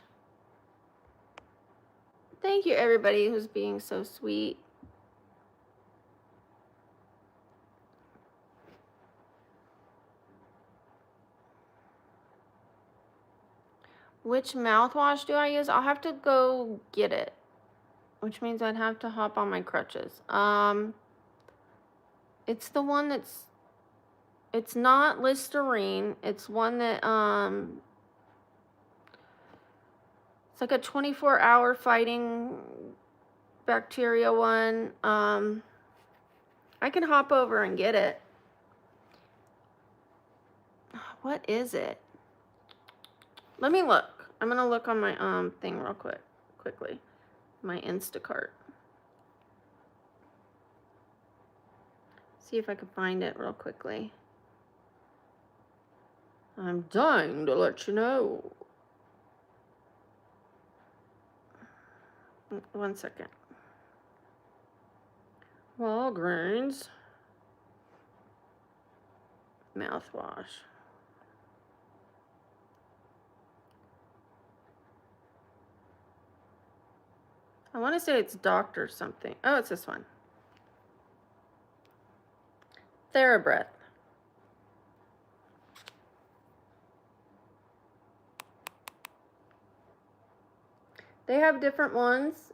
Thank you, everybody who's being so sweet. Which mouthwash do I use? I'll have to go get it, which means I'd have to hop on my crutches. It's the one that's, it's not Listerine. It's one that, it's like a 24-hour fighting bacteria one. I can hop over and get it. What is it? Let me look. I'm gonna look on my thing real quickly. My Instacart. See if I can find it real quickly. I'm dying to let you know. One second. Walgreens mouthwash. I want to say it's Dr. something. Oh, it's this one. TheraBreath. They have different ones.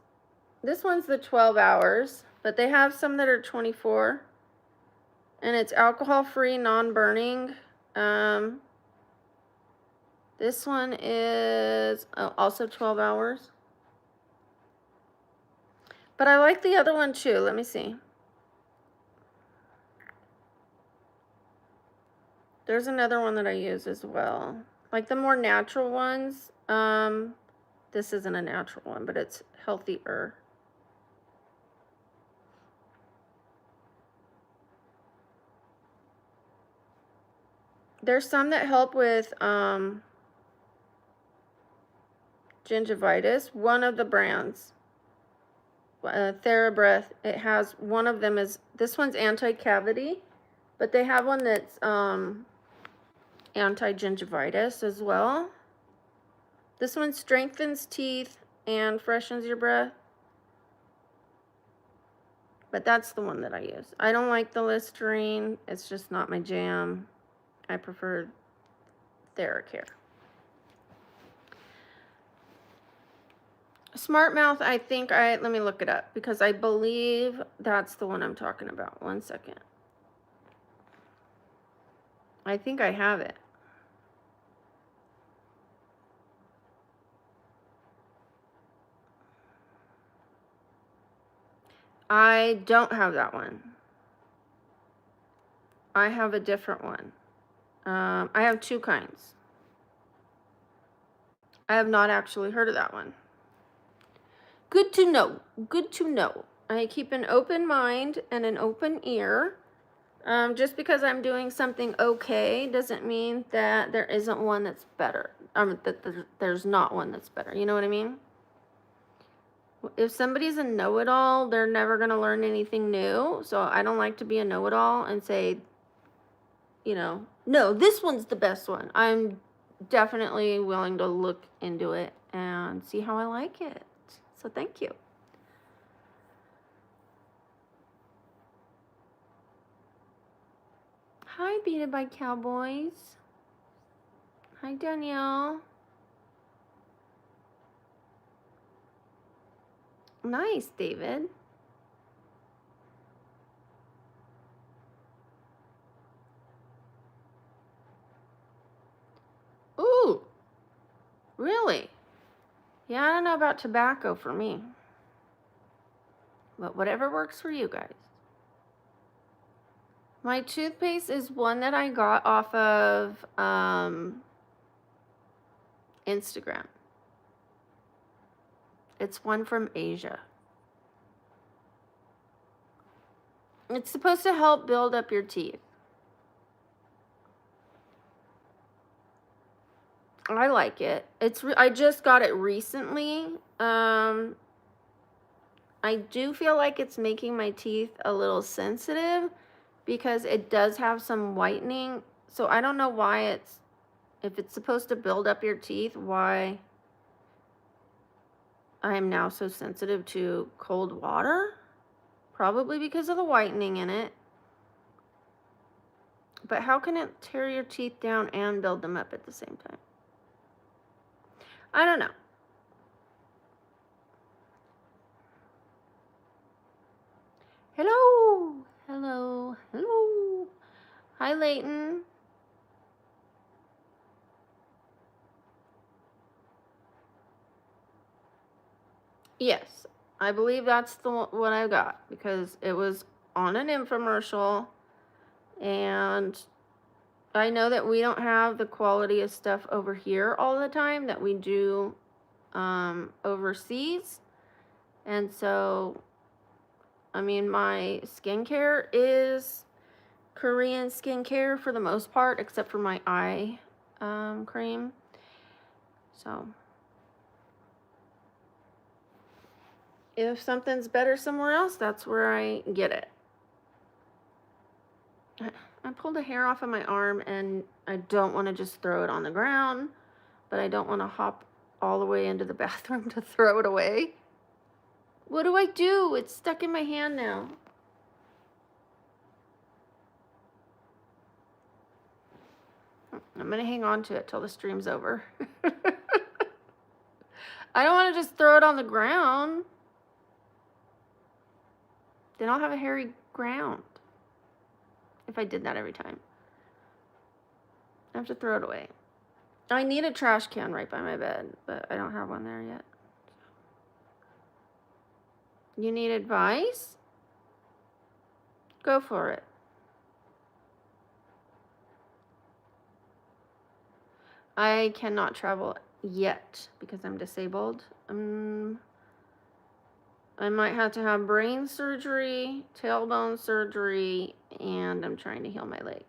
This one's the 12 hours, but they have some that are 24. And it's alcohol-free, non-burning. This one is also 12 hours. But I like the other one too. Let me see. There's another one that I use as well. Like the more natural ones. This isn't a natural one, but it's healthier. There's some that help with gingivitis. One of the brands, TheraBreath, it has, one of them is, this one's anti-cavity, but they have one that's anti-gingivitis as well. This one strengthens teeth and freshens your breath. But that's the one that I use. I don't like the Listerine. It's just not my jam. I prefer TheraCare. Smart Mouth, I think let me look it up because I believe that's the one I'm talking about. One second. I think I have it. I don't have that one. I have a different one. I have two kinds. I have not actually heard of that one. Good to know. Good to know. I keep an open mind and an open ear. Just because I'm doing something okay doesn't mean that there isn't one that's better. That there's not one that's better. You know what I mean? If somebody's a know-it-all, they're never going to learn anything new. So I don't like to be a know-it-all and say, you know, no, this one's the best one. I'm definitely willing to look into it and see how I like it. So thank you. Hi, Beated by Cowboys. Hi, Danielle. Nice, David. Ooh, Really? Yeah, I don't know about tobacco for me. But whatever works for you guys. My toothpaste is one that I got off of Instagram. It's one from Asia. It's supposed to help build up your teeth. I like it. I just got it recently. I do feel like it's making my teeth a little sensitive because it does have some whitening. So I don't know why if it's supposed to build up your teeth, why I am now so sensitive to cold water. Probably because of the whitening in it. But how can it tear your teeth down and build them up at the same time? I don't know. Hello. Hello. Hello. Hi, Layton. Yes, I believe that's the one I got because it was on an infomercial, and I know that we don't have the quality of stuff over here all the time that we do overseas. And so, I mean, my skincare is Korean skincare for the most part, except for my eye cream. So, if something's better somewhere else, that's where I get it. I pulled a hair off of my arm, and I don't want to just throw it on the ground, but I don't want to hop all the way into the bathroom to throw it away. What do I do? It's stuck in my hand now. I'm going to hang on to it till the stream's over. I don't want to just throw it on the ground. Then I'll have a hairy ground. If I did that every time. I have to throw it away. I need a trash can right by my bed, but I don't have one there yet. You need advice? Go for it. I cannot travel yet because I'm disabled. I might have to have brain surgery, tailbone surgery, and I'm trying to heal my leg.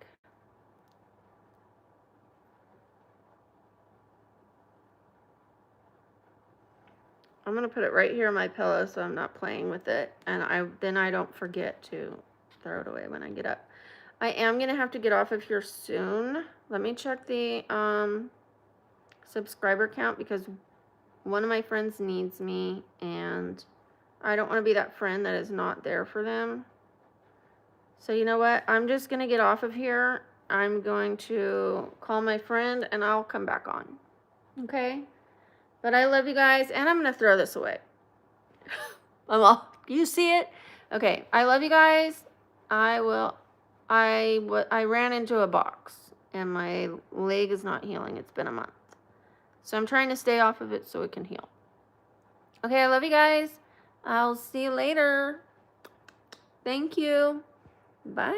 I'm going to put it right here on my pillow so I'm not playing with it, and then I don't forget to throw it away when I get up. I am going to have to get off of here soon. Let me check the subscriber count because one of my friends needs me, and I don't want to be that friend that is not there for them. So you know what? I'm just going to get off of here. I'm going to call my friend, and I'll come back on. Okay? But I love you guys, and I'm going to throw this away. You see it? Okay, I love you guys. I ran into a box, and my leg is not healing. It's been a month. So I'm trying to stay off of it so it can heal. Okay, I love you guys. I'll see you later. Thank you. Bye.